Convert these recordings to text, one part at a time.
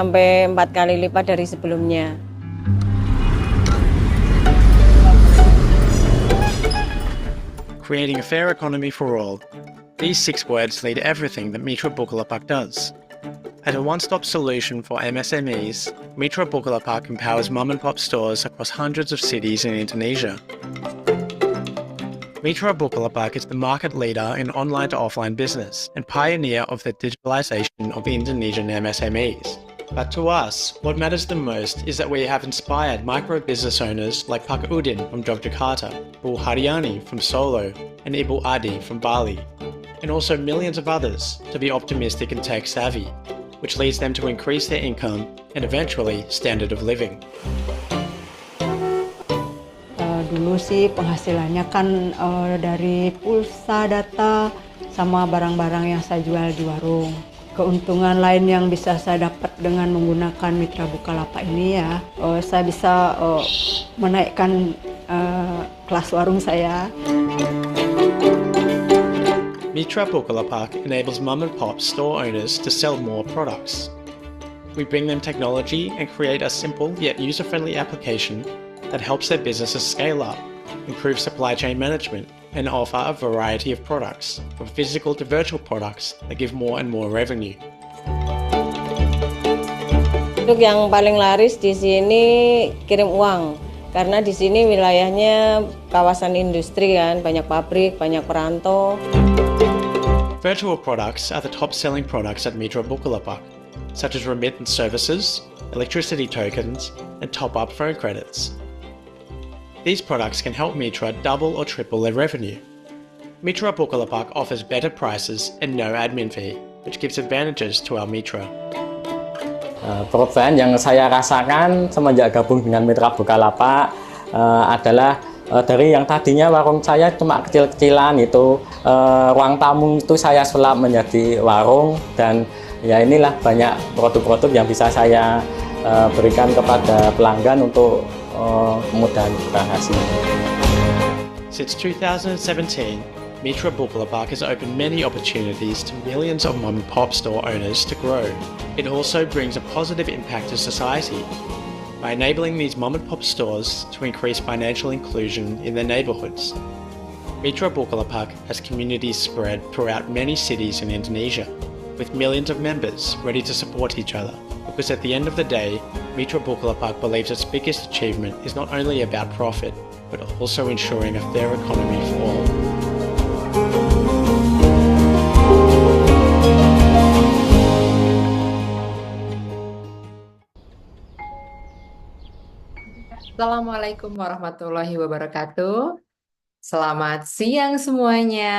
sampai 4 kali lipat dari sebelumnya. Creating a fair economy for all. These 6 words lead everything that Mitra Bukalapak does. As a one-stop solution for MSMEs, Mitra Bukalapak empowers mom-and-pop stores across hundreds of cities in Indonesia. Mitra Bukalapak is the market leader in online to offline business and pioneer of the digitalization of Indonesian MSMEs. But to us, what matters the most is that we have inspired micro business owners like Pak Udin from Yogyakarta, Bu Haryani from Solo, and Ibu Adi from Bali, and also millions of others to be optimistic and tech savvy, which leads them to increase their income and eventually standard of living. Dulu sih penghasilannya kan dari pulsa, data, sama barang-barang yang saya jual di warung. Keuntungan lain yang bisa saya dapat dengan menggunakan Mitra Bukalapak ini ya, saya bisa menaikkan kelas warung saya. Mitra Bukalapak enables mom-and-pop store owners to sell more products. We bring them technology and create a simple yet user-friendly application that helps their businesses scale up, improve supply chain management, and offer a variety of products, from physical to virtual products that give more and more revenue. Untuk yang paling laris di sini kirim uang, karena di sini wilayahnya kawasan industri kan, banyak pabrik, banyak perantau. Virtual products are the top-selling products at Mitra Bukalapak, such as remittance services, electricity tokens, and top-up phone credits. These products can help Mitra double or triple their revenue. Mitra Bukalapak offers better prices and no admin fee, which gives advantages to our Mitra. Perubahan yang saya rasakan semenjak gabung dengan Mitra Bukalapak adalah dari yang tadinya warung saya cuma kecil-kecilan itu, ruang tamu itu saya sulap menjadi warung, dan ya inilah banyak produk-produk yang bisa saya berikan kepada pelanggan untuk kemudahan berhasil. Since 2017, Mitra Bukalapak has opened many opportunities to millions of mom-and-pop store owners to grow. It also brings a positive impact to society by enabling these mom-and-pop stores to increase financial inclusion in their neighborhoods. Mitra Bukalapak has communities spread throughout many cities in Indonesia, with millions of members ready to support each other. Because at the end of the day, Mitra Bukalapak believes its biggest achievement is not only about profit, but also ensuring a fair economy for all. Assalamualaikum warahmatullahi wabarakatuh. Selamat siang semuanya.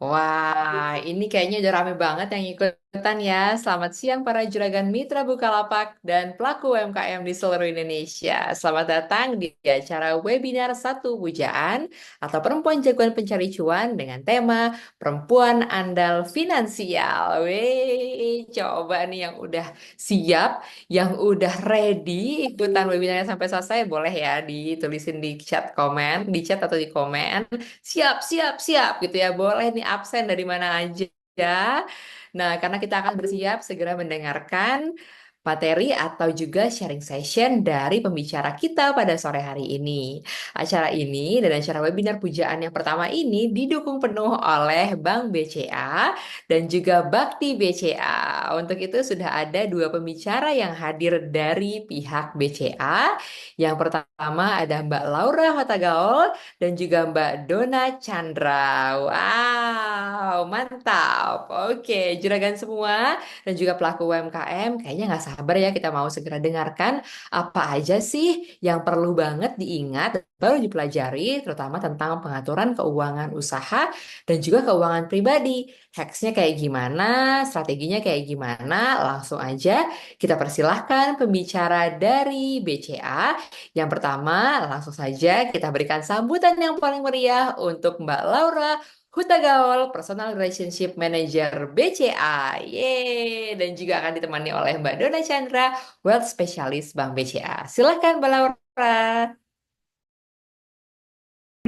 Wah, ini kayaknya udah rame banget yang ikutan ya. Selamat siang para juragan Mitra Bukalapak dan pelaku UMKM di seluruh Indonesia. Selamat datang di acara webinar Satu Pujaan atau Perempuan Jagoan Pencari Cuan dengan tema Perempuan Andal Finansial. Wih, coba nih yang udah siap, yang udah ready ikutan webinarnya sampai selesai, boleh ya ditulisin di chat komen, di chat atau di komen. Siap, siap, siap gitu ya. Boleh nih absen dari mana aja. Nah, karena kita akan bersiap segera mendengarkan materi atau juga sharing session dari pembicara kita pada sore hari ini. Acara ini dan acara webinar pujaan yang pertama ini didukung penuh oleh Bank BCA dan juga Bakti BCA. Untuk itu sudah ada dua pembicara yang hadir dari pihak BCA. Yang pertama ada Mbak Laura Hotagaol dan juga Mbak Dona Chandra. Wow, mantap. Oke, juragan semua dan juga pelaku UMKM, kayaknya nggak sabar ya kita mau segera dengarkan apa aja sih yang perlu banget diingat dan baru dipelajari, terutama tentang pengaturan keuangan usaha dan juga keuangan pribadi. Hacksnya kayak gimana, strateginya kayak gimana, langsung aja kita persilahkan pembicara dari BCA. Yang pertama, langsung saja kita berikan sambutan yang paling meriah untuk Mbak Laura Hutagaol, Personal Relationship Manager BCA. Yeay. Dan juga akan ditemani oleh Mbak Dona Chandra, Wealth Specialist Bank BCA. Silahkan Mbak Laura.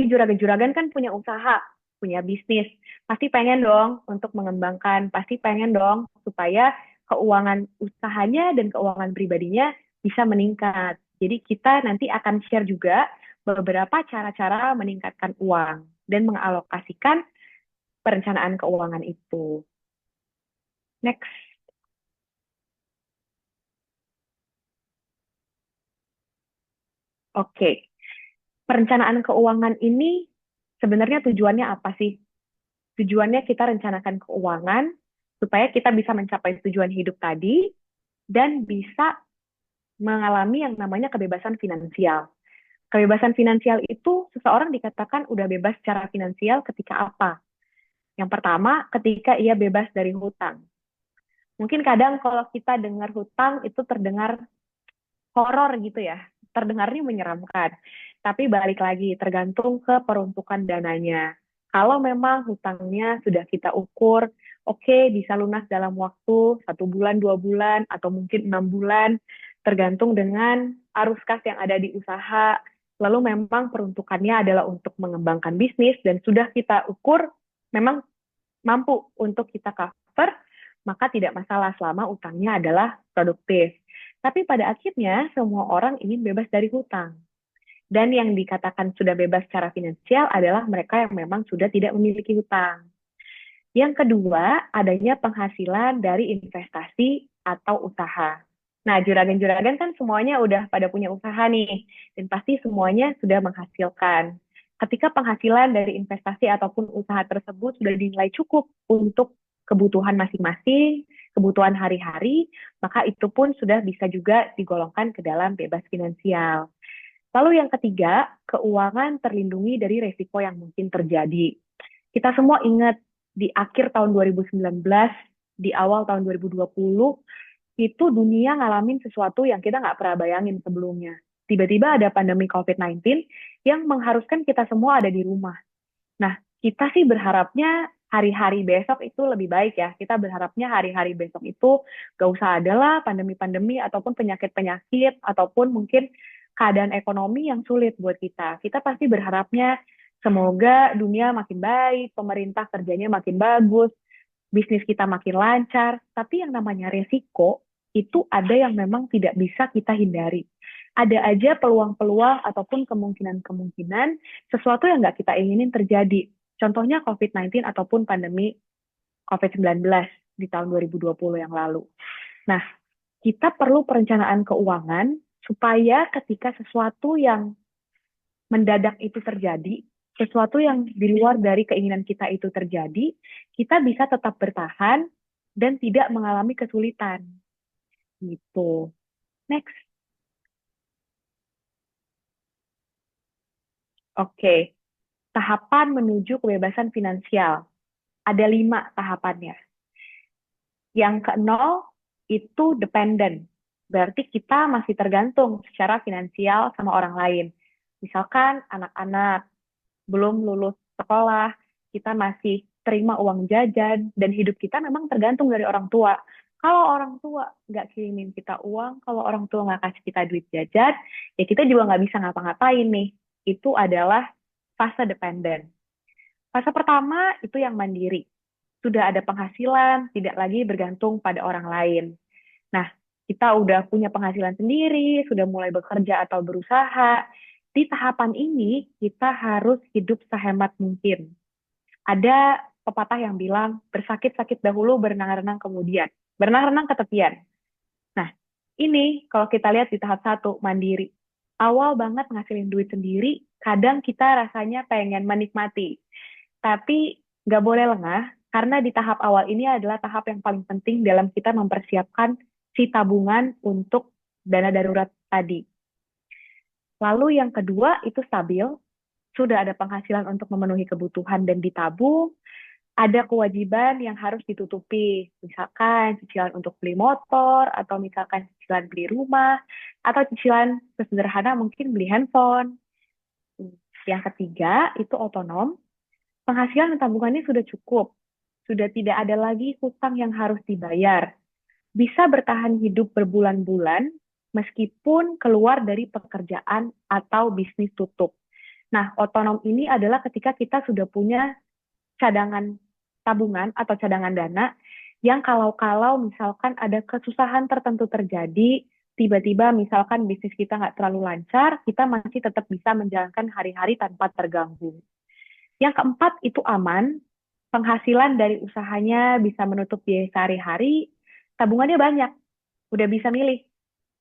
Juragan-juragan kan punya usaha, punya bisnis. Pasti pengen dong untuk mengembangkan, pasti pengen dong supaya keuangan usahanya dan keuangan pribadinya bisa meningkat. Jadi kita nanti akan share juga beberapa cara-cara meningkatkan uang dan mengalokasikan perencanaan keuangan itu. Next. Oke. Perencanaan keuangan ini sebenarnya tujuannya apa sih? Tujuannya kita rencanakan keuangan supaya kita bisa mencapai tujuan hidup tadi dan bisa mengalami yang namanya kebebasan finansial. Kebebasan finansial itu seseorang dikatakan udah bebas secara finansial ketika apa? Yang pertama, ketika ia bebas dari hutang. Mungkin kadang kalau kita dengar hutang itu terdengar horor gitu ya, terdengarnya menyeramkan. Tapi balik lagi, tergantung ke peruntukan dananya. Kalau memang hutangnya sudah kita ukur, oke, bisa lunas dalam waktu 1 bulan, 2 bulan, atau mungkin 6 bulan, tergantung dengan arus kas yang ada di usaha. Lalu memang peruntukannya adalah untuk mengembangkan bisnis dan sudah kita ukur memang mampu untuk kita cover, maka tidak masalah selama utangnya adalah produktif. Tapi pada akhirnya semua orang ingin bebas dari hutang. Dan yang dikatakan sudah bebas secara finansial adalah mereka yang memang sudah tidak memiliki hutang. Yang kedua, adanya penghasilan dari investasi atau usaha. Nah, juragan-juragan kan semuanya udah pada punya usaha nih, dan pasti semuanya sudah menghasilkan. Ketika penghasilan dari investasi ataupun usaha tersebut sudah dinilai cukup untuk kebutuhan masing-masing, kebutuhan hari-hari, maka itu pun sudah bisa juga digolongkan ke dalam bebas finansial. Lalu yang ketiga, keuangan terlindungi dari resiko yang mungkin terjadi. Kita semua ingat di akhir tahun 2019, di awal tahun 2020, itu dunia ngalamin sesuatu yang kita nggak pernah bayangin sebelumnya. Tiba-tiba ada pandemi COVID-19 yang mengharuskan kita semua ada di rumah. Nah, kita sih berharapnya hari-hari besok itu lebih baik ya. Kita berharapnya hari-hari besok itu gak usah adalah pandemi-pandemi ataupun penyakit-penyakit ataupun mungkin keadaan ekonomi yang sulit buat kita. Kita pasti berharapnya semoga dunia makin baik, pemerintah kerjanya makin bagus, bisnis kita makin lancar. Tapi yang namanya resiko itu ada yang memang tidak bisa kita hindari. Ada aja peluang-peluang ataupun kemungkinan-kemungkinan sesuatu yang nggak kita inginin terjadi. Contohnya COVID-19 ataupun pandemi COVID-19 di tahun 2020 yang lalu. Nah, kita perlu perencanaan keuangan supaya ketika sesuatu yang mendadak itu terjadi, sesuatu yang di luar dari keinginan kita itu terjadi, kita bisa tetap bertahan dan tidak mengalami kesulitan. Gitu. Next. Oke. Tahapan menuju kebebasan finansial. Ada 5 tahapannya. Yang ke-0 itu dependent. Berarti kita masih tergantung secara finansial sama orang lain. Misalkan anak-anak belum lulus sekolah, kita masih terima uang jajan, dan hidup kita memang tergantung dari orang tua. Kalau orang tua nggak kirimin kita uang, kalau orang tua nggak kasih kita duit jajan, ya kita juga nggak bisa ngapa-ngapain nih. Itu adalah fase dependent. Fase pertama itu yang mandiri. Sudah ada penghasilan, tidak lagi bergantung pada orang lain. Nah, kita udah punya penghasilan sendiri, sudah mulai bekerja atau berusaha. Di tahapan ini, kita harus hidup sehemat mungkin. Ada pepatah yang bilang, bersakit-sakit dahulu, berenang-renang kemudian. Berenang-renang ke tepian. Nah, ini kalau kita lihat di tahap 1, mandiri. Awal banget ngasilin duit sendiri, kadang kita rasanya pengen menikmati. Tapi nggak boleh lengah, karena di tahap awal ini adalah tahap yang paling penting dalam kita mempersiapkan si tabungan untuk dana darurat tadi. Lalu yang kedua itu stabil, sudah ada penghasilan untuk memenuhi kebutuhan dan ditabung, ada kewajiban yang harus ditutupi, misalkan cicilan untuk beli motor, atau misalkan cicilan beli rumah, atau cicilan sesederhana mungkin beli handphone. Yang ketiga itu otonom, penghasilan dan tabungannya sudah cukup, sudah tidak ada lagi hutang yang harus dibayar, bisa bertahan hidup berbulan-bulan meskipun keluar dari pekerjaan atau bisnis tutup. Nah, otonom ini adalah ketika kita sudah punya cadangan tabungan atau cadangan dana yang kalau-kalau misalkan ada kesusahan tertentu terjadi, tiba-tiba misalkan bisnis kita nggak terlalu lancar, kita masih tetap bisa menjalankan hari-hari tanpa terganggu. Yang keempat itu aman, penghasilan dari usahanya bisa menutup biaya sehari-hari, tabungannya banyak, udah bisa milih,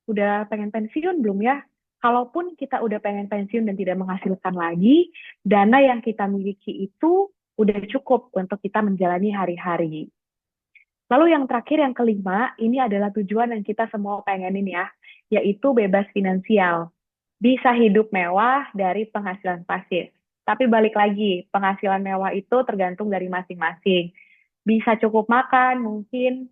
udah pengen pensiun belum ya? Kalaupun kita udah pengen pensiun dan tidak menghasilkan lagi, dana yang kita miliki itu udah cukup untuk kita menjalani hari-hari. Lalu yang terakhir, yang kelima, ini adalah tujuan yang kita semua pengenin ya, yaitu bebas finansial. Bisa hidup mewah dari penghasilan pasif. Tapi balik lagi, penghasilan mewah itu tergantung dari masing-masing. Bisa cukup makan, mungkin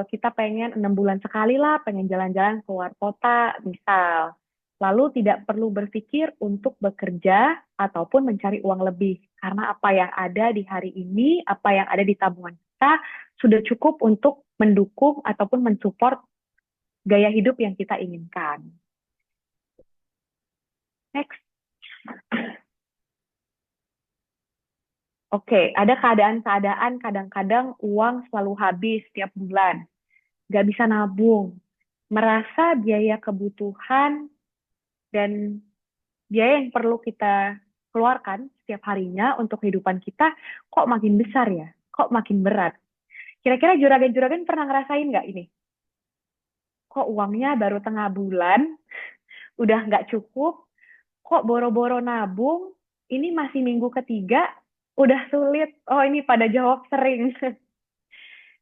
kita pengen 6 bulan sekali lah, pengen jalan-jalan keluar kota, misal. Lalu tidak perlu berpikir untuk bekerja ataupun mencari uang lebih. Karena apa yang ada di hari ini, apa yang ada di tabungan kita, sudah cukup untuk mendukung ataupun mensupport gaya hidup yang kita inginkan. Next. Oke, ada keadaan-keadaan kadang-kadang uang selalu habis setiap bulan. Nggak bisa nabung. Merasa biaya kebutuhan dan biaya yang perlu kita keluarkan setiap harinya untuk kehidupan kita kok makin besar ya? Kok makin berat? Kira-kira juragan-juragan pernah ngerasain nggak ini? Kok uangnya baru tengah bulan, udah nggak cukup, kok boro-boro nabung, ini masih minggu ketiga, udah sulit. Oh, ini pada jawab sering.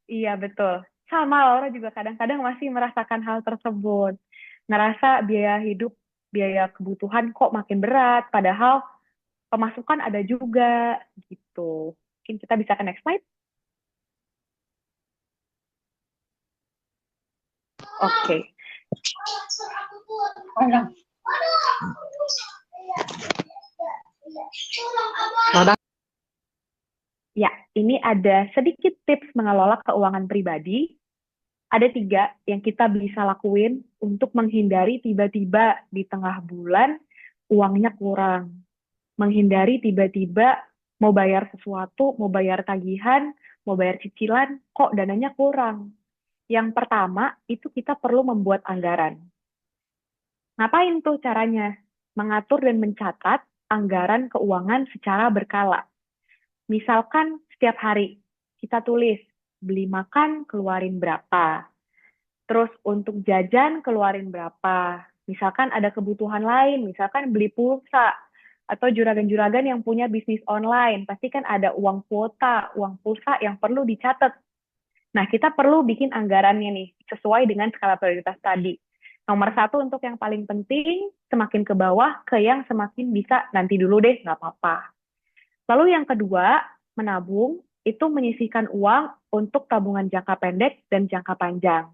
Iya, betul. Sama Laura juga kadang-kadang masih merasakan hal tersebut. Ngerasa biaya hidup, biaya kebutuhan kok makin berat, padahal pemasukan ada juga, gitu. Mungkin kita bisa ke next slide. Oke. Ya, ini ada sedikit tips mengelola keuangan pribadi. Ada 3 yang kita bisa lakuin untuk menghindari tiba-tiba di tengah bulan uangnya kurang. Menghindari tiba-tiba mau bayar sesuatu, mau bayar tagihan, mau bayar cicilan, kok dananya kurang. Yang pertama, itu kita perlu membuat anggaran. Ngapain tuh caranya? Mengatur dan mencatat anggaran keuangan secara berkala. Misalkan setiap hari kita tulis, beli makan keluarin berapa. Terus untuk jajan keluarin berapa. Misalkan ada kebutuhan lain, misalkan beli pulsa. Atau juragan-juragan yang punya bisnis online, pasti kan ada uang kuota, uang pulsa yang perlu dicatat. Nah, kita perlu bikin anggarannya nih, sesuai dengan skala prioritas tadi. Nomor 1 untuk yang paling penting, semakin ke bawah ke yang semakin bisa nanti dulu deh, nggak apa-apa. Lalu yang kedua, menabung, itu menyisihkan uang untuk tabungan jangka pendek dan jangka panjang.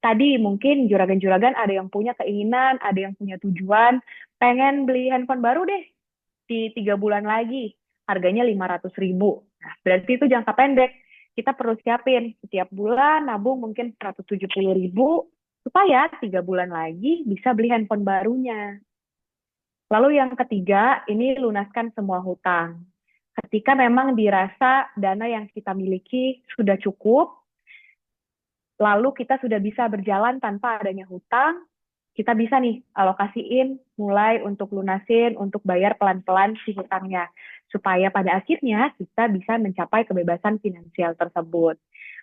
Tadi mungkin juragan-juragan ada yang punya keinginan, ada yang punya tujuan, pengen beli handphone baru deh di 3 bulan lagi, harganya 500.000. Nah, berarti itu jangka pendek. Kita perlu siapin setiap bulan nabung mungkin 170.000 supaya 3 bulan lagi bisa beli handphone barunya. Lalu yang ketiga, ini lunaskan semua hutang. Ketika memang dirasa dana yang kita miliki sudah cukup, lalu kita sudah bisa berjalan tanpa adanya hutang, kita bisa nih alokasiin mulai untuk lunasin, untuk bayar pelan-pelan si hutangnya. Supaya pada akhirnya kita bisa mencapai kebebasan finansial tersebut.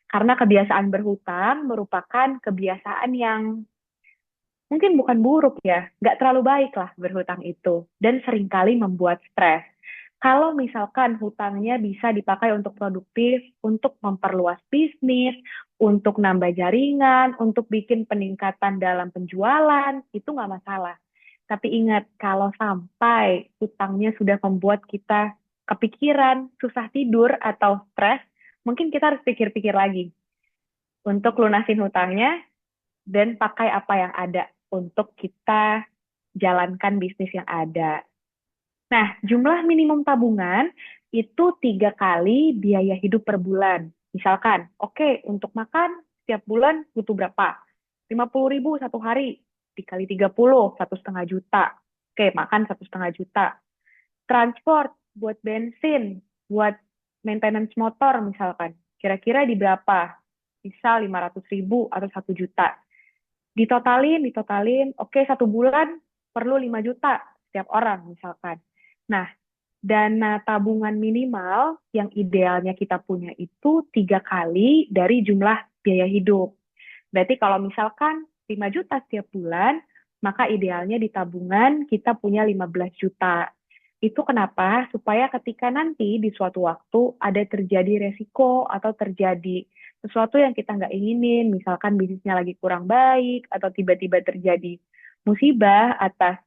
Karena kebiasaan berhutang merupakan kebiasaan yang mungkin bukan buruk ya, nggak terlalu baik lah berhutang itu. Dan seringkali membuat stres. Kalau misalkan hutangnya bisa dipakai untuk produktif, untuk memperluas bisnis, untuk nambah jaringan, untuk bikin peningkatan dalam penjualan, itu nggak masalah. Tapi ingat, kalau sampai hutangnya sudah membuat kita kepikiran, susah tidur, atau stres, mungkin kita harus pikir-pikir lagi untuk lunasin hutangnya dan pakai apa yang ada untuk kita jalankan bisnis yang ada. Nah, jumlah minimum tabungan itu 3 kali biaya hidup per bulan. Misalkan, oke, untuk makan setiap bulan butuh berapa? 50.000 satu hari, dikali 30, 1,5 juta. Oke, makan 1,5 juta. Transport, buat bensin, buat maintenance motor misalkan. Kira-kira di berapa? misal 500.000 atau 1 juta. Ditotalin, oke 1 bulan perlu 5 juta setiap orang misalkan. Nah, dana tabungan minimal yang idealnya kita punya itu 3 kali dari jumlah biaya hidup. Berarti kalau misalkan 5 juta setiap bulan, maka idealnya di tabungan kita punya 15 juta. Itu kenapa? Supaya ketika nanti di suatu waktu ada terjadi resiko atau terjadi sesuatu yang kita nggak inginin, misalkan bisnisnya lagi kurang baik, atau tiba-tiba terjadi musibah atas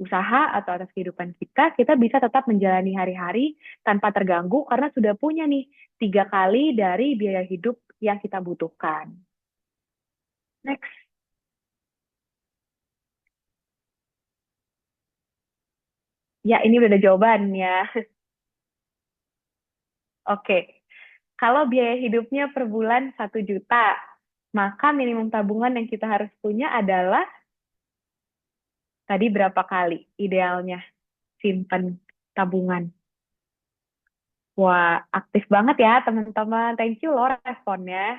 usaha atau atas kehidupan kita, kita bisa tetap menjalani hari-hari tanpa terganggu karena sudah punya nih 3 kali dari biaya hidup yang kita butuhkan. Next. Ya, ini udah ada jawabannya. Oke, kalau biaya hidupnya per bulan 1 juta, maka minimum tabungan yang kita harus punya adalah tadi berapa kali idealnya simpan tabungan. Wah, aktif banget ya teman-teman. Thank you loh responnya.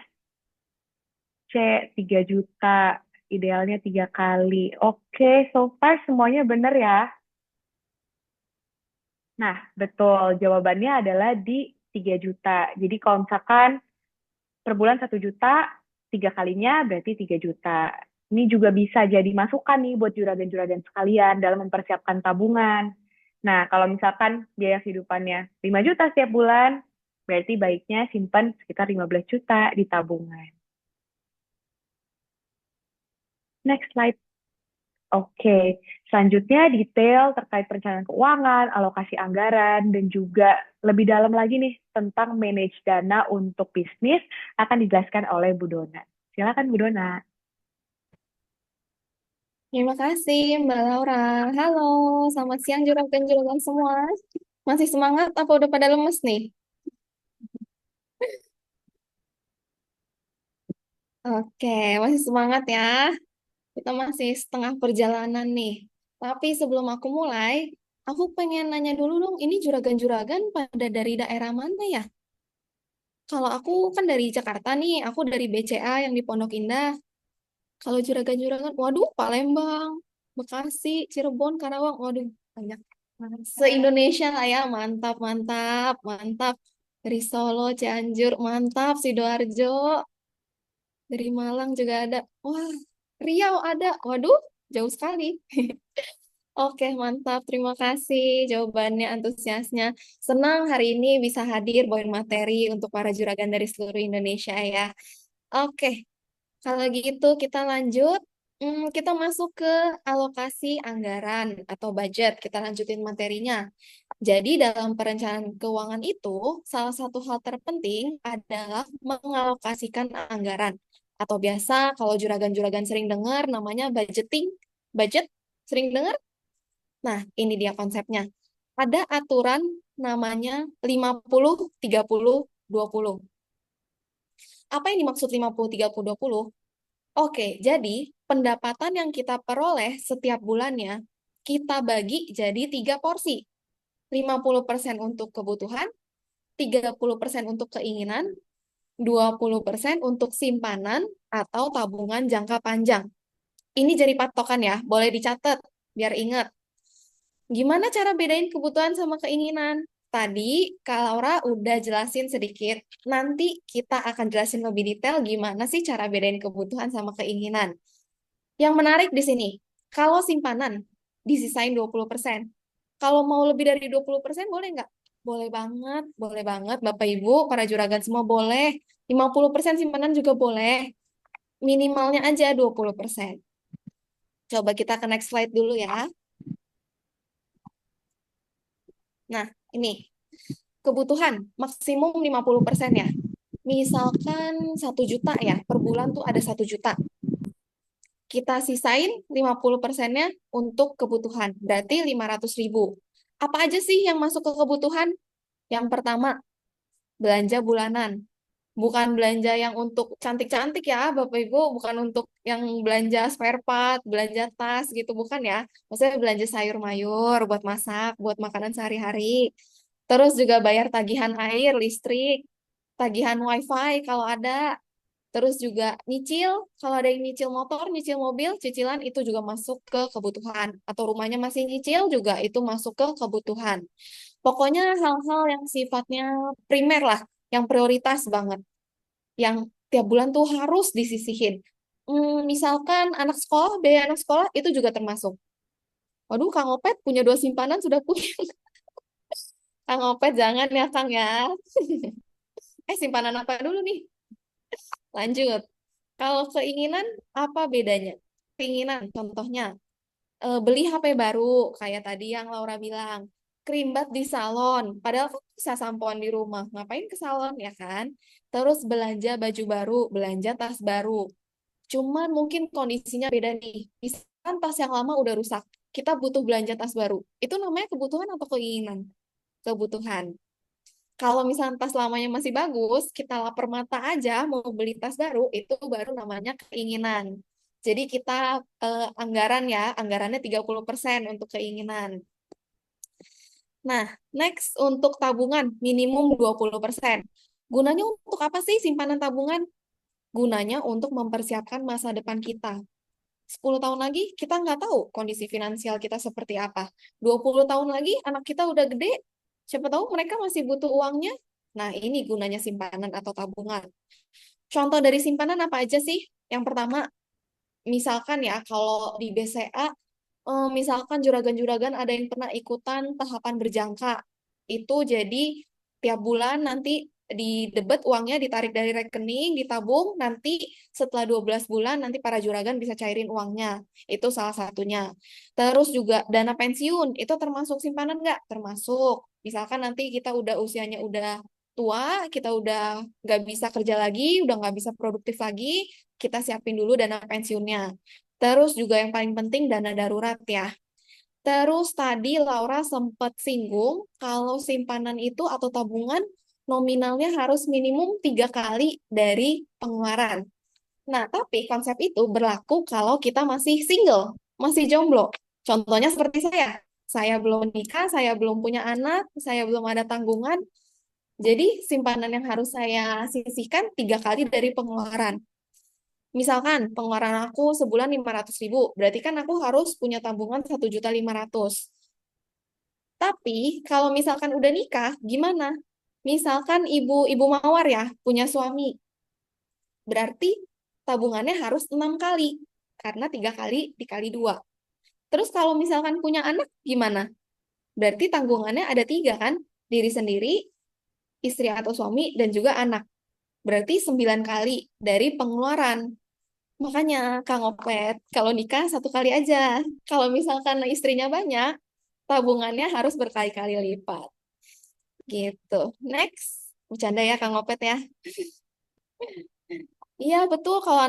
C, 3 juta. Idealnya 3 kali. Oke, so far semuanya benar ya. Nah, betul. Jawabannya adalah di 3 juta. Jadi kalau misalkan per bulan 1 juta, 3 kalinya berarti 3 juta. Ini juga bisa jadi masukan nih buat juragan-juragan sekalian dalam mempersiapkan tabungan. Nah, kalau misalkan biaya kehidupannya 5 juta setiap bulan, berarti baiknya simpan sekitar 15 juta di tabungan. Next slide. Oke, selanjutnya detail terkait perencanaan keuangan, alokasi anggaran, dan juga lebih dalam lagi nih tentang manage dana untuk bisnis akan dijelaskan oleh Bu Dona. Silakan Bu Dona. Terima kasih Mbak Laura. Halo, selamat siang juragan-juragan semua. Masih semangat apa udah pada lemes nih? Oke, masih semangat ya. Kita masih setengah perjalanan nih. Tapi sebelum aku mulai, aku pengen nanya dulu dong, ini juragan-juragan pada dari daerah mana ya? Kalau aku kan dari Jakarta nih, aku dari BCA yang di Pondok Indah. Kalau juragan-juragan, waduh, Palembang, Bekasi, Cirebon, Karawang, waduh, banyak. Se-Indonesia lah ya, mantap, mantap, mantap. Dari Solo, Cianjur, mantap, Sidoarjo, dari Malang juga ada. Wah, Riau ada. Waduh, jauh sekali. Oke, mantap. Terima kasih jawabannya, antusiasnya. Senang hari ini bisa hadir bawain materi untuk para juragan dari seluruh Indonesia ya. Oke, kalau gitu kita lanjut. Kita masuk ke alokasi anggaran atau budget. Kita lanjutin materinya. Jadi dalam perencanaan keuangan itu, salah satu hal terpenting adalah mengalokasikan anggaran. Atau biasa kalau juragan-juragan sering dengar namanya budgeting. Budget, sering dengar? Nah, ini dia konsepnya. Ada aturan namanya 50-30-20. Apa yang dimaksud 50-30-20? Oke, jadi pendapatan yang kita peroleh setiap bulannya, kita bagi jadi 3 porsi. 50% untuk kebutuhan, 30% untuk keinginan, 20% untuk simpanan atau tabungan jangka panjang. Ini jadi patokan ya, boleh dicatat biar ingat. Gimana cara bedain kebutuhan sama keinginan? Tadi Kak Laura udah jelasin sedikit. Nanti kita akan jelasin lebih detail gimana sih cara bedain kebutuhan sama keinginan. Yang menarik di sini, kalau simpanan disisain 20%. Kalau mau lebih dari 20% boleh nggak? Boleh banget Bapak Ibu, para juragan semua boleh. 50% simpanan juga boleh. Minimalnya aja 20%. Coba kita ke next slide dulu ya. Nah, ini kebutuhan maksimum 50% ya. Misalkan 1 juta ya, per bulan tuh ada 1 juta. Kita sisain 50%-nya untuk kebutuhan, berarti 500.000. Apa aja sih yang masuk ke kebutuhan? Yang pertama, belanja bulanan. Bukan belanja yang untuk cantik-cantik ya, Bapak Ibu, bukan untuk yang belanja spare part, belanja tas gitu, bukan ya. Maksudnya belanja sayur mayur buat masak, buat makanan sehari-hari. Terus juga bayar tagihan air, listrik, tagihan wifi kalau ada, terus juga nyicil, kalau ada yang nyicil motor, nyicil mobil, cicilan itu juga masuk ke kebutuhan. Atau rumahnya masih nyicil juga itu masuk ke kebutuhan. Pokoknya hal-hal yang sifatnya primer lah, yang prioritas banget, yang tiap bulan tuh harus disisihin. Misalkan anak sekolah, biaya anak sekolah itu juga termasuk. Waduh, Kang Opet punya 2 simpanan sudah punya. Kang Opet jangan ya, Kang ya. Simpanan apa dulu nih? Lanjut. Kalau keinginan, apa bedanya? Keinginan, contohnya, beli HP baru, kayak tadi yang Laura bilang. Krimbat di salon, padahal kan bisa sampoan di rumah. Ngapain ke salon, ya kan? Terus belanja baju baru, belanja tas baru. Cuman mungkin kondisinya beda nih. Misalkan tas yang lama udah rusak, kita butuh belanja tas baru. Itu namanya kebutuhan atau keinginan? Kebutuhan. Kalau misalnya tas lamanya masih bagus, kita lapar mata aja mau beli tas baru, itu baru namanya keinginan. Jadi kita anggaran ya, anggarannya 30% untuk keinginan. Nah, next untuk tabungan minimum 20%. Gunanya untuk apa sih simpanan tabungan? Gunanya untuk mempersiapkan masa depan kita. 10 tahun lagi kita nggak tahu kondisi finansial kita seperti apa. 20 tahun lagi anak kita udah gede, siapa tahu mereka masih butuh uangnya. Nah, ini gunanya simpanan atau tabungan. Contoh dari simpanan apa aja sih? Yang pertama, misalkan ya kalau di BCA, misalkan juragan-juragan ada yang pernah ikutan tahapan berjangka. Itu jadi tiap bulan nanti di debit uangnya ditarik dari rekening, ditabung, nanti setelah 12 bulan nanti para juragan bisa cairin uangnya. Itu salah satunya. Terus juga dana pensiun, itu termasuk simpanan nggak? Termasuk. Misalkan nanti kita udah usianya udah tua, kita udah nggak bisa kerja lagi, udah nggak bisa produktif lagi, kita siapin dulu dana pensiunnya. Terus juga yang paling penting dana darurat ya. Terus tadi Laura sempat singgung kalau simpanan itu atau tabungan nominalnya harus minimum 3 kali dari pengeluaran. Nah, tapi konsep itu berlaku kalau kita masih single, masih jomblo. Contohnya seperti saya. Saya belum nikah, saya belum punya anak, saya belum ada tanggungan. Jadi simpanan yang harus saya sisihkan 3 kali dari pengeluaran. Misalkan pengeluaran aku sebulan 500.000, berarti kan aku harus punya tabungan 1.500.000. Tapi kalau misalkan udah nikah, gimana? Misalkan ibu mawar ya, punya suami, berarti tabungannya harus 6 kali, karena 3 kali dikali 2. Terus kalau misalkan punya anak, gimana? Berarti tanggungannya ada 3 kan? Diri sendiri, istri atau suami, dan juga anak. Berarti 9 kali dari pengeluaran. Makanya, Kang Opet, kalau nikah 1 kali aja. Kalau misalkan istrinya banyak, tabungannya harus berkali-kali lipat. Gitu. Next. Bercanda ya, Kang Opet ya. Iya, betul. Kalau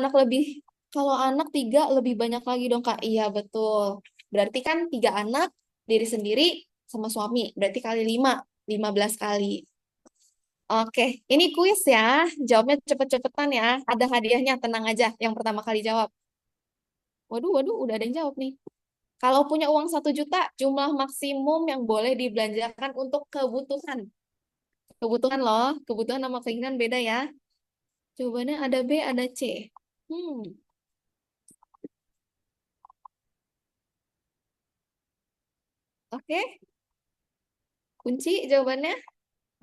anak 3 lebih banyak lagi dong, Kak. Iya, betul. Berarti kan 3 anak, diri sendiri, sama suami. Berarti kali 5, 15 kali. Oke, ini kuis ya. Jawabnya cepet-cepetan ya. Ada hadiahnya, tenang aja. Yang pertama kali jawab. Waduh, waduh, udah ada yang jawab nih. Kalau punya uang 1 juta, jumlah maksimum yang boleh dibelanjakan untuk kebutuhan. Kebutuhan loh, kebutuhan sama keinginan beda ya. Jawabannya ada B, ada C. Hmm, oke. Kunci jawabannya.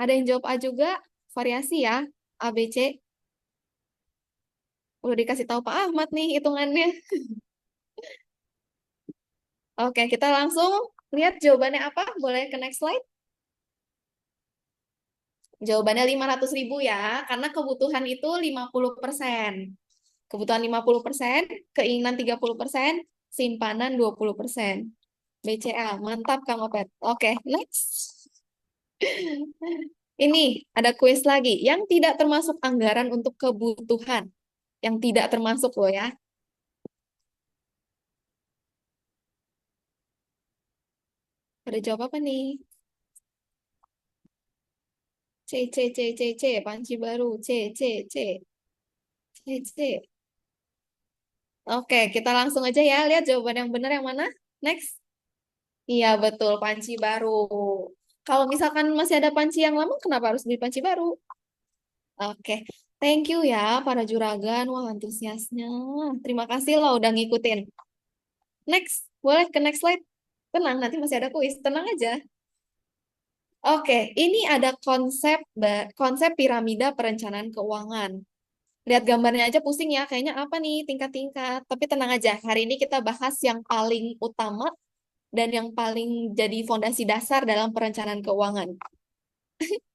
Ada yang jawab A juga, variasi ya. A, B, C. Udah dikasih tahu Pak Ahmad nih hitungannya. Oke, kita langsung lihat jawabannya apa. Boleh ke next slide? Jawabannya 500.000 ya, karena kebutuhan itu 50%. Kebutuhan 50%, keinginan 30%, simpanan 20%. BCA, mantap Kang Opet. Oke, next. Ini ada kuis lagi yang tidak termasuk anggaran untuk kebutuhan. Yang tidak termasuk loh ya. Pada jawab apa nih? C, C, C, C, C, panci baru. C, C, C, C, C. Oke, kita langsung aja ya. Lihat jawaban yang benar yang mana. Next. Iya, betul. Panci baru. Kalau misalkan masih ada panci yang lama, kenapa harus beli panci baru? Oke, thank you ya para juragan. Wah, antusiasnya. Terima kasih loh udah ngikutin. Next, boleh ke next slide? Tenang, nanti masih ada kuis. Tenang aja. Oke, ini ada konsep piramida perencanaan keuangan. Lihat gambarnya aja pusing ya, kayaknya apa nih tingkat-tingkat. Tapi tenang aja, hari ini kita bahas yang paling utama dan yang paling jadi fondasi dasar dalam perencanaan keuangan.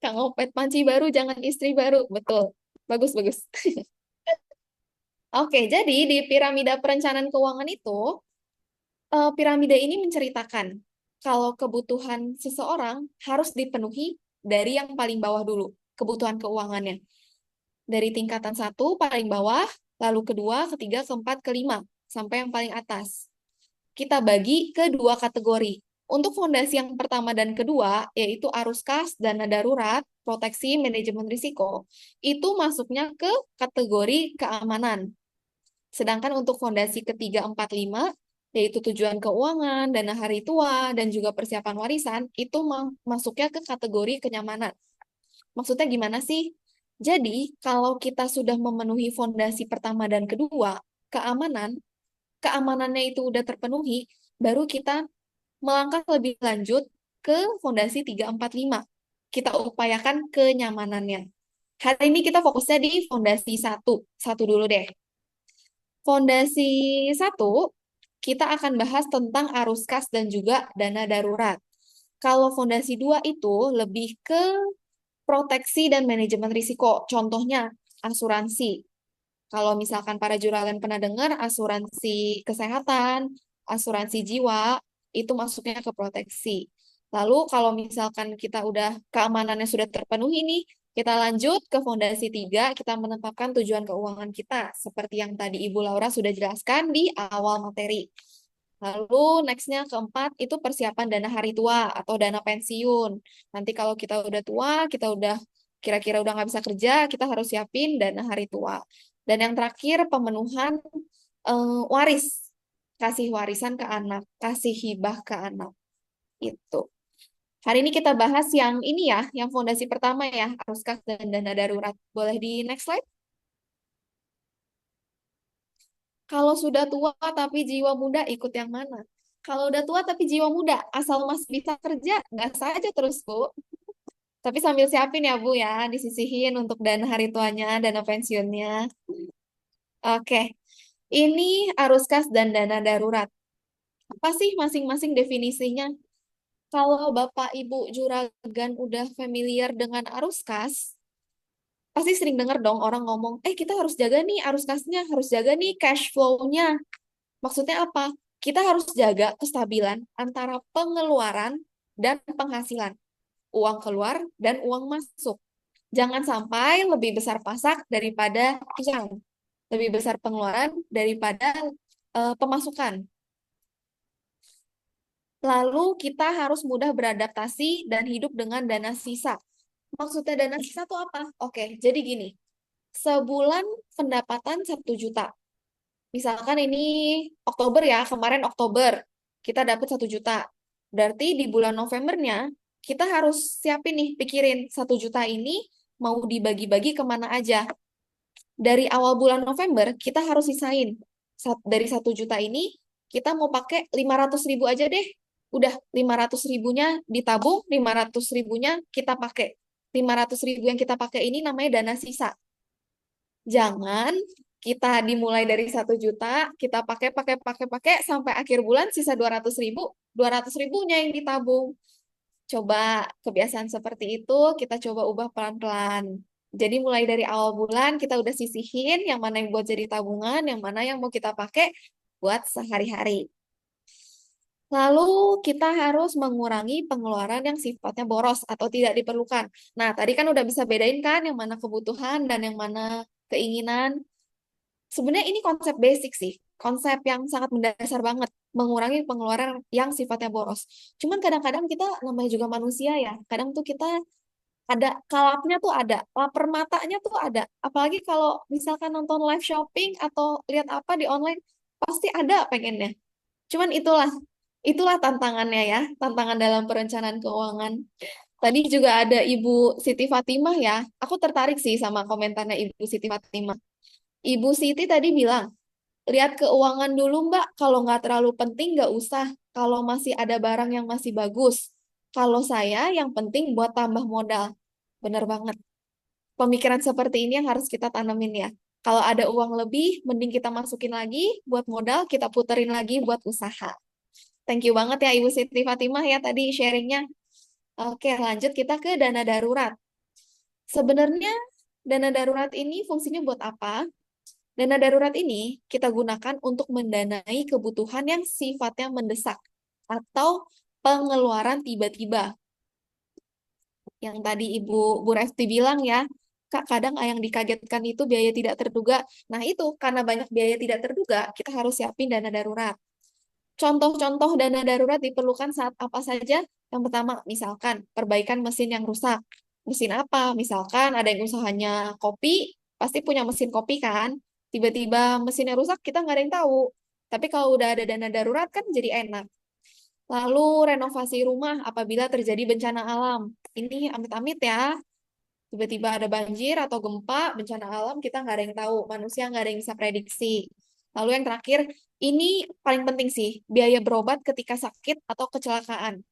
Kang Opet, panci baru, jangan istri baru. Betul. Bagus, bagus. Oke, jadi di piramida perencanaan keuangan itu, piramida ini menceritakan kalau kebutuhan seseorang harus dipenuhi dari yang paling bawah dulu, kebutuhan keuangannya. Dari tingkatan satu paling bawah, lalu kedua, ketiga, keempat, kelima, sampai yang paling atas. Kita bagi ke dua kategori. Untuk fondasi yang pertama dan kedua, yaitu arus kas, dana darurat, proteksi, manajemen risiko, itu masuknya ke kategori keamanan. Sedangkan untuk fondasi ketiga, empat, lima, yaitu tujuan keuangan, dana hari tua, dan juga persiapan warisan, itu masuknya ke kategori kenyamanan. Maksudnya gimana sih? Jadi, kalau kita sudah memenuhi fondasi pertama dan kedua, keamanannya itu udah terpenuhi, baru kita melangkah lebih lanjut ke fondasi 3, 4, 5. Kita upayakan kenyamanannya. Hari ini kita fokusnya di fondasi satu. Satu dulu deh. Fondasi satu, kita akan bahas tentang arus kas dan juga dana darurat. Kalau fondasi dua itu lebih ke proteksi dan manajemen risiko. Contohnya, asuransi. Kalau misalkan para juragan pernah dengar asuransi kesehatan, asuransi jiwa, itu masuknya ke proteksi. Lalu kalau misalkan kita udah keamanannya sudah terpenuhi nih, kita lanjut ke fondasi 3, kita menetapkan tujuan keuangan kita, seperti yang tadi Ibu Laura sudah jelaskan di awal materi. Lalu nextnya keempat, itu persiapan dana hari tua atau dana pensiun. Nanti kalau kita udah tua, kita udah kira-kira udah nggak bisa kerja, kita harus siapin dana hari tua. Dan yang terakhir, pemenuhan waris. Kasih warisan ke anak, kasih hibah ke anak. Itu. Hari ini kita bahas yang ini ya, yang fondasi pertama ya, arus kas dan dana darurat. Boleh di next slide? Kalau sudah tua tapi jiwa muda, ikut yang mana? Kalau udah tua tapi jiwa muda, asal masih bisa kerja, gas saja terus, Bu. Tapi sambil siapin ya, Bu ya, disisihin untuk dana hari tuanya, dana pensiunnya. Oke, ini arus kas dan dana darurat. Apa sih masing-masing definisinya? Kalau Bapak Ibu juragan udah familiar dengan arus kas, pasti sering dengar dong orang ngomong, kita harus jaga nih arus kasnya, harus jaga nih cash flow-nya. Maksudnya apa? Kita harus jaga kestabilan antara pengeluaran dan penghasilan. Uang keluar dan uang masuk. Jangan sampai lebih besar pasak daripada yang lebih besar pengeluaran daripada pemasukan. Lalu kita harus mudah beradaptasi dan hidup dengan dana sisa. Maksudnya dana sisa itu apa? Oke, jadi gini. Sebulan pendapatan 1 juta. Misalkan ini Oktober ya, kemarin Oktober kita dapat 1 juta. Berarti di bulan Novembernya kita harus siapin nih, pikirin 1 juta ini mau dibagi-bagi kemana aja. Dari awal bulan November kita harus sisain. Dari 1 juta ini kita mau pakai 500.000 aja deh. Udah 500.000-nya ditabung, 500.000-nya kita pakai. 500.000 yang kita pakai ini namanya dana sisa. Jangan kita dimulai dari 1 juta, kita pakai sampai akhir bulan sisa 200.000, 200.000-nya yang ditabung. Coba kebiasaan seperti itu kita coba ubah pelan-pelan. Jadi mulai dari awal bulan kita udah sisihin yang mana yang buat jadi tabungan, yang mana yang mau kita pakai buat sehari-hari. Lalu kita harus mengurangi pengeluaran yang sifatnya boros atau tidak diperlukan. Nah, tadi kan udah bisa bedain kan yang mana kebutuhan dan yang mana keinginan. Sebenarnya ini konsep basic sih, konsep yang sangat mendasar banget, mengurangi pengeluaran yang sifatnya boros. Cuman kadang-kadang kita namanya juga manusia ya, kadang tuh kita ada kalapnya tuh ada, lapar matanya tuh ada. Apalagi kalau misalkan nonton live shopping atau lihat apa di online, pasti ada pengennya. Cuman itulah tantangannya ya, tantangan dalam perencanaan keuangan. Tadi juga ada Ibu Siti Fatimah ya. Aku tertarik sih sama komentarnya Ibu Siti Fatimah. Ibu Siti tadi bilang, lihat keuangan dulu Mbak, kalau nggak terlalu penting nggak usah. Kalau masih ada barang yang masih bagus. Kalau saya yang penting buat tambah modal. Bener banget. Pemikiran seperti ini yang harus kita tanemin ya. Kalau ada uang lebih, mending kita masukin lagi buat modal, kita puterin lagi buat usaha. Thank you banget ya Ibu Siti Fatimah ya tadi sharingnya. Oke, lanjut kita ke dana darurat. Sebenarnya dana darurat ini fungsinya buat apa? Dana darurat ini kita gunakan untuk mendanai kebutuhan yang sifatnya mendesak atau pengeluaran tiba-tiba. Yang tadi Bu Resti bilang ya, Kak, kadang yang dikagetkan itu biaya tidak terduga. Nah itu, karena banyak biaya tidak terduga, kita harus siapin dana darurat. Contoh-contoh dana darurat diperlukan saat apa saja? Yang pertama, misalkan perbaikan mesin yang rusak. Mesin apa? Misalkan ada yang usahanya kopi, pasti punya mesin kopi kan? Tiba-tiba mesinnya rusak, kita nggak ada yang tahu. Tapi kalau udah ada dana darurat kan jadi enak. Lalu renovasi rumah apabila terjadi bencana alam. Ini amit-amit ya. Tiba-tiba ada banjir atau gempa, bencana alam, kita nggak ada yang tahu. Manusia nggak ada yang bisa prediksi. Lalu yang terakhir, ini paling penting sih, biaya berobat ketika sakit atau kecelakaan.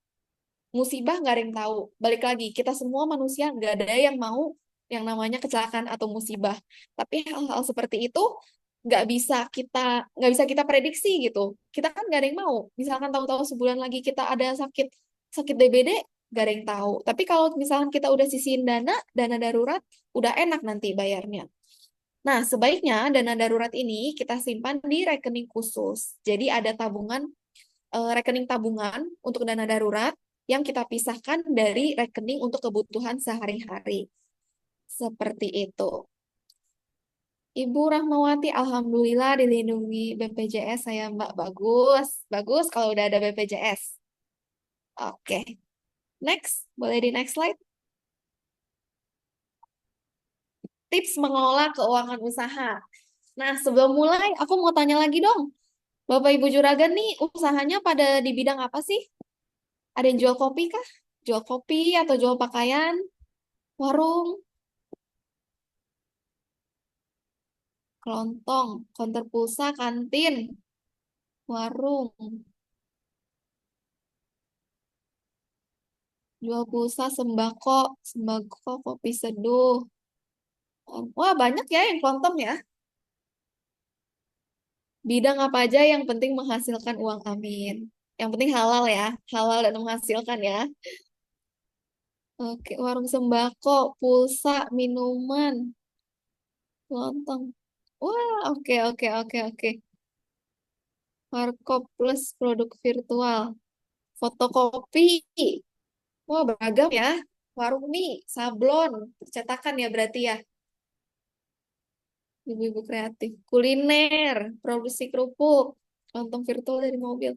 Musibah nggak ada yang tahu. Balik lagi, kita semua manusia nggak ada yang mau yang namanya kecelakaan atau musibah. Tapi hal-hal seperti itu nggak bisa kita prediksi gitu. Kita kan nggak ada yang mau. Misalkan tahu-tahu sebulan lagi kita ada sakit sakit DBD, nggak ada yang tahu. Tapi kalau misalkan kita udah sisihin dana darurat, udah enak nanti bayarnya. Nah, sebaiknya dana darurat ini kita simpan di rekening khusus. Jadi ada rekening tabungan untuk dana darurat yang kita pisahkan dari rekening untuk kebutuhan sehari-hari. Seperti itu. Ibu Rahmawati, Alhamdulillah dilindungi BPJS saya Mbak. Bagus, bagus kalau udah ada BPJS. Oke, next, boleh di next slide. Tips mengelola keuangan usaha. Nah, sebelum mulai, aku mau tanya lagi dong. Bapak Ibu Juragan nih, usahanya pada di bidang apa sih? Ada yang jual kopi kah? Jual kopi atau jual pakaian? Warung? Kelontong, konter pulsa, kantin, warung, jual pulsa, sembako, kopi seduh. Wah, banyak ya yang kelontong ya. Bidang apa aja yang penting menghasilkan uang, amin. Yang penting halal ya, halal dan menghasilkan ya. Oke, warung sembako, pulsa, minuman, kelontong. Wah, oke, oke, oke, oke. Markop plus produk virtual. Fotokopi. Wah, beragam ya. Warung mie, sablon, percetakan ya berarti ya. Ibu-ibu kreatif. Kuliner, produksi kerupuk, lontong virtual dari mobil.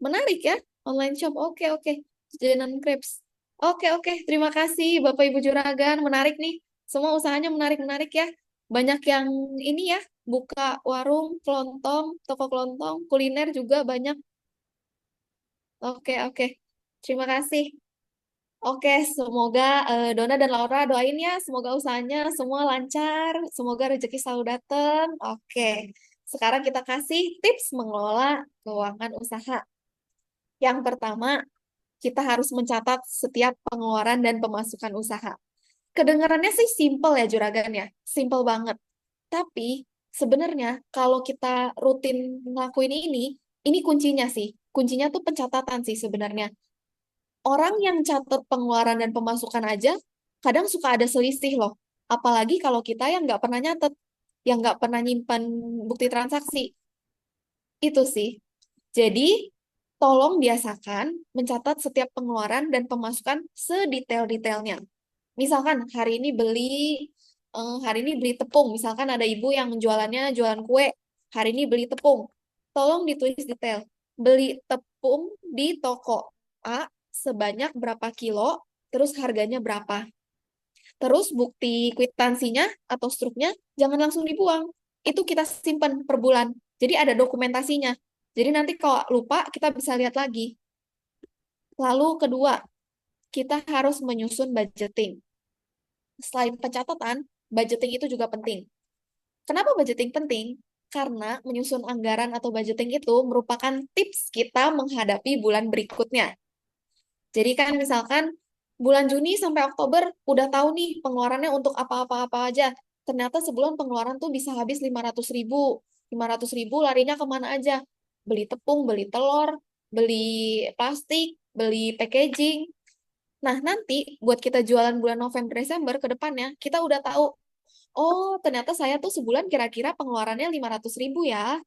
Menarik ya, online shop. Oke, oke. Jajanan crepes. Oke, oke. Terima kasih Bapak Ibu Juragan. Menarik nih. Semua usahanya menarik-menarik ya. Banyak yang ini ya, buka warung, kelontong, toko kelontong, kuliner juga banyak. Oke, oke. Terima kasih. Oke, semoga Dona dan Laura doain ya, semoga usahanya semua lancar, semoga rezeki selalu datang. Oke, sekarang kita kasih tips mengelola keuangan usaha. Yang pertama, kita harus mencatat setiap pengeluaran dan pemasukan usaha. Kedengarannya sih simple ya Juragan ya, simple banget. Tapi sebenarnya kalau kita rutin ngelakuin ini kuncinya sih. Kuncinya tuh pencatatan sih sebenarnya. Orang yang catat pengeluaran dan pemasukan aja kadang suka ada selisih loh. Apalagi kalau kita yang nggak pernah nyatet, yang nggak pernah nyimpan bukti transaksi. Itu sih. Jadi, tolong biasakan mencatat setiap pengeluaran dan pemasukan sedetail-detailnya. Misalkan hari ini beli tepung. Misalkan ada ibu yang jualannya jualan kue. Hari ini beli tepung. Tolong ditulis detail. Beli tepung di toko A sebanyak berapa kilo, terus harganya berapa. Terus bukti kwitansinya atau struknya jangan langsung dibuang. Itu kita simpan per bulan. Jadi ada dokumentasinya. Jadi nanti kalau lupa kita bisa lihat lagi. Lalu kedua, kita harus menyusun budgeting. Selain pencatatan, budgeting itu juga penting. Kenapa budgeting penting? Karena menyusun anggaran atau budgeting itu merupakan tips kita menghadapi bulan berikutnya. Jadi kan misalkan bulan Juni sampai Oktober udah tahu nih pengeluarannya untuk apa-apa-apa aja. Ternyata sebulan pengeluaran tuh bisa habis 500 ribu. 500 ribu larinya kemana aja? Beli tepung, beli telur, beli plastik, beli packaging. Nah, nanti buat kita jualan bulan November Desember ke depannya, kita udah tahu, oh ternyata saya tuh sebulan kira-kira pengeluarannya 500 ribu ya.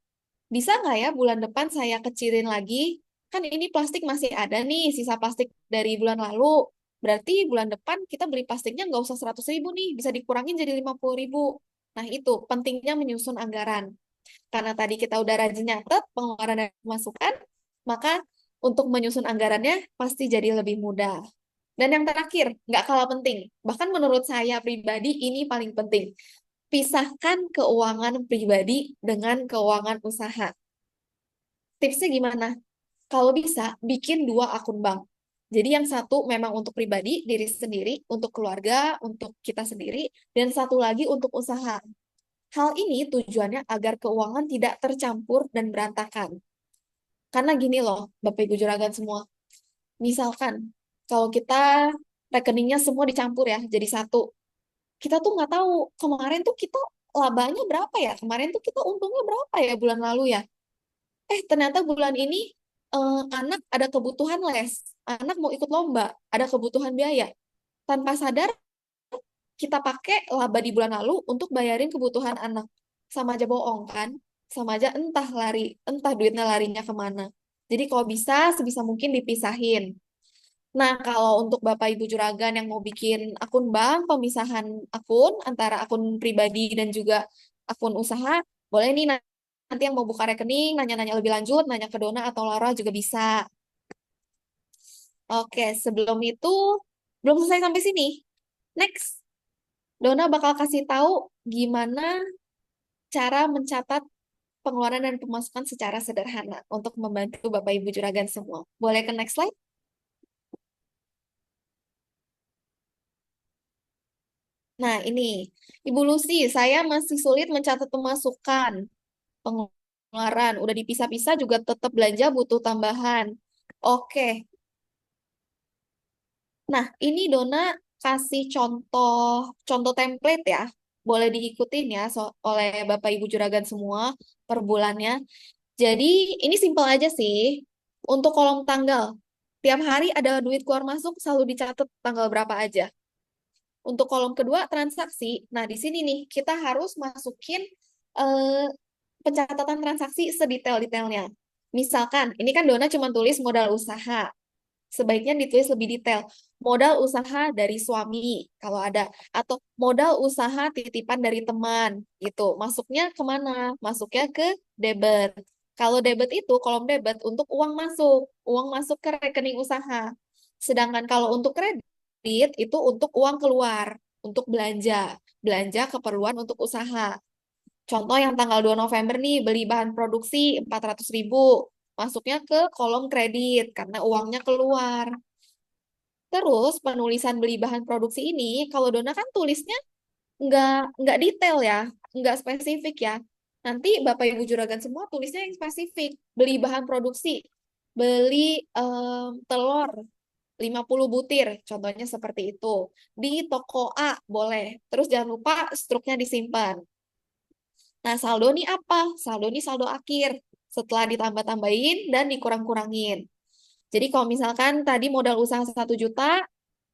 Bisa nggak ya bulan depan saya kecilin lagi? Kan ini plastik masih ada nih, sisa plastik dari bulan lalu. Berarti bulan depan kita beli plastiknya nggak usah 100 ribu nih, bisa dikurangin jadi 50 ribu. Nah itu pentingnya menyusun anggaran. Karena tadi kita udah rajin nyatet pengeluaran dan pemasukan, maka untuk menyusun anggarannya pasti jadi lebih mudah. Dan yang terakhir, nggak kalah penting. Bahkan menurut saya pribadi ini paling penting. Pisahkan keuangan pribadi dengan keuangan usaha. Tipsnya gimana? Kalau bisa, bikin dua akun bank. Jadi yang satu memang untuk pribadi, diri sendiri, untuk keluarga, untuk kita sendiri, dan satu lagi untuk usaha. Hal ini tujuannya agar keuangan tidak tercampur dan berantakan. Karena gini loh, Bapak Ibu Juragan semua. Misalkan, kalau kita rekeningnya semua dicampur ya, jadi satu. Kita tuh nggak tahu, kemarin tuh kita labanya berapa ya? Kemarin tuh kita untungnya berapa ya bulan lalu ya? Ternyata bulan ini anak ada kebutuhan les, anak mau ikut lomba, ada kebutuhan biaya. Tanpa sadar kita pakai laba di bulan lalu untuk bayarin kebutuhan anak. Sama aja bohong kan? Sama aja entah lari, entah duitnya larinya kemana. Jadi kalau bisa, sebisa mungkin dipisahin. Nah, kalau untuk Bapak Ibu Juragan yang mau bikin akun bank, pemisahan akun antara akun pribadi dan juga akun usaha, boleh nih nanti yang mau buka rekening, nanya-nanya lebih lanjut, nanya ke Dona atau Laura juga bisa. Oke, sebelum itu, belum selesai sampai sini. Next, Dona bakal kasih tahu gimana cara mencatat pengeluaran dan pemasukan secara sederhana untuk membantu Bapak Ibu Juragan semua. Boleh ke next slide? Nah, ini, Ibu Lucy, saya masih sulit mencatat pemasukan, pengeluaran. Udah dipisah-pisah juga tetap belanja butuh tambahan. Oke, nah ini Dona kasih contoh template ya. Boleh diikutin ya oleh Bapak Ibu Juragan semua per bulannya. Jadi ini simpel aja sih. Untuk kolom tanggal, tiap hari ada duit keluar masuk selalu dicatat tanggal berapa aja. Untuk kolom kedua transaksi, nah di sini nih kita harus masukin eh, pencatatan transaksi sedetail-detailnya. Misalkan, ini kan Dona cuma tulis modal usaha. Sebaiknya ditulis lebih detail. Modal usaha dari suami, kalau ada. Atau modal usaha titipan dari teman, gitu. Masuknya kemana? Masuknya ke debit. Kalau debit itu, kolom debit untuk uang masuk. Uang masuk ke rekening usaha. Sedangkan kalau untuk kredit, itu untuk uang keluar. Untuk belanja. Belanja keperluan untuk usaha. Contoh yang tanggal 2 November nih, beli bahan produksi 400 ribu. Masuknya ke kolom kredit karena uangnya keluar. Terus penulisan beli bahan produksi ini, kalau Dona kan tulisnya nggak detail ya, nggak spesifik ya. Nanti Bapak Ibu Juragan semua tulisnya yang spesifik. Beli bahan produksi, beli telur 50 butir, contohnya seperti itu. Di toko A boleh. Terus jangan lupa struknya disimpan. Nah, saldo ini apa? Saldo ini saldo akhir. Setelah ditambah-tambahin dan dikurang-kurangin. Jadi kalau misalkan tadi modal usaha 1 juta,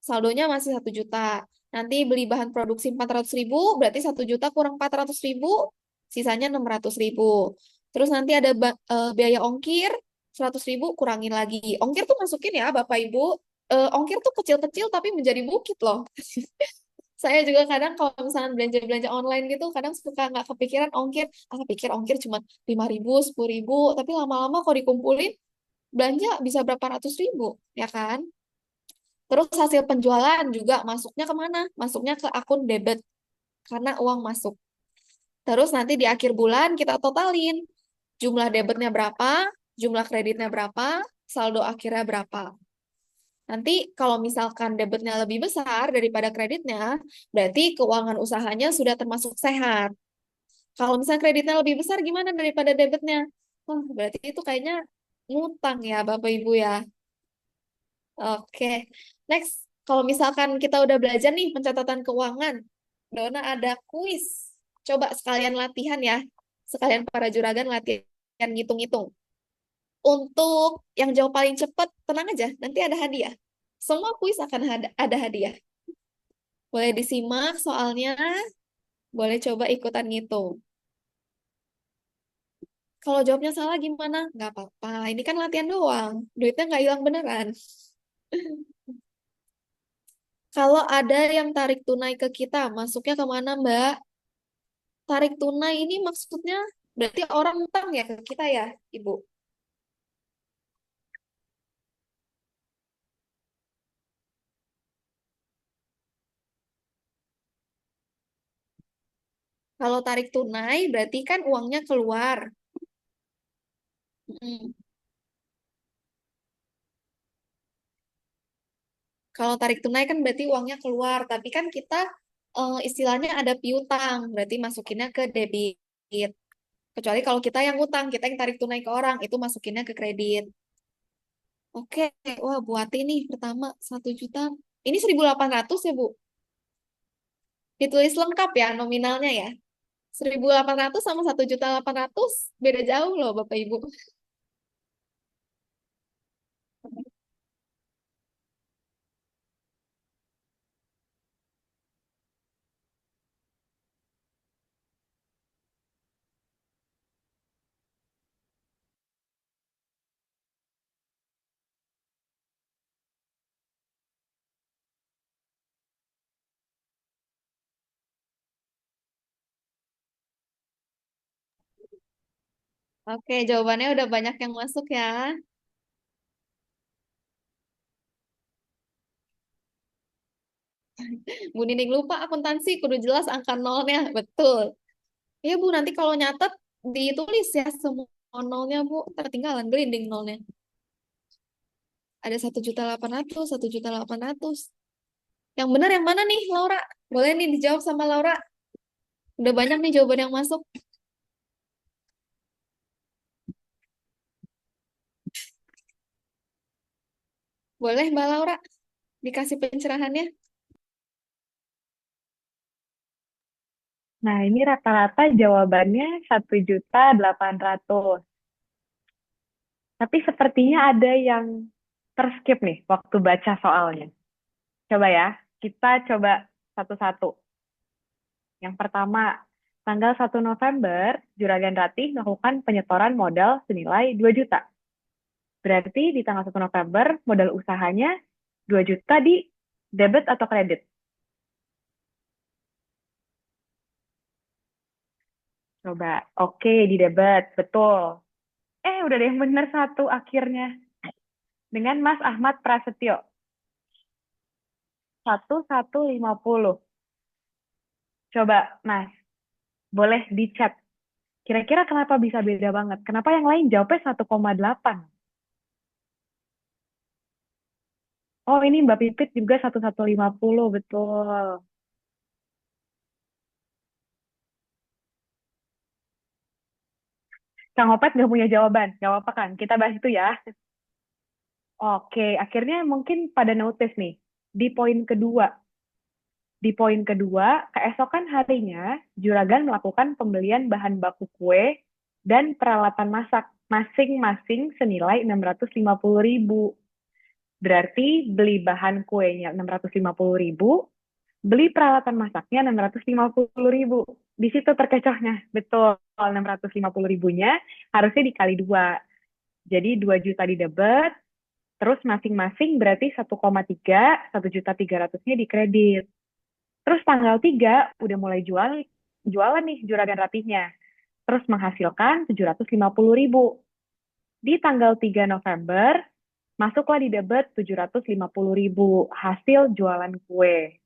saldonya masih 1 juta. Nanti beli bahan produksi 400 ribu, berarti 1 juta kurang 400 ribu, sisanya 600 ribu. Terus nanti ada biaya ongkir, 100 ribu kurangin lagi. Ongkir tuh masukin ya Bapak Ibu. Ongkir tuh kecil-kecil tapi menjadi bukit loh. Saya juga kadang kalau misalnya belanja-belanja online gitu, kadang suka nggak kepikiran ongkir. Pikir ongkir cuma 5 ribu, 10 ribu, tapi lama-lama kalau dikumpulin, belanja bisa berapa ratus ribu, ya kan? Terus hasil penjualan juga masuknya kemana? Masuknya ke akun debit, karena uang masuk. Terus nanti di akhir bulan kita totalin. Jumlah debitnya berapa, jumlah kreditnya berapa, saldo akhirnya berapa. Nanti kalau misalkan debitnya lebih besar daripada kreditnya, berarti keuangan usahanya sudah termasuk sehat. Kalau misalnya kreditnya lebih besar gimana daripada debitnya? Wah, berarti itu kayaknya ngutang ya Bapak Ibu ya. Oke, next. Kalau misalkan kita udah belajar nih pencatatan keuangan, Dona ada kuis. Coba sekalian latihan ya. Sekalian para juragan latihan ngitung-ngitung. Untuk yang jawab paling cepat, tenang aja, nanti ada hadiah. Semua kuis akan ada hadiah. Boleh disimak soalnya, boleh coba ikutan ngitung. Kalau jawabnya salah gimana? Nggak apa-apa, ini kan latihan doang. Duitnya nggak hilang beneran. Kalau ada yang tarik tunai ke kita, masuknya kemana, Mbak? Tarik tunai ini maksudnya berarti orang utang ya ke kita ya, Ibu? Kalau tarik tunai berarti kan uangnya keluar. Mm. Kalau tarik tunai kan berarti uangnya keluar, tapi kan kita istilahnya ada piutang, berarti masukinnya ke debit. Kecuali kalau kita yang utang, kita yang tarik tunai ke orang, itu masukinnya ke kredit. Oke, wah buat ini pertama 1 juta. Ini 1.800 ya, Bu? Ditulis lengkap ya nominalnya ya. 1.800 sama 1.800.000 beda jauh loh Bapak Ibu. Oke, jawabannya udah banyak yang masuk ya. Bu Nining lupa akuntansi, kudu jelas angka nolnya. Betul. Ya Bu, nanti kalau nyatet ditulis ya semua nolnya Bu. Tertinggalan gelinding nolnya. Ada 1.800.000, 1.800.000. Yang benar yang mana nih, Laura? Boleh nih dijawab sama Laura. Udah banyak nih jawaban yang masuk. Boleh Mbak Laura dikasih pencerahannya? Nah, ini rata-rata jawabannya 1.800.000. Tapi sepertinya ada yang terskip nih waktu baca soalnya. Coba ya, kita coba satu-satu. Yang pertama, tanggal 1 November, Juragan Ratih melakukan penyetoran modal senilai 2 juta. Berarti di tanggal 1 November, modal usahanya 2 juta di debit atau kredit? Coba, oke, di debit, betul. Udah ada yang benar satu akhirnya. Dengan Mas Ahmad Prasetyo. 1.150. Coba, Mas, boleh di chat. Kira-kira kenapa bisa beda banget? Kenapa yang lain jawabnya 1,8? Oh, ini Mbak Pipit juga 1.150, betul. Kang Opet nggak punya jawaban. Nggak apa-apa kan? Kita bahas itu ya. Oke, akhirnya mungkin pada notice nih. Di poin kedua. Di poin kedua, keesokan harinya, Juragan melakukan pembelian bahan baku kue dan peralatan masak masing-masing senilai 650.000. Berarti beli bahan kuenya 650.000, beli peralatan masaknya 650.000. Di situ terkecohnya. Betul, 650.000-nya harusnya dikali 2. Jadi 2 juta di debit, terus masing-masing berarti 1,3, 1.300.000-nya di kredit. Terus tanggal 3 udah mulai jualan nih Juragan Ratihnya. Terus menghasilkan 750.000. Di tanggal 3 November, masuklah di debit 750.000 hasil jualan kue.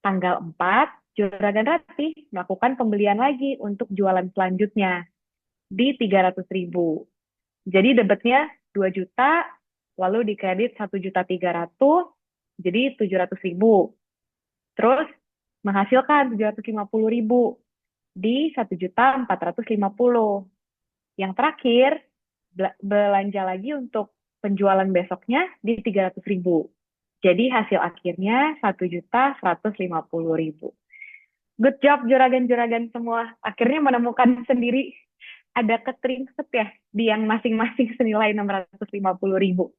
Tanggal 4, Juragan Ratih melakukan pembelian lagi untuk jualan selanjutnya di 300.000. Jadi debitnya 2 juta, lalu dikredit 1.300.000, jadi 700.000. Terus menghasilkan 750.000 di 1.450.000. Yang terakhir, belanja lagi untuk penjualan besoknya di 300.000. Jadi hasil akhirnya 1.150.000. Good job juragan-juragan semua. Akhirnya menemukan sendiri ada keteringset ya di yang masing-masing senilai 650.000.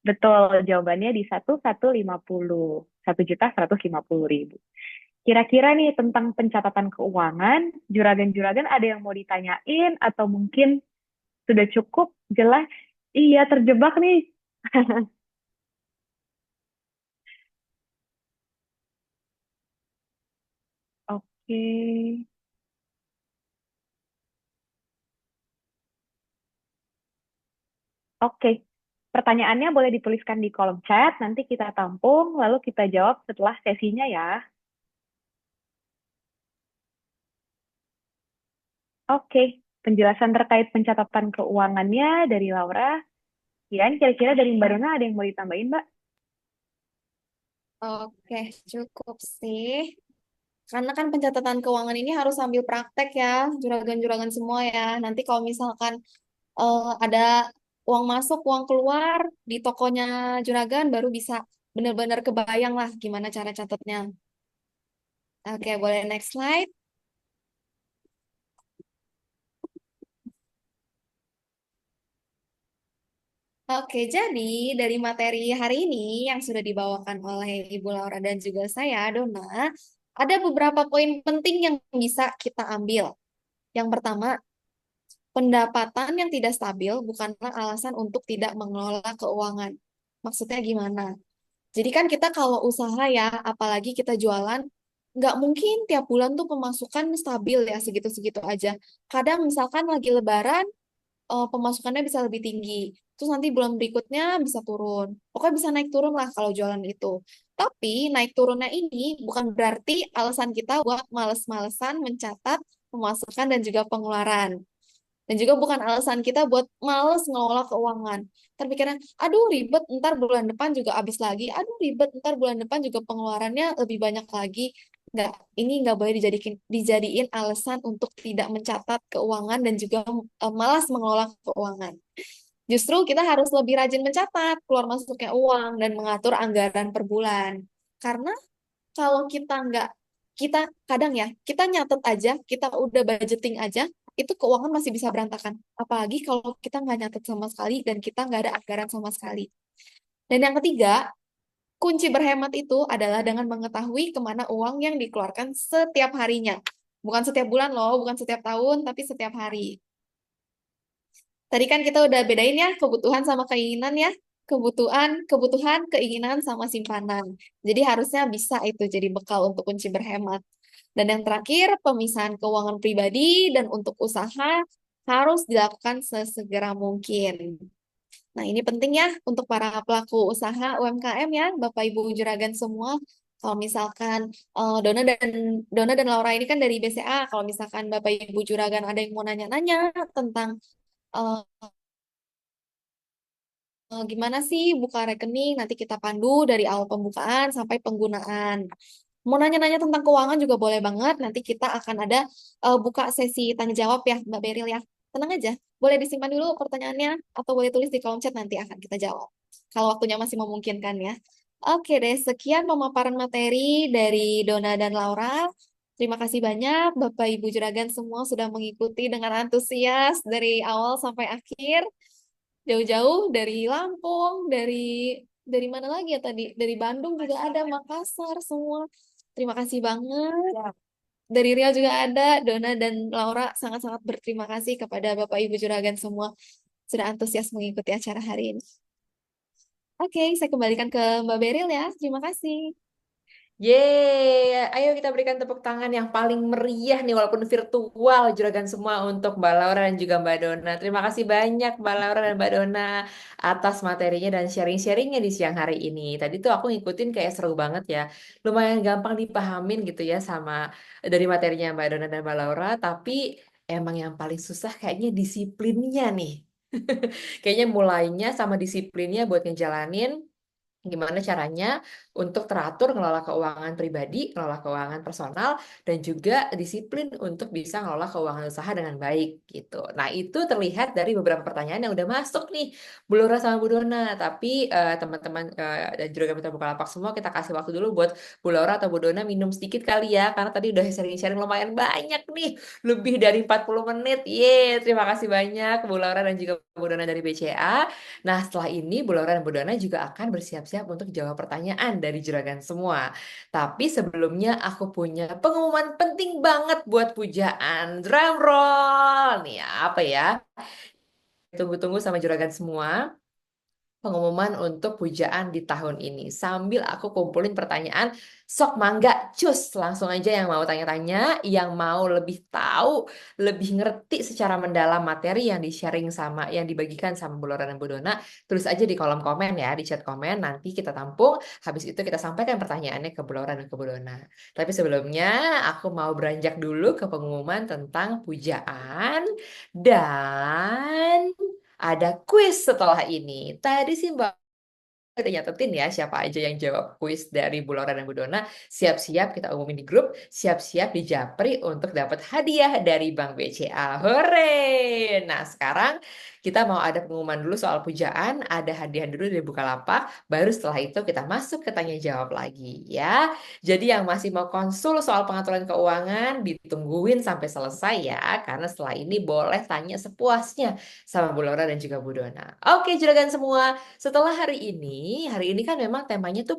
Betul, jawabannya di 1.150.000. Kira-kira nih tentang pencatatan keuangan, juragan-juragan ada yang mau ditanyain atau mungkin sudah cukup jelas? Iya, terjebak nih. Oke. Oke. Pertanyaannya boleh dituliskan di kolom chat, nanti kita tampung, lalu kita jawab setelah sesinya ya. Oke. Penjelasan terkait pencatatan keuangannya dari Laura. Yan, kira-kira dari Mbak Rona ada yang mau ditambahin, Mbak? Oke, cukup sih. Karena kan pencatatan keuangan ini harus sambil praktek ya, juragan-juragan semua ya. Nanti kalau misalkan ada uang masuk, uang keluar di tokonya juragan, baru bisa benar-benar kebayang lah gimana cara catatnya. Oke, boleh next slide. Oke, jadi dari materi hari ini yang sudah dibawakan oleh Ibu Laura dan juga saya, Dona, ada beberapa poin penting yang bisa kita ambil. Yang pertama, pendapatan yang tidak stabil bukanlah alasan untuk tidak mengelola keuangan. Maksudnya gimana? Jadi kan kita kalau usaha ya, apalagi kita jualan, nggak mungkin tiap bulan tuh pemasukan stabil ya segitu-segitu aja. Kadang misalkan lagi lebaran, pemasukannya bisa lebih tinggi. Terus nanti bulan berikutnya bisa turun. Pokoknya bisa naik turun lah kalau jualan itu. Tapi naik turunnya ini bukan berarti alasan kita buat males-malesan mencatat pemasukan dan juga pengeluaran. Dan juga bukan alasan kita buat males ngelola keuangan. Terpikirnya, aduh ribet, ntar bulan depan juga habis lagi. Aduh ribet, ntar bulan depan juga pengeluarannya lebih banyak lagi. Nggak, ini nggak boleh dijadiin alasan untuk tidak mencatat keuangan dan juga malas mengelola keuangan. Justru kita harus lebih rajin mencatat keluar masuknya uang dan mengatur anggaran per bulan. Karena kalau kita nggak, kita kadang ya, kita nyatet aja, kita udah budgeting aja, itu keuangan masih bisa berantakan. Apalagi kalau kita nggak nyatet sama sekali dan kita nggak ada anggaran sama sekali. Dan yang ketiga, kunci berhemat itu adalah dengan mengetahui kemana uang yang dikeluarkan setiap harinya. Bukan setiap bulan loh, bukan setiap tahun, tapi setiap hari. Tadi kan kita udah bedain ya kebutuhan sama keinginan ya. Kebutuhan, keinginan sama simpanan. Jadi harusnya bisa itu jadi bekal untuk kunci berhemat. Dan yang terakhir, pemisahan keuangan pribadi dan untuk usaha harus dilakukan sesegera mungkin. Nah, ini penting ya untuk para pelaku usaha UMKM ya, Bapak Ibu juragan semua. Kalau misalkan Dona dan Laura ini kan dari BCA, kalau misalkan Bapak Ibu juragan ada yang mau nanya-nanya tentang eh, gimana sih buka rekening, nanti kita pandu dari awal pembukaan sampai penggunaan. Mau nanya-nanya tentang keuangan juga boleh banget. Nanti kita akan ada buka sesi tanya jawab ya, Mbak Beril ya. Tenang aja, boleh disimpan dulu pertanyaannya atau boleh tulis di kolom chat nanti akan kita jawab. Kalau waktunya masih memungkinkan ya. Oke deh, sekian pemaparan materi dari Dona dan Laura. Terima kasih banyak Bapak Ibu Juragan semua sudah mengikuti dengan antusias dari awal sampai akhir. Jauh-jauh dari Lampung, dari mana lagi ya tadi? Dari Bandung juga ada, Makassar semua. Terima kasih banget. Dari Riau juga ada, Dona dan Laura sangat-sangat berterima kasih kepada Bapak Ibu Juragan semua sudah antusias mengikuti acara hari ini. Oke, saya kembalikan ke Mbak Beril ya. Terima kasih. Yeay, ayo kita berikan tepuk tangan yang paling meriah nih walaupun virtual juragan semua untuk Mbak Laura dan juga Mbak Dona. Terima kasih banyak Mbak Laura dan Mbak Dona atas materinya dan sharing-sharingnya di siang hari ini. Tadi tuh aku ngikutin kayak seru banget ya. Lumayan gampang dipahamin gitu ya sama dari materinya Mbak Dona dan Mbak Laura, tapi emang yang paling susah kayaknya disiplinnya nih. Kayaknya mulainya sama disiplinnya buat ngejalanin gimana caranya untuk teratur ngelola keuangan pribadi, ngelola keuangan personal, dan juga disiplin untuk bisa ngelola keuangan usaha dengan baik gitu. Nah, itu terlihat dari beberapa pertanyaan yang udah masuk nih, Bu Lora sama Bu Dona. Tapi teman-teman dan juga Mitra Bukalapak semua kita kasih waktu dulu buat Bu Laura atau Bu Dona minum sedikit kali ya, karena tadi udah sharing-sharing lumayan banyak nih, lebih dari 40 menit. Yeay, terima kasih banyak Bu Laura dan juga Bu Dona dari BCA. Nah, setelah ini Bu Laura dan Bu Dona juga akan bersiap-siap untuk jawab pertanyaan dari juragan semua. Tapi sebelumnya aku punya pengumuman penting banget buat pujaan. Drum roll! Nih, apa ya? Tunggu-tunggu sama juragan semua pengumuman untuk pujaan di tahun ini. Sambil aku kumpulin pertanyaan, sok mangga, cus. Langsung aja yang mau tanya-tanya, yang mau lebih tahu, lebih ngerti secara mendalam materi yang di-sharing sama, yang dibagikan sama Bu Lora dan Bu Dona, tulis aja di kolom komen ya, di chat komen, nanti kita tampung, habis itu kita sampaikan pertanyaannya ke Bu Lora dan ke Bu Dona. Tapi sebelumnya, aku mau beranjak dulu ke pengumuman tentang pujaan, dan ada kuis setelah ini. Tadi sih Mbak udah nyatetin ya siapa aja yang jawab kuis dari Bu Laura dan Bu Dona. Siap-siap kita umumin di grup, siap-siap di Japri untuk dapat hadiah dari Bank BCA. Hore! Nah, sekarang kita mau ada pengumuman dulu soal pujaan, ada hadiah dulu dari Bukalapak, baru setelah itu kita masuk ke tanya jawab lagi ya. Jadi yang masih mau konsul soal pengaturan keuangan ditungguin sampai selesai ya, karena setelah ini boleh tanya sepuasnya sama Bu Laura dan juga Bu Dona. Oke, juragan semua. Setelah hari ini kan memang temanya tuh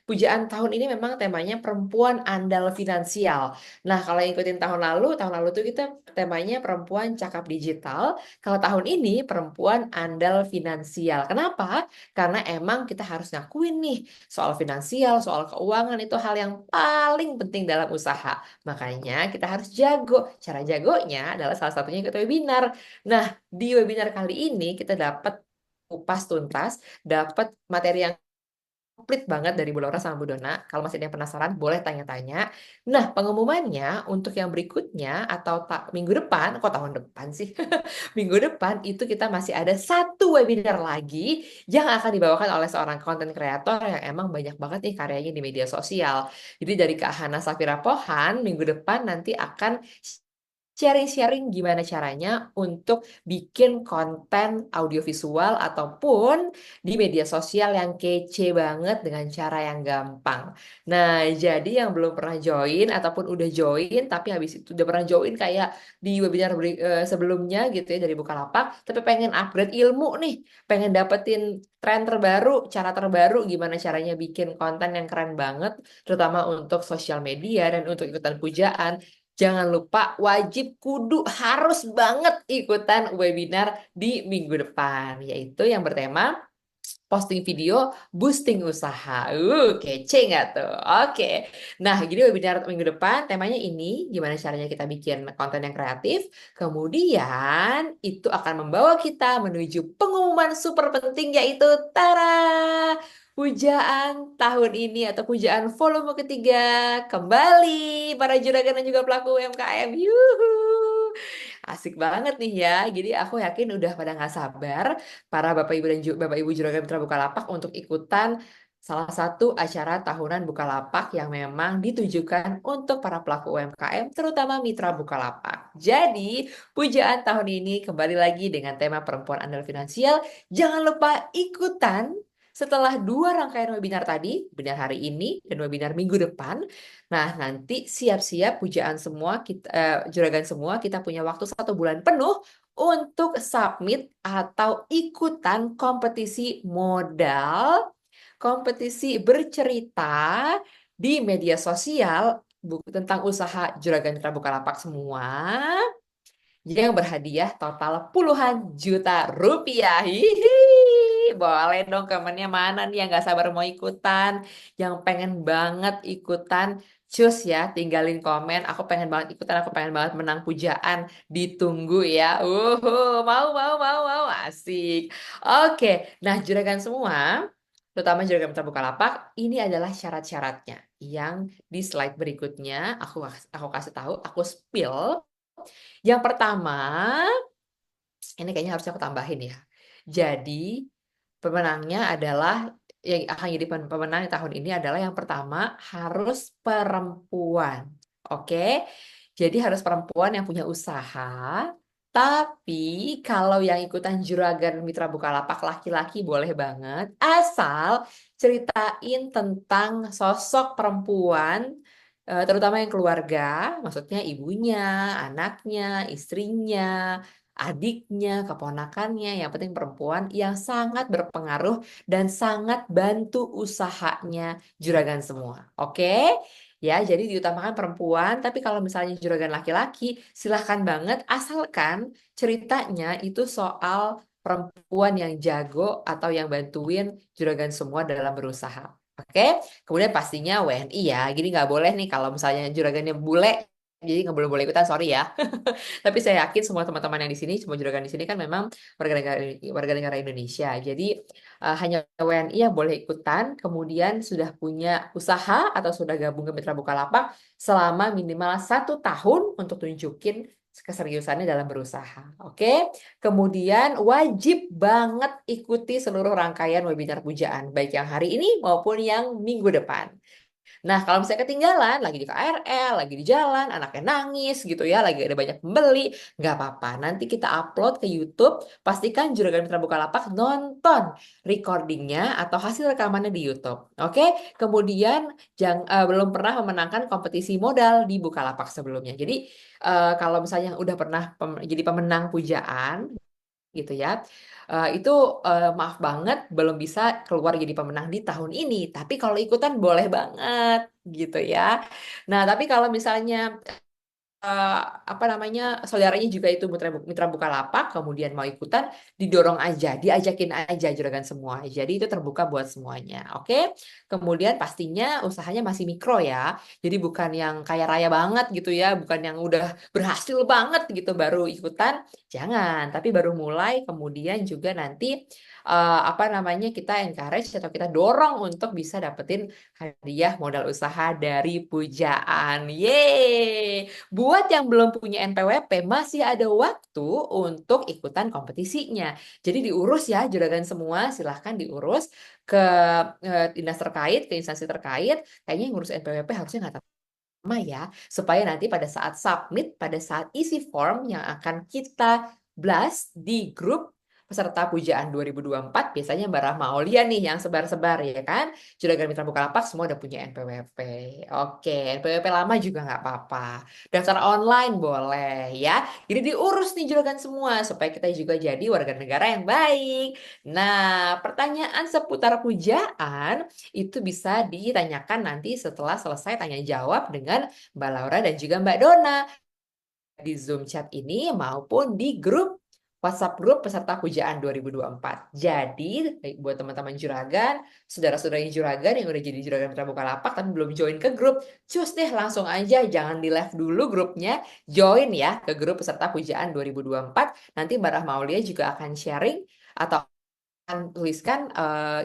pujaan tahun ini memang temanya perempuan andal finansial. Nah, kalau ngikutin tahun lalu tuh kita temanya perempuan cakap digital. Kalau tahun ini perempuan andal finansial. Kenapa? Karena emang kita harus ngakuin nih soal finansial, soal keuangan itu hal yang paling penting dalam usaha. Makanya kita harus jago. Cara jagonya adalah salah satunya ikut webinar. Nah, di webinar kali ini kita dapat kupas tuntas, dapat materi yang komplit banget dari Bu Laura sama Bu Dona. Kalau masih ada yang penasaran, boleh tanya-tanya. Nah, pengumumannya untuk yang berikutnya atau minggu depan, kok tahun depan sih? Minggu depan itu kita masih ada satu webinar lagi yang akan dibawakan oleh seorang konten kreator yang emang banyak banget nih karyanya di media sosial. Jadi dari Kak Hana Safira Pohan, minggu depan nanti akan sharing-sharing gimana caranya untuk bikin konten audiovisual ataupun di media sosial yang kece banget dengan cara yang gampang. Nah, jadi yang belum pernah join ataupun udah join tapi habis itu udah pernah join kayak di webinar sebelumnya gitu ya dari Bukalapak, tapi pengen upgrade ilmu nih, pengen dapetin tren terbaru, cara terbaru gimana caranya bikin konten yang keren banget, terutama untuk sosial media dan untuk ikutan pujaan. Jangan lupa wajib kudu harus banget ikutan webinar di minggu depan, yaitu yang bertema posting video boosting usaha. Kece nggak tuh? Oke. Nah, jadi webinar minggu depan temanya ini, gimana caranya kita bikin konten yang kreatif. Kemudian itu akan membawa kita menuju pengumuman super penting yaitu tara! Pujaan tahun ini atau pujaan volume ketiga kembali para juragan dan juga pelaku UMKM. Yuhu! Asik banget nih ya. Jadi aku yakin udah pada nggak sabar para Bapak Ibu dan Bapak Ibu Juragan Mitra Bukalapak untuk ikutan salah satu acara tahunan Bukalapak yang memang ditujukan untuk para pelaku UMKM, terutama Mitra Bukalapak. Jadi, pujaan tahun ini kembali lagi dengan tema perempuan andal finansial. Jangan lupa ikutan setelah dua rangkaian webinar tadi, webinar hari ini dan webinar minggu depan. Nah, nanti siap-siap pujaan semua, juragan semua, kita punya waktu 1 bulan penuh untuk submit atau ikutan kompetisi modal, kompetisi bercerita di media sosial tentang usaha Juragan Mitra Bukalapak semua yang berhadiah total puluhan juta rupiah. Hihi, boleh dong temennya mana nih yang gak sabar mau ikutan, yang pengen banget ikutan, cus ya, tinggalin komen, aku pengen banget ikutan, aku pengen banget menang pujaan, ditunggu ya. Mau, asik. Oke, nah juragan semua, terutama juragan Mitra Bukalapak, ini adalah syarat-syaratnya yang di slide berikutnya aku kasih tahu, aku spill. Yang pertama, Ini kayaknya harusnya aku tambahin ya. Jadi pemenangnya adalah yang akan jadi pemenang di tahun ini adalah yang pertama harus perempuan. Oke. Jadi harus perempuan yang punya usaha. Tapi kalau yang ikutan juragan Mitra Bukalapak laki-laki boleh banget. Asal ceritain tentang sosok perempuan, terutama yang keluarga, maksudnya ibunya, anaknya, istrinya, adiknya, keponakannya, yang penting perempuan yang sangat berpengaruh dan sangat bantu usahanya juragan semua. Oke? Ya, jadi diutamakan perempuan, tapi kalau misalnya juragan laki-laki, silahkan banget asalkan ceritanya itu soal perempuan yang jago atau yang bantuin juragan semua dalam berusaha. Oke? Kemudian pastinya WNI ya, jadi nggak boleh nih kalau misalnya juragannya bule, jadi nggak boleh ikutan, sorry ya. Tapi saya yakin semua teman-teman yang di sini, semua juragan di sini kan memang warga negara Indonesia. Jadi hanya WNI yang boleh ikutan, kemudian sudah punya usaha atau sudah gabung ke Mitra Bukalapak selama minimal 1 tahun untuk tunjukin keseriusannya dalam berusaha. Oke, kemudian wajib banget ikuti seluruh rangkaian webinar pujaan, baik yang hari ini maupun yang minggu depan. Nah, kalau misalnya ketinggalan, lagi di KRL, lagi di jalan, anaknya nangis gitu ya, lagi ada banyak pembeli, nggak apa-apa. Nanti kita upload ke YouTube, pastikan Juragan Mitra Bukalapak nonton recordingnya atau hasil rekamannya di YouTube. Oke, kemudian belum pernah memenangkan kompetisi modal di Bukalapak sebelumnya. Jadi, kalau misalnya udah pernah jadi pemenang pujaan, gitu ya. Itu maaf banget belum bisa keluar jadi pemenang di tahun ini. Tapi kalau ikutan boleh banget gitu ya. Nah, tapi kalau misalnya apa namanya saudaranya juga itu mitra Bukalapak kemudian mau ikutan, didorong aja, diajakin aja juragan semua, jadi itu terbuka buat semuanya. Oke, kemudian pastinya usahanya masih mikro ya, jadi bukan yang kaya raya banget gitu ya, bukan yang udah berhasil banget gitu baru ikutan, jangan, tapi baru mulai, kemudian juga nanti apa namanya kita encourage atau kita dorong untuk bisa dapetin hadiah modal usaha dari pujaan. Yeay! Buat yang belum punya NPWP, masih ada waktu untuk ikutan kompetisinya. Jadi diurus ya, juragan semua, silahkan diurus ke dinas terkait, ke instansi terkait. Kayaknya yang ngurus NPWP harusnya nggak lama ya, supaya nanti pada saat submit, pada saat isi form yang akan kita blast di grup peserta pujaan 2024, biasanya Mbak Rahma Aulia nih yang sebar-sebar ya kan. Juragan Mitra Bukalapak semua udah punya NPWP. Oke, NPWP lama juga nggak apa-apa. Daftar online boleh ya. Jadi diurus nih juragan semua supaya kita juga jadi warga negara yang baik. Nah, pertanyaan seputar pujaan itu bisa ditanyakan nanti setelah selesai tanya jawab dengan Mbak Laura dan juga Mbak Dona di Zoom chat ini maupun di grup WhatsApp grup peserta pujaan 2024. Jadi, buat teman-teman juragan, saudara-saudari juragan yang udah jadi juragan Mitra Bukalapak tapi belum join ke grup, cus deh langsung aja, jangan di left dulu grupnya, join ya ke grup peserta pujaan 2024. Nanti Mbak Rahma Aulia juga akan sharing atau akan tuliskan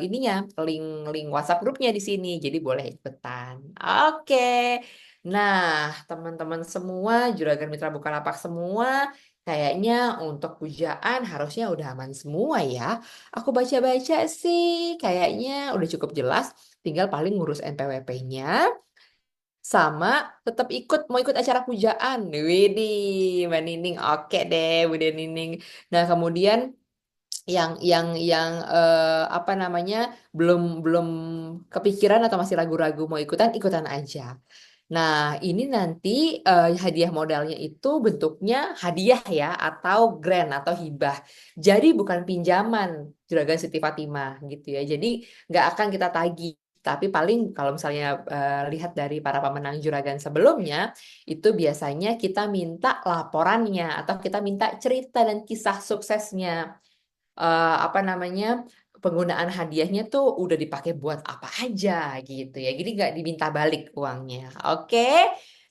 ininya link WhatsApp grupnya di sini, jadi boleh ikutan. Oke. Nah, teman-teman semua, juragan Mitra Bukalapak semua, kayaknya untuk pujaan harusnya udah aman semua ya. Aku baca-baca sih, kayaknya udah cukup jelas. Tinggal paling ngurus NPWP-nya, sama tetap mau ikut acara pujaan. Widih, Mbak Nining, oke deh, Bu Nining. Nah, kemudian yang apa namanya belum belum kepikiran atau masih ragu-ragu mau ikutan aja. Nah, ini nanti hadiah modalnya itu bentuknya hadiah ya, atau grant atau hibah. Jadi bukan pinjaman Juragan Siti Fatimah gitu ya. Jadi nggak akan kita tagih. Tapi paling kalau misalnya lihat dari para pemenang juragan sebelumnya, itu biasanya kita minta laporannya atau kita minta cerita dan kisah suksesnya. Apa namanya penggunaan hadiahnya tuh udah dipakai buat apa aja gitu ya. Jadi nggak diminta balik uangnya. Oke.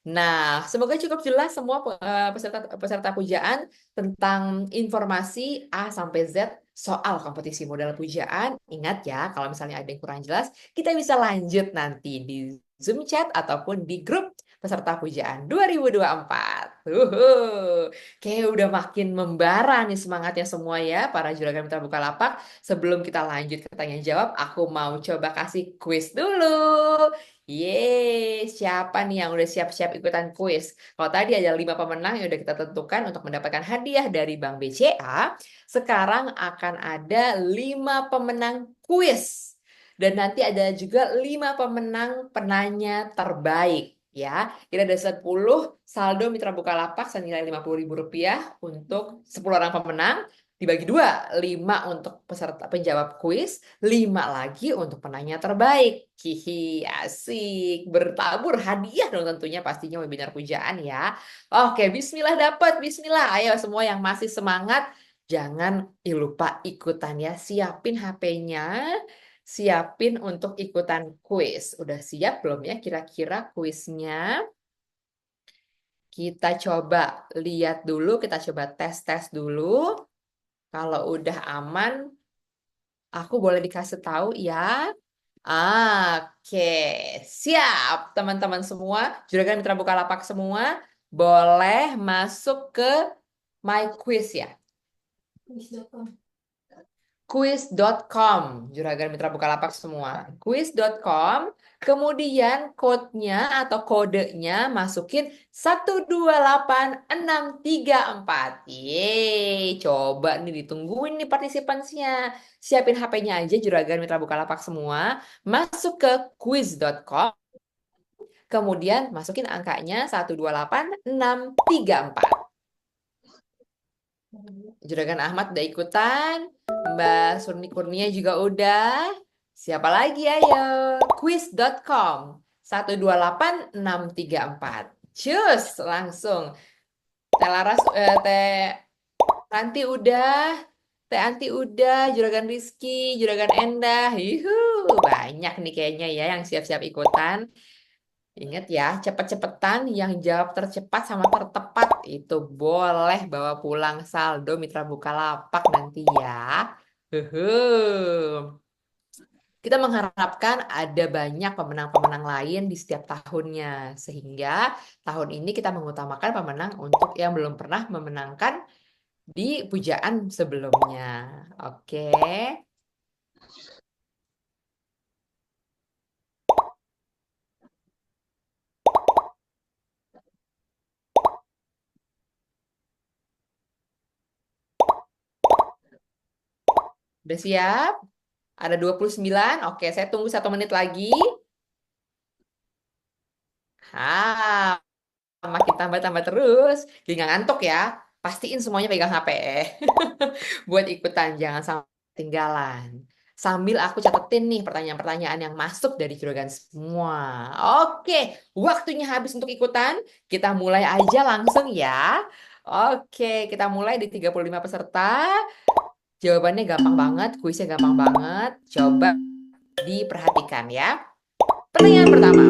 Nah, semoga cukup jelas semua peserta peserta pujaan tentang informasi A sampai Z soal kompetisi modal pujaan. Ingat ya, kalau misalnya ada yang kurang jelas, kita bisa lanjut nanti di Zoom chat ataupun di grup peserta pujaan 2024. Kayak udah makin membara nih semangatnya semua ya para juragan mitra Bukalapak. Sebelum kita lanjut ke tanya jawab, aku mau coba kasih kuis dulu. Yeay, siapa nih yang udah siap-siap ikutan kuis? Kalau tadi ada 5 pemenang yang udah kita tentukan untuk mendapatkan hadiah dari Bank BCA, sekarang akan ada 5 pemenang kuis. Dan nanti ada juga 5 pemenang penanya terbaik. Ya, kita ada 10 saldo mitra Bukalapak senilai Rp50.000 untuk 10 orang pemenang. Dibagi 2, 5 untuk peserta penjawab kuis, 5 lagi untuk penanya terbaik. Hihi, asik. Bertabur hadiah dong tentunya pastinya webinar pujaan ya. Oke, bismillah dapat, bismillah. Ayo semua yang masih semangat, jangan lupa ikutan ya. Siapin HP-nya. Siapin untuk ikutan kuis. Udah siap belum ya kira-kira kuisnya? Kita coba lihat dulu, kita coba tes-tes dulu. Kalau udah aman, aku boleh dikasih tahu ya. Oke, siap teman-teman semua. Juragan mitra Bukalapak semua, boleh masuk ke My Quiz ya. Quiz.com, juragan mitra Bukalapak semua. Quiz.com, kemudian code-nya atau kodenya masukin 128634. Yeay, coba nih ditungguin nih partisipannya. Siapin HP-nya aja juragan mitra Bukalapak semua. Masuk ke quiz.com, kemudian masukin angkanya 128634. Juragan Ahmad udah ikutan, Mbak Surni Kurnia juga udah. Siapa lagi ayo? Quiz.com 128634. Cus, langsung. Teh Laras, Teh Ranti udah, Teh Anti udah, Juragan Rizky, Juragan Endah. Banyak nih kayaknya ya yang siap-siap ikutan. Ingat ya, cepet-cepetan yang jawab tercepat sama tertepat itu boleh bawa pulang saldo mitra Bukalapak nanti ya. Kita mengharapkan ada banyak pemenang-pemenang lain di setiap tahunnya. Sehingga tahun ini kita mengutamakan pemenang untuk yang belum pernah memenangkan di pujaan sebelumnya. Oke. Udah siap? Ada 29. Oke, saya tunggu 1 menit lagi. Makin tambah-tambah terus. Jadi nggak ngantuk ya. Pastiin semuanya pegang HP. Buat ikutan, jangan sampai ketinggalan. Sambil aku catetin nih pertanyaan-pertanyaan yang masuk dari juragan semua. Oke, waktunya habis untuk ikutan. Kita mulai aja langsung ya. Oke, kita mulai di 35 peserta. Jawabannya gampang banget, kuisnya gampang banget. Coba diperhatikan ya. Pertanyaan pertama.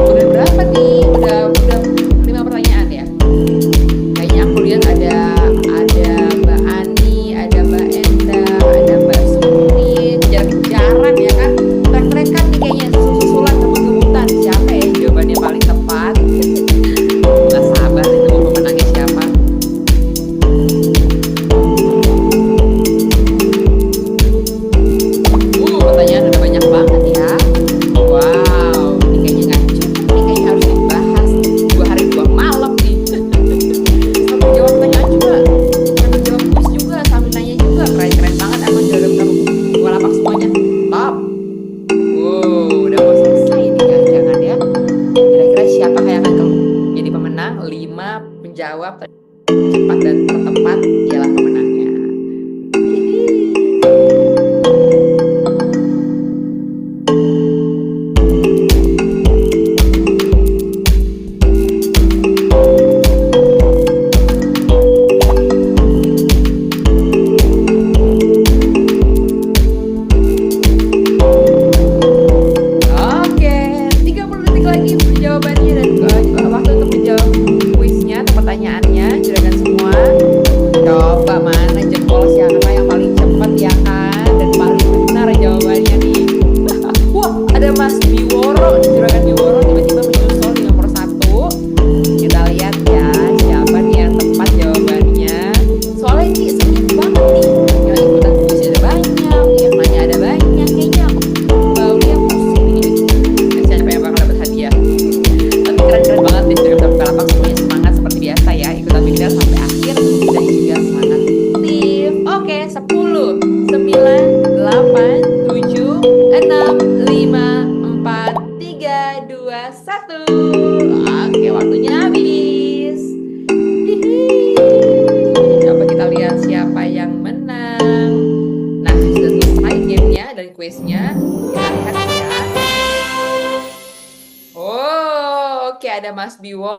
Udah berapa nih? Udah 5 pertanyaan ya. Kayaknya aku lihat ada Mbak Ani, ada Mbak Enda, ada Mbak Suni, kejar-kejaran ya kan. Trek-trekan nih kayaknya susulan kebut-kebutan. Siapa ya jawabannya paling tepat? Nggak sabar nih nunggu pemenangnya siapa. Pertanyaan udah banyak banget ya. Wow, ini kayaknya nggak cukup nih, kayaknya harus dibahas 2 hari 2 malam nih. Sambil jawab pertanyaan juga, sambil jawab kuis juga, sambil nanya juga. Keren-keren banget emang juragan Bukalapak semuanya. Top. Udah mau selesai nih jangan ya. Kira-kira siapa yang akan jadi pemenang? 5 penjawab cepat dan tertepat ialah pemenangnya. kuisnya. Kita lihat ya. Oh, oke, ada Mas Biwo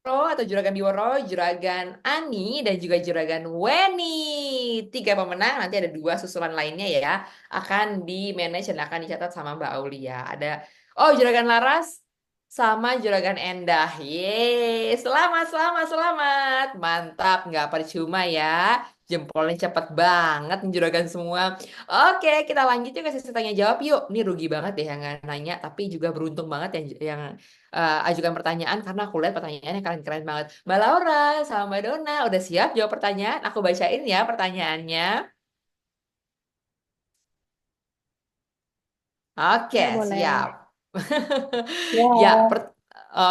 atau Juragan Biworo, Juragan Ani, dan juga Juragan Weni. Tiga pemenang, nanti ada dua susulan lainnya ya. Akan di-manage dan akan dicatat sama Mbak Aulia. Ada, oh, Juragan Laras sama Juragan Endah. Yeay, selamat, selamat, selamat. Mantap, nggak percuma ya. Jempolnya cepet banget nih Juragan semua. Oke, kita lanjut yuk ke sesi tanya jawab yuk. Ini rugi banget ya yang nggak nanya, tapi juga beruntung banget yang ajukan pertanyaan karena aku lihat pertanyaannya keren-keren banget. Mbak Laura sama Mbak Dona udah siap jawab pertanyaan? Aku bacain ya pertanyaannya. Oke, Ya, boleh. siap. Ya. Ya,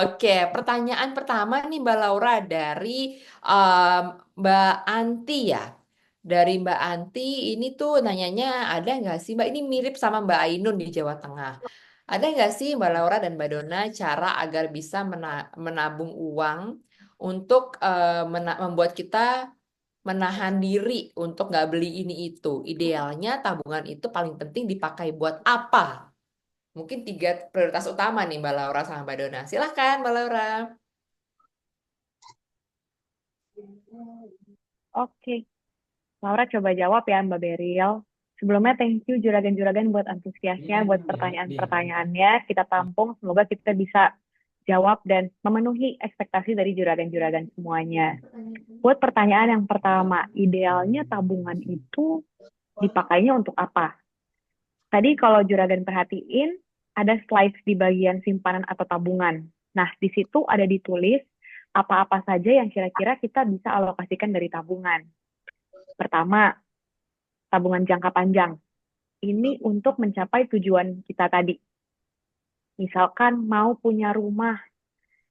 oke. Pertanyaan pertama nih Mbak Laura dari em, Mbak Anti ya. Dari Mbak Anti ini tuh nanyanya ada nggak sih Mbak? Ini mirip sama Mbak Ainun di Jawa Tengah. Ada nggak sih Mbak Laura dan Mbak Dona cara agar bisa menabung uang untuk membuat kita menahan diri untuk nggak beli ini itu. Idealnya tabungan itu paling penting dipakai buat apa? Mungkin tiga prioritas utama nih Mbak Laura sama Mbak Dona. Silahkan Mbak Laura. Oke, Laura coba jawab ya Mbak Beril. Sebelumnya thank you juragan-juragan buat antusiasnya, buat pertanyaan-pertanyaannya. Kita tampung, semoga kita bisa jawab dan memenuhi ekspektasi dari juragan-juragan semuanya. Buat pertanyaan yang pertama, idealnya tabungan itu dipakainya untuk apa? Tadi kalau juragan perhatiin, ada slides di bagian simpanan atau tabungan. Nah, di situ ada ditulis apa-apa saja yang kira-kira kita bisa alokasikan dari tabungan. Pertama, tabungan jangka panjang. Ini untuk mencapai tujuan kita tadi. Misalkan mau punya rumah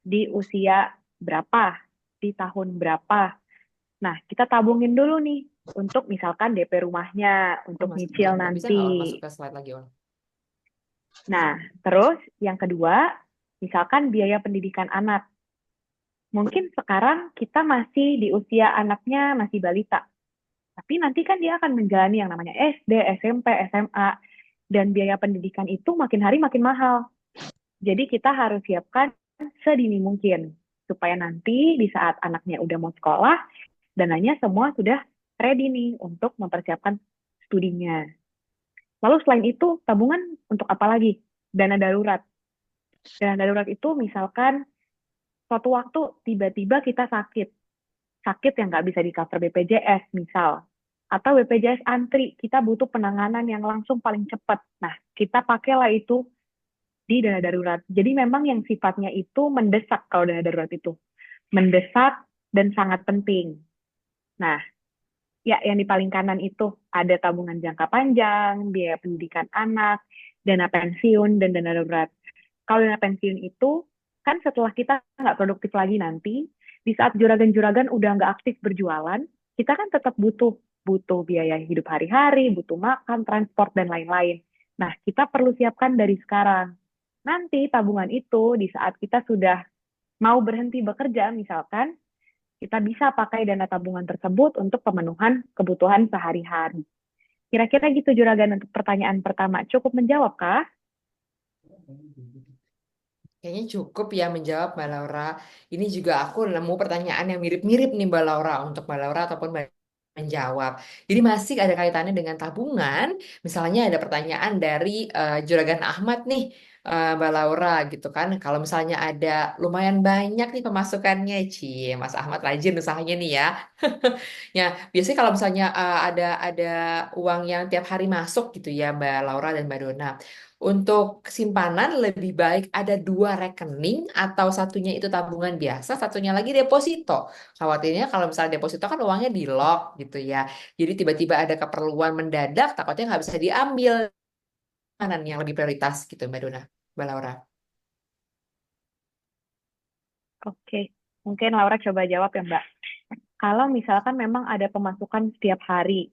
di usia berapa, di tahun berapa. Nah, kita tabungin dulu nih untuk misalkan DP rumahnya, untuk nyicil Bisa nanti. nggak masuk ke slide lagi, Wan? Nah, terus yang kedua, misalkan biaya pendidikan anak. Mungkin sekarang kita masih di usia anaknya masih balita. Tapi nanti kan dia akan menjalani yang namanya SD, SMP, SMA, dan biaya pendidikan itu makin hari makin mahal. Jadi kita harus siapkan sedini mungkin, supaya nanti di saat anaknya udah mau sekolah, dananya semua sudah ready nih untuk mempersiapkan studinya. Lalu selain itu, tabungan untuk apa lagi? Dana darurat. Dana darurat itu misalkan suatu waktu tiba-tiba kita sakit yang nggak bisa di-cover BPJS misal, atau BPJS antri, kita butuh penanganan yang langsung paling cepat. Nah, kita pakailah itu di dana darurat. Jadi memang yang sifatnya itu mendesak kalau dana darurat itu. Mendesak dan sangat penting. Nah, ya yang di paling kanan itu ada tabungan jangka panjang, biaya pendidikan anak, dana pensiun, dan dana darurat. Kalau dana pensiun itu, kan setelah kita nggak produktif lagi nanti, di saat juragan-juragan udah nggak aktif berjualan, kita kan tetap butuh biaya hidup hari-hari, butuh makan, transport, dan lain-lain. Nah, kita perlu siapkan dari sekarang. Nanti tabungan itu di saat kita sudah mau berhenti bekerja, misalkan, kita bisa pakai dana tabungan tersebut untuk pemenuhan kebutuhan sehari-hari. Kira-kira gitu juragan untuk pertanyaan pertama. Cukup menjawab kah? Kayaknya cukup ya menjawab Mbak Laura. Ini juga aku nemu pertanyaan yang mirip-mirip nih Mbak Laura untuk Mbak Laura ataupun Mbak menjawab. Jadi masih ada kaitannya dengan tabungan. Misalnya ada pertanyaan dari Juragan Ahmad nih, Mbak Laura gitu kan. Kalau misalnya ada lumayan banyak nih pemasukannya, Mas Ahmad rajin usahanya nih ya. Ya, biasanya kalau misalnya ada uang yang tiap hari masuk gitu ya Mbak Laura dan Mbak Dona. Untuk simpanan lebih baik ada dua rekening atau satunya itu tabungan biasa, satunya lagi deposito. Khawatirnya kalau misalnya deposito kan uangnya di lock gitu ya. Jadi tiba-tiba ada keperluan mendadak, takutnya nggak bisa diambil. Mana nih yang lebih prioritas gitu Mbak Dona, Mbak Laura? Oke, mungkin Laura coba jawab ya Mbak. Kalau misalkan memang ada pemasukan setiap hari,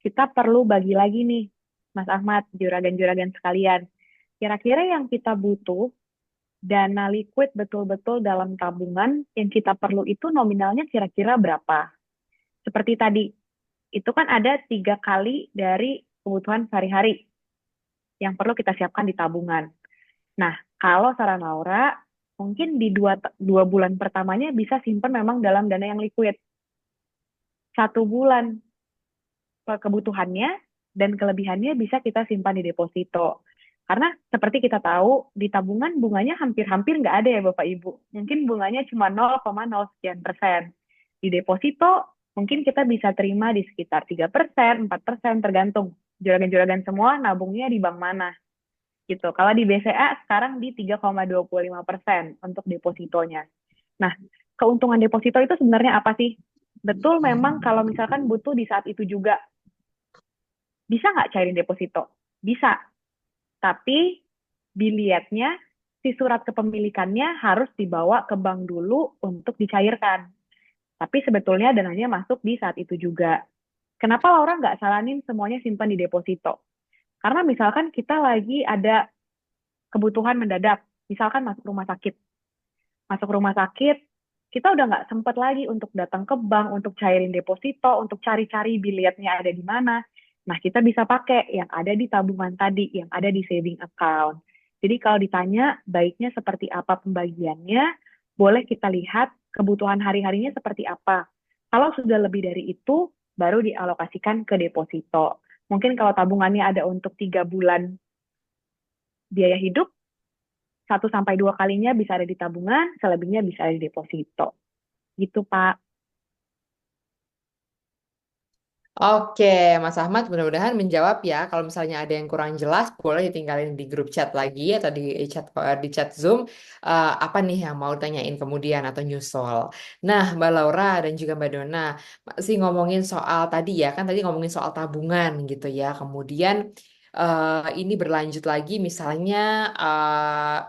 kita perlu bagi lagi nih, Mas Ahmad, juragan-juragan sekalian. Kira-kira yang kita butuh, dana liquid betul-betul dalam tabungan yang kita perlu itu nominalnya kira-kira berapa? Seperti tadi, itu kan ada 3 kali dari kebutuhan sehari-hari. yang perlu kita siapkan di tabungan. Nah, kalau saran Laura, mungkin di dua bulan pertamanya bisa simpan memang dalam dana yang liquid. 1 bulan kebutuhannya dan kelebihannya bisa kita simpan di deposito. Karena seperti kita tahu, di tabungan bunganya hampir-hampir nggak ada ya Bapak Ibu. Mungkin bunganya cuma 0,0 sekian persen. Di deposito mungkin kita bisa terima di sekitar 3%, 4%, tergantung juragan-juragan semua nabungnya di bank mana. Gitu. Kalau di BCA sekarang di 3,25% untuk depositonya. Nah, keuntungan deposito itu sebenarnya apa sih? Betul memang kalau misalkan butuh di saat itu juga. Bisa nggak cairin deposito? Bisa. Tapi dilihatnya si surat kepemilikannya harus dibawa ke bank dulu untuk dicairkan. Tapi sebetulnya dananya masuk di saat itu juga. Kenapa Laura nggak saranin semuanya simpan di deposito? Karena misalkan kita lagi ada kebutuhan mendadak, misalkan masuk rumah sakit. Masuk rumah sakit, kita udah nggak sempat lagi untuk datang ke bank, untuk cairin deposito, untuk cari-cari bilietnya ada di mana. Nah, kita bisa pakai yang ada di tabungan tadi, yang ada di saving account. Jadi kalau ditanya baiknya seperti apa pembagiannya, boleh kita lihat kebutuhan hari-harinya seperti apa. Kalau sudah lebih dari itu, baru dialokasikan ke deposito. Mungkin kalau tabungannya ada untuk 3 bulan biaya hidup, 1-2 kalinya bisa ada di tabungan, selebihnya bisa ada di deposito. Gitu, Pak. Oke, Mas Ahmad mudah-mudahan menjawab ya. Kalau misalnya ada yang kurang jelas, boleh ditinggalin di grup chat lagi atau di chat Zoom. Apa nih yang mau tanyain kemudian atau nyusul. Nah, Mbak Laura dan juga Mbak Dona, masih ngomongin soal tadi ya, kan tadi ngomongin soal tabungan gitu ya. Kemudian ini berlanjut lagi misalnya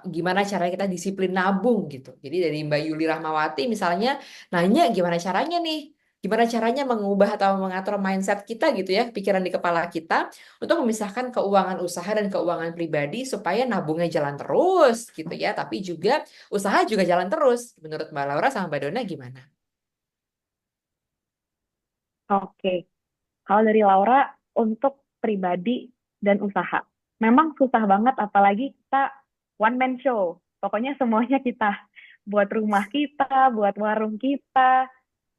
gimana caranya kita disiplin nabung gitu. Jadi dari Mbak Yuli Rahmawati misalnya nanya gimana caranya nih. Gimana caranya mengubah atau mengatur mindset kita gitu ya, pikiran di kepala kita untuk memisahkan keuangan usaha dan keuangan pribadi supaya nabungnya jalan terus gitu ya, tapi juga usaha juga jalan terus. Menurut Mbak Laura sama Mbak Dona gimana? Oke. Kalau dari Laura, untuk pribadi dan usaha. Memang susah banget, apalagi kita one man show. Pokoknya semuanya kita. Buat rumah kita, buat warung kita,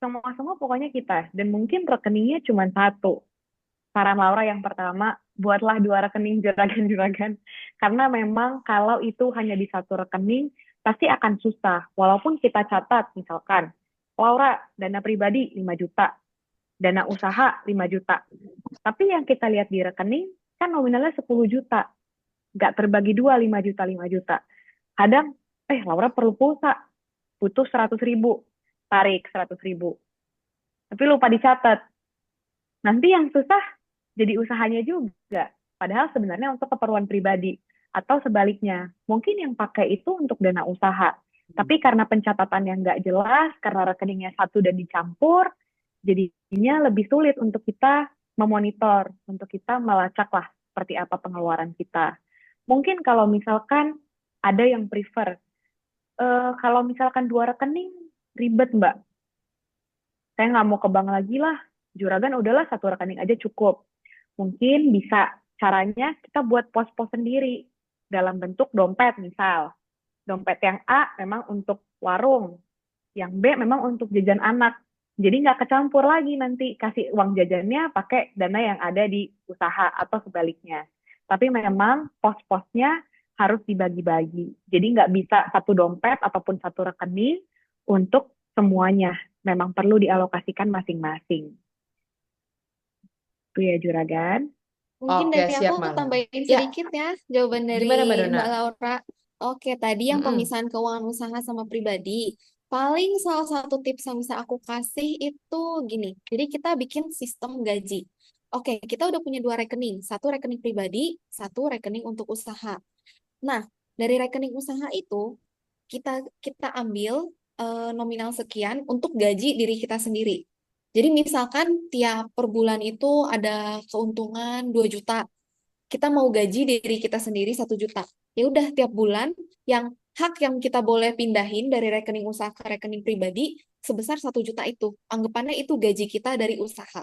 semua-semua pokoknya kita. Dan mungkin rekeningnya cuma satu. Saran Laura yang pertama, buatlah 2 rekening juragan-juragan. Karena memang kalau itu hanya di satu rekening, pasti akan susah. Walaupun kita catat, misalkan, Laura, dana pribadi 5 juta, dana usaha 5 juta. Tapi yang kita lihat di rekening, kan nominalnya 10 juta. Nggak terbagi 2, 5 juta, 5 juta. Kadang, Laura perlu pulsa, butuh 100 ribu, tarik 100 ribu. Tapi lupa dicatat. Nanti yang susah jadi usahanya juga. Padahal sebenarnya untuk keperluan pribadi. Atau sebaliknya, mungkin yang pakai itu untuk dana usaha. Tapi karena pencatatan yang nggak jelas, karena rekeningnya satu dan dicampur, jadinya lebih sulit untuk kita memonitor, untuk kita melacak lah seperti apa pengeluaran kita. Mungkin kalau misalkan ada yang prefer, kalau misalkan 2 rekening, ribet Mbak. Saya nggak mau ke bank lagi lah, juragan udahlah 1 rekening aja cukup. Mungkin bisa caranya kita buat pos-pos sendiri dalam bentuk dompet misal. Dompet yang A memang untuk warung, yang B memang untuk jajan anak. Jadi nggak kecampur lagi nanti kasih uang jajannya pakai dana yang ada di usaha atau sebaliknya. Tapi memang pos-posnya harus dibagi-bagi. Jadi nggak bisa satu dompet ataupun satu rekening untuk semuanya. Memang perlu dialokasikan masing-masing. Itu ya juragan. Mungkin Oke, dari siap, aku Malam. tambahin Ya, sedikit ya jawaban dari gimana Mbak Dona? Mbak Laura. Oke, tadi yang Mm-mm. pemisahan keuangan usaha sama pribadi. Paling salah satu tips yang bisa aku kasih itu gini. Jadi kita bikin sistem gaji. Oke, kita udah punya 2 rekening. 1 rekening pribadi, 1 rekening untuk usaha. Nah, dari rekening usaha itu kita ambil nominal sekian untuk gaji diri kita sendiri. Jadi misalkan tiap per bulan itu ada keuntungan 2 juta. Kita mau gaji diri kita sendiri 1 juta. Ya udah tiap bulan yang hak yang kita boleh pindahin dari rekening usaha ke rekening pribadi sebesar 1 juta itu. Anggapannya itu gaji kita dari usaha.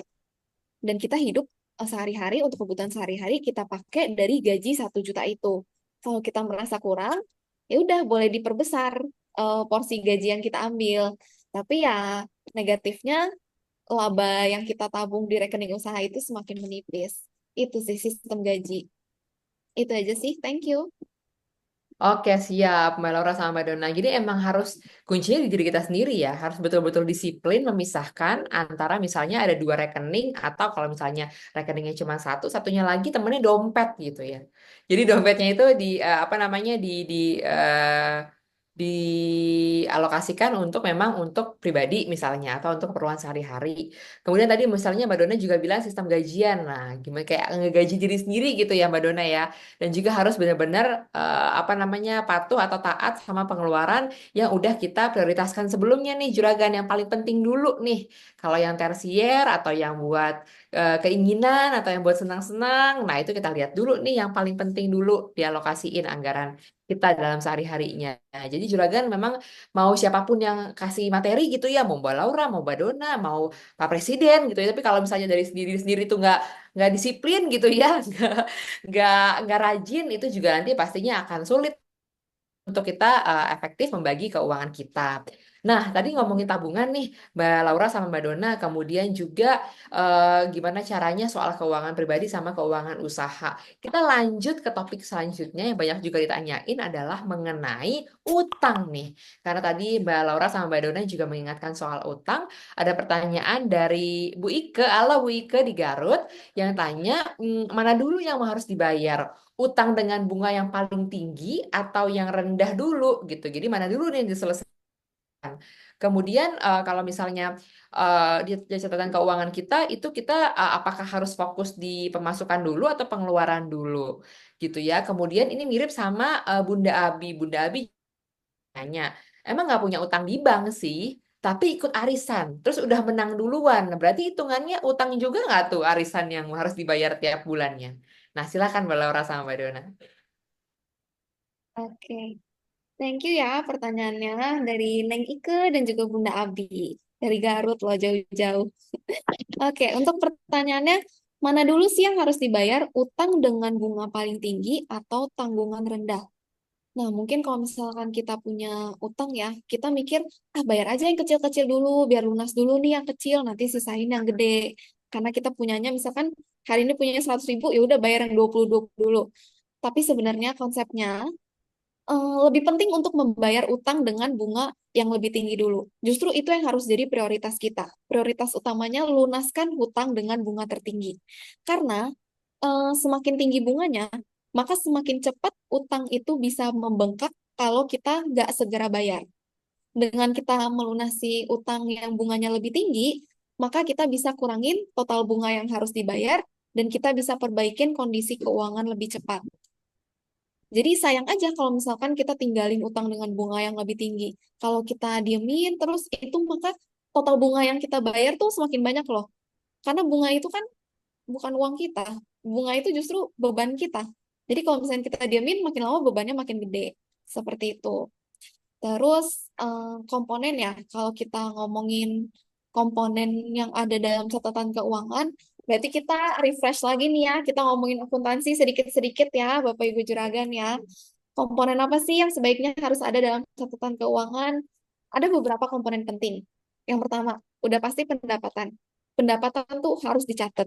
Dan kita hidup sehari-hari, untuk kebutuhan sehari-hari kita pakai dari gaji 1 juta itu. Kalau kita merasa kurang, ya udah boleh diperbesar porsi gaji yang kita ambil. Tapi ya negatifnya laba yang kita tabung di rekening usaha itu semakin menipis. Itu sih sistem gaji. Itu aja sih. Thank you. Oke, siap, Mbak Laura sama Mbak Dona. Jadi emang harus kuncinya di diri kita sendiri ya. Harus betul-betul disiplin memisahkan antara misalnya ada 2 rekening atau kalau misalnya rekeningnya cuma satu, satunya lagi temennya dompet gitu ya. Jadi dompetnya itu di apa namanya eh, dialokasikan untuk memang untuk pribadi misalnya atau untuk keperluan sehari-hari. Kemudian tadi misalnya Mbak Dona juga bilang sistem gajian. Nah, gimana kayak ngegaji diri sendiri gitu ya Mbak Dona ya. Dan juga harus benar-benar apa namanya patuh atau taat sama pengeluaran yang udah kita prioritaskan sebelumnya nih juragan yang paling penting dulu nih. Kalau yang tersier atau yang buat keinginan atau yang buat senang-senang, nah itu kita lihat dulu nih yang paling penting dulu dialokasiin anggaran kita dalam sehari-harinya. Nah, jadi juragan memang mau siapapun yang kasih materi gitu ya, mau Mbak Laura, mau Mbak Dona, mau Pak Presiden gitu ya. Tapi kalau misalnya dari sendiri-sendiri itu nggak disiplin gitu ya, nggak rajin itu juga nanti pastinya akan sulit untuk kita efektif membagi keuangan kita. Nah, tadi ngomongin tabungan nih, Mbak Laura sama Mbak Dona, kemudian juga gimana caranya soal keuangan pribadi sama keuangan usaha. Kita lanjut ke topik selanjutnya yang banyak juga ditanyain adalah mengenai utang nih. Karena tadi Mbak Laura sama Mbak Dona juga mengingatkan soal utang. Ada pertanyaan dari Bu Ike, halo Bu Ike di Garut, yang tanya, mana dulu yang harus dibayar? Utang dengan bunga yang paling tinggi atau yang rendah dulu gitu. Jadi mana dulu nih yang diselesaikan. Kemudian kalau misalnya di catatan keuangan kita itu kita apakah harus fokus di pemasukan dulu atau pengeluaran dulu gitu ya. Kemudian ini mirip sama Bunda Abi. Bunda Abi nanya, emang nggak punya utang di bank sih, tapi ikut arisan, terus udah menang duluan. Nah, berarti hitungannya utang juga nggak tuh arisan yang harus dibayar tiap bulannya? Nah, silakan Mbak Laura sama Mbak Dona. Oke. Thank you ya pertanyaannya dari Neng Ike dan juga Bunda Abi. Dari Garut loh jauh-jauh. Oke, untuk pertanyaannya, mana dulu sih yang harus dibayar, utang dengan bunga paling tinggi atau tanggungan rendah? Nah, mungkin kalau misalkan kita punya utang ya, kita mikir, bayar aja yang kecil-kecil dulu, biar lunas dulu nih yang kecil, nanti sisain yang gede. Karena kita punyanya, misalkan hari ini punya 100.000, ya udah bayar yang 20 dulu. Tapi sebenarnya konsepnya lebih penting untuk membayar utang dengan bunga yang lebih tinggi dulu. Justru itu yang harus jadi prioritas kita. Prioritas utamanya lunaskan hutang dengan bunga tertinggi. Karena semakin tinggi bunganya, maka semakin cepat utang itu bisa membengkak kalau kita nggak segera bayar. Dengan kita melunasi utang yang bunganya lebih tinggi, maka kita bisa kurangin total bunga yang harus dibayar dan kita bisa perbaikin kondisi keuangan lebih cepat. Jadi sayang aja kalau misalkan kita tinggalin utang dengan bunga yang lebih tinggi. Kalau kita diemin terus itu maka total bunga yang kita bayar tuh semakin banyak loh. Karena bunga itu kan bukan uang kita. Bunga itu justru beban kita. Jadi kalau misalnya kita diemin makin lama bebannya makin gede. Seperti itu. Terus komponen ya, kalau kita ngomongin komponen yang ada dalam catatan keuangan, berarti kita refresh lagi nih ya, kita ngomongin akuntansi sedikit-sedikit ya, Bapak Ibu Juragan ya. Komponen apa sih yang sebaiknya harus ada dalam catatan keuangan? Ada beberapa komponen penting. Yang pertama, udah pasti pendapatan. Pendapatan tuh harus dicatat.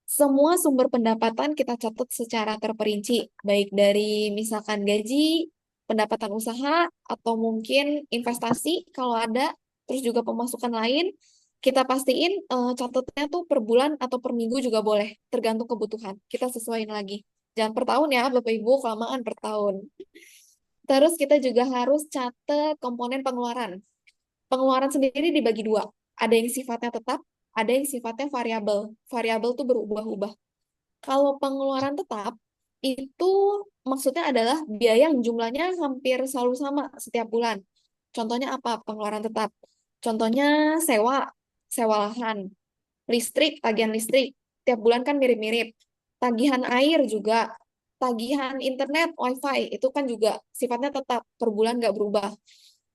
Semua sumber pendapatan kita catat secara terperinci, baik dari misalkan gaji, pendapatan usaha, atau mungkin investasi kalau ada, terus juga pemasukan lain, kita pastiin catatnya tuh per bulan atau per minggu juga boleh, tergantung kebutuhan. Kita sesuaiin lagi. Jangan per tahun ya, Bapak Ibu, kelamaan per tahun. Terus kita juga harus catat komponen pengeluaran. Pengeluaran sendiri dibagi dua. Ada yang sifatnya tetap, ada yang sifatnya variabel. Variabel tuh berubah-ubah. Kalau pengeluaran tetap, itu maksudnya adalah biaya yang jumlahnya hampir selalu sama setiap bulan. Contohnya apa pengeluaran tetap? Contohnya sewa, sewa lahan, listrik, tagihan listrik. Tiap bulan kan mirip-mirip. Tagihan air juga, tagihan internet, wifi, itu kan juga sifatnya tetap, per bulan nggak berubah.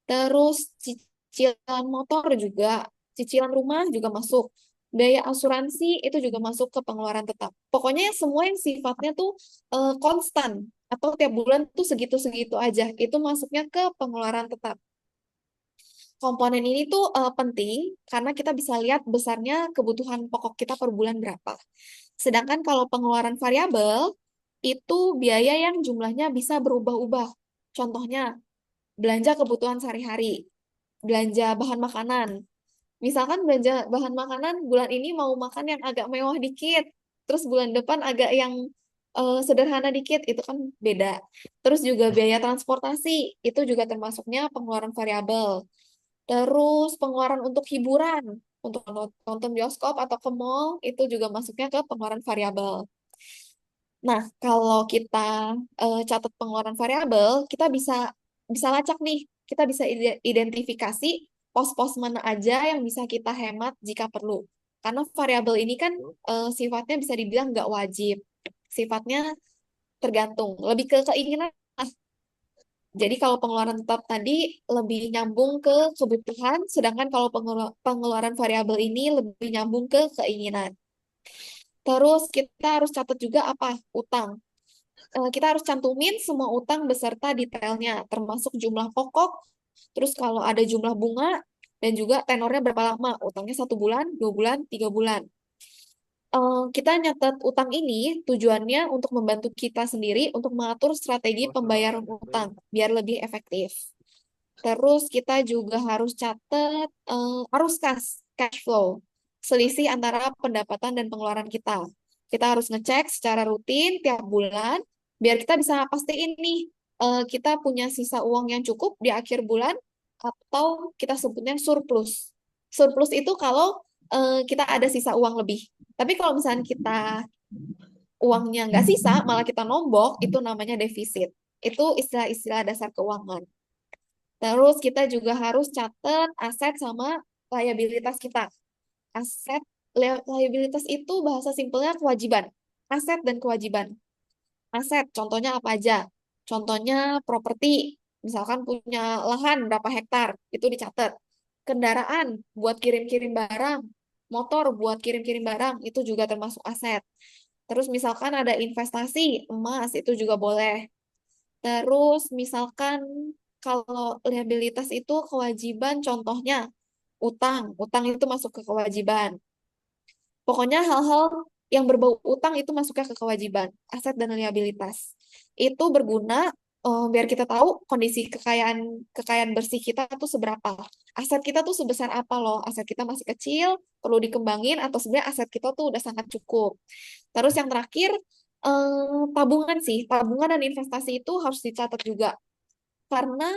Terus cicilan motor juga, cicilan rumah juga masuk. biaya asuransi itu juga masuk ke pengeluaran tetap. Pokoknya semua yang sifatnya tuh konstan atau tiap bulan tuh segitu-segitu aja, itu masuknya ke pengeluaran tetap. Komponen ini tuh penting karena kita bisa lihat besarnya kebutuhan pokok kita per bulan berapa. Sedangkan kalau pengeluaran variabel itu biaya yang jumlahnya bisa berubah-ubah. Contohnya, belanja kebutuhan sehari-hari, belanja bahan makanan. Misalkan belanja bahan makanan bulan ini mau makan yang agak mewah dikit, terus bulan depan agak yang sederhana dikit, itu kan beda. Terus juga biaya transportasi, itu juga termasuknya pengeluaran variabel. Terus pengeluaran untuk hiburan, untuk nonton bioskop atau ke mall, itu juga masuknya ke pengeluaran variabel. Nah, kalau kita catat pengeluaran variabel, kita bisa bisa lacak nih, kita bisa identifikasi pos-pos mana aja yang bisa kita hemat jika perlu. Karena variabel ini kan sifatnya bisa dibilang nggak wajib, sifatnya tergantung, lebih ke keinginan. Jadi kalau pengeluaran tetap tadi lebih nyambung ke kebutuhan, sedangkan kalau pengeluaran variabel ini lebih nyambung ke keinginan. Terus kita harus catat juga apa? Utang. Kita harus cantumin semua utang beserta detailnya, termasuk jumlah pokok, terus kalau ada jumlah bunga, dan juga tenornya berapa lama, utangnya 1 bulan, 2 bulan, 3 bulan. Kita nyatet utang ini tujuannya untuk membantu kita sendiri untuk mengatur strategi pembayaran utang biar lebih efektif. Terus kita juga harus catat arus kas, cash flow, selisih antara pendapatan dan pengeluaran kita. Kita harus ngecek secara rutin tiap bulan, biar kita bisa pastiin nih, kita punya sisa uang yang cukup di akhir bulan, atau kita sebutnya surplus. Surplus itu kalau kita ada sisa uang lebih. Tapi kalau misalnya kita uangnya nggak sisa, malah kita nombok, itu namanya defisit. Itu istilah-istilah dasar keuangan. Terus kita juga harus catat aset sama liabilitas kita. Aset, liabilitas itu bahasa simpelnya kewajiban. Aset dan kewajiban. Aset, contohnya apa aja? Contohnya properti, misalkan punya lahan berapa hektar, itu dicatat. Kendaraan buat kirim-kirim barang, motor buat kirim-kirim barang, itu juga termasuk aset. Terus misalkan ada investasi, emas, itu juga boleh. Terus misalkan kalau liabilitas itu kewajiban, contohnya utang. Utang itu masuk ke kewajiban. Pokoknya hal-hal yang berbau utang itu masuknya ke kewajiban, aset dan liabilitas. Itu berguna biar kita tahu kondisi kekayaan kekayaan bersih kita tuh seberapa. Aset kita tuh sebesar apa loh. Aset kita masih kecil, perlu dikembangin atau sebenarnya aset kita tuh udah sangat cukup. Terus yang terakhir tabungan sih. Tabungan dan investasi itu harus dicatat juga. Karena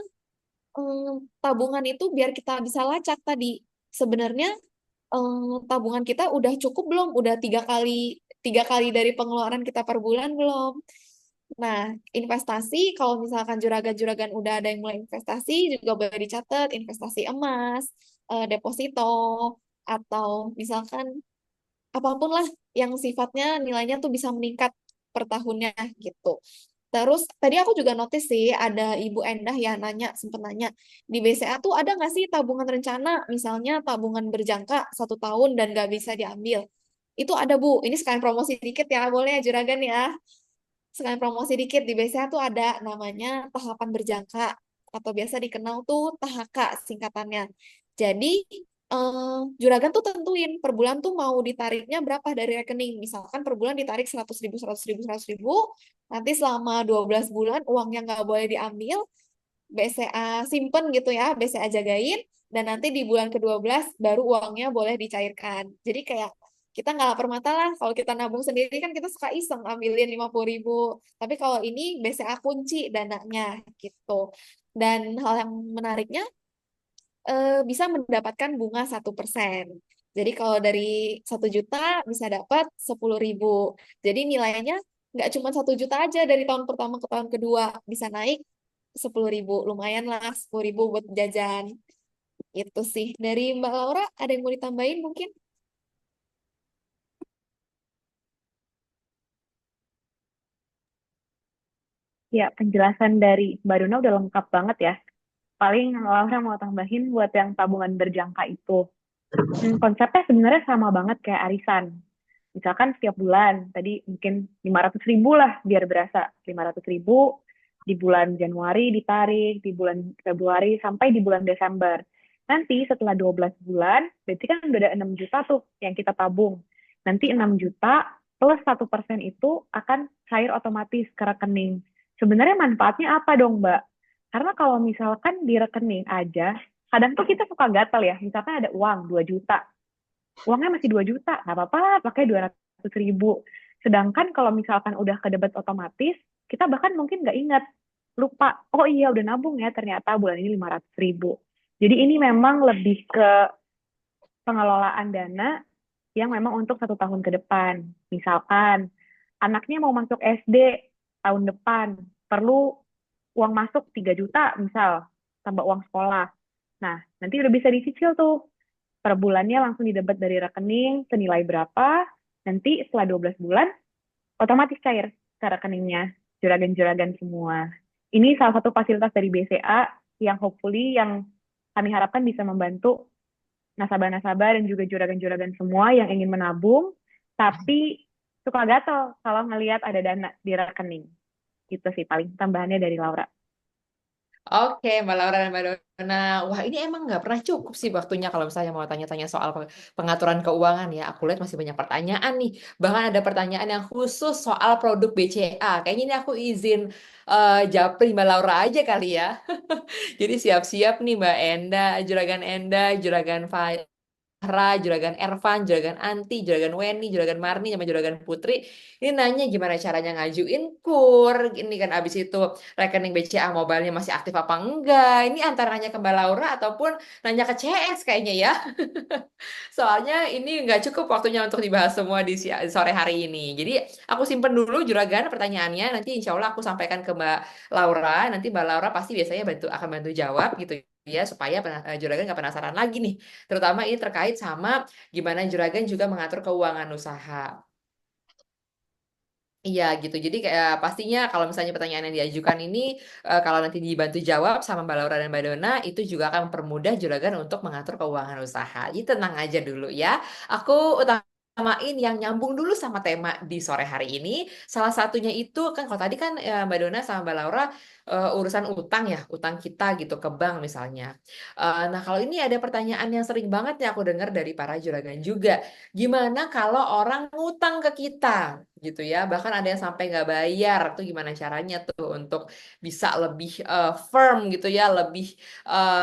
tabungan itu biar kita bisa lacak tadi. Sebenarnya tabungan kita udah cukup belum? Udah tiga kali dari pengeluaran kita per bulan belum? Nah, investasi kalau misalkan juragan-juragan udah ada yang mulai investasi juga boleh dicatat investasi emas, deposito, atau misalkan apapun lah yang sifatnya nilainya tuh bisa meningkat per tahunnya gitu. Terus tadi aku juga notice sih ada Ibu Endah ya nanya, sempet nanya, di BCA tuh ada nggak sih tabungan rencana, misalnya tabungan berjangka 1 tahun dan nggak bisa diambil. Itu ada Bu, ini sekalian promosi dikit ya, boleh ya Juragan ya. Sekalian promosi dikit, di BCA tuh ada namanya tahapan berjangka, atau biasa dikenal tuh THK singkatannya. Jadi juragan tuh tentuin per bulan tuh mau ditariknya berapa dari rekening. Misalkan per bulan ditarik 100.000, 100.000, 100.000, nanti selama 12 bulan uangnya nggak boleh diambil, BCA simpen gitu ya, BCA jagain, dan nanti di bulan ke-12 baru uangnya boleh dicairkan. Jadi kayak kita nggak lapar mata lah, kalau kita nabung sendiri kan kita suka iseng ambilin 50.000. Tapi kalau ini BCA kunci dananya gitu. Dan hal yang menariknya bisa mendapatkan bunga 1%. Jadi kalau dari 1 juta bisa dapat 10.000. Jadi nilainya nggak cuma 1 juta aja dari tahun pertama ke tahun kedua, bisa naik 10.000. Lumayan lah 10.000 buat jajan. Itu sih. Dari Mbak Laura ada yang mau ditambahin mungkin? Ya, penjelasan dari Mbak Duna udah lengkap banget ya. Paling Laura mau tambahin buat yang tabungan berjangka itu. Konsepnya sebenarnya sama banget kayak arisan. Misalkan setiap bulan, tadi mungkin 500.000 lah biar berasa. 500.000 di bulan Januari ditarik, di bulan Februari sampai di bulan Desember. Nanti setelah 12 bulan, berarti kan udah ada 6 juta tuh yang kita tabung. Nanti 6 juta plus 1% itu akan cair otomatis ke rekening. Sebenarnya manfaatnya apa dong, Mbak? Karena kalau misalkan di rekening aja, kadang tuh kita suka gatel ya. Misalkan ada uang 2 juta, uangnya masih 2 juta, nggak apa-apa, pakai 200.000. Sedangkan kalau misalkan udah ke debit otomatis, kita bahkan mungkin nggak ingat, lupa, oh iya udah nabung ya ternyata bulan ini 500.000. Jadi ini memang lebih ke pengelolaan dana yang memang untuk 1 tahun ke depan. Misalkan anaknya mau masuk SD tahun depan, perlu uang masuk 3 juta misal, tambah uang sekolah. Nah, nanti udah bisa dicicil tuh per bulannya langsung didebet dari rekening senilai berapa, nanti setelah 12 bulan otomatis cair ke rekeningnya, juragan-juragan semua. Ini salah satu fasilitas dari BCA yang hopefully yang kami harapkan bisa membantu nasabah-nasabah dan juga juragan-juragan semua yang ingin menabung, tapi suka gatel kalau ngelihat ada dana di rekening. Itu sih paling tambahannya dari Laura. Oke, Mbak Laura dan Mbak Dona. Wah, ini emang nggak pernah cukup sih waktunya kalau misalnya mau tanya-tanya soal pengaturan keuangan ya. Aku lihat masih banyak pertanyaan nih. Bahkan ada pertanyaan yang khusus soal produk BCA. Kayaknya ini aku izin japri Mbak Laura aja kali ya. Jadi siap-siap nih Mbak Enda, Juragan Ra, Juragan Ervan, Juragan Anti, Juragan Weni, Juragan Marni, sama Juragan Putri. Ini nanya gimana caranya ngajuin KUR. Ini kan abis itu rekening BCA Mobile-nya masih aktif apa enggak. Ini antara nanya ke Mbak Laura ataupun nanya ke CS kayaknya ya. Soalnya ini nggak cukup waktunya untuk dibahas semua di sore hari ini. Jadi aku simpen dulu Juragan pertanyaannya. Nanti insya Allah aku sampaikan ke Mbak Laura. Nanti Mbak Laura pasti biasanya akan bantu jawab gitu ya supaya Juragan nggak penasaran lagi nih. Terutama ini terkait sama gimana Juragan juga mengatur keuangan usaha. Iya gitu. Jadi kayak pastinya kalau misalnya pertanyaan yang diajukan ini kalau nanti dibantu jawab sama Mbak Laura dan Mbak Dona itu juga akan mempermudah Juragan untuk mengatur keuangan usaha. Jadi tenang aja dulu ya. Aku utamain yang nyambung dulu sama tema di sore hari ini. Salah satunya itu kan kalau tadi kan Mbak Dona sama Mbak Laura urusan utang ya, utang kita gitu ke bank misalnya. Nah kalau ini ada pertanyaan yang sering banget ya aku dengar dari para Juragan juga. Gimana kalau orang ngutang ke kita? Gitu ya. Bahkan ada yang sampai nggak bayar. Tuh gimana caranya tuh untuk bisa lebih firm gitu ya, lebih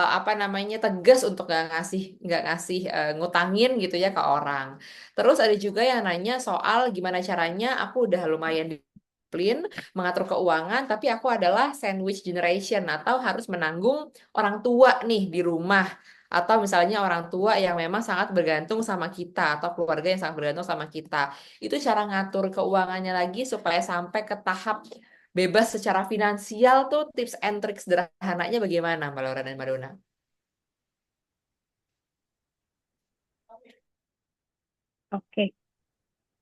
apa namanya tegas untuk nggak ngasih ngutangin gitu ya ke orang. Terus ada juga yang nanya soal gimana caranya aku udah lumayan disiplin mengatur keuangan, tapi aku adalah sandwich generation atau harus menanggung orang tua nih di rumah. Atau misalnya orang tua yang memang sangat bergantung sama kita atau keluarga yang sangat bergantung sama kita. Itu cara ngatur keuangannya lagi supaya sampai ke tahap bebas secara finansial tuh tips and tricks sederhananya bagaimana Mbak Laura dan Mbak Dona? Oke,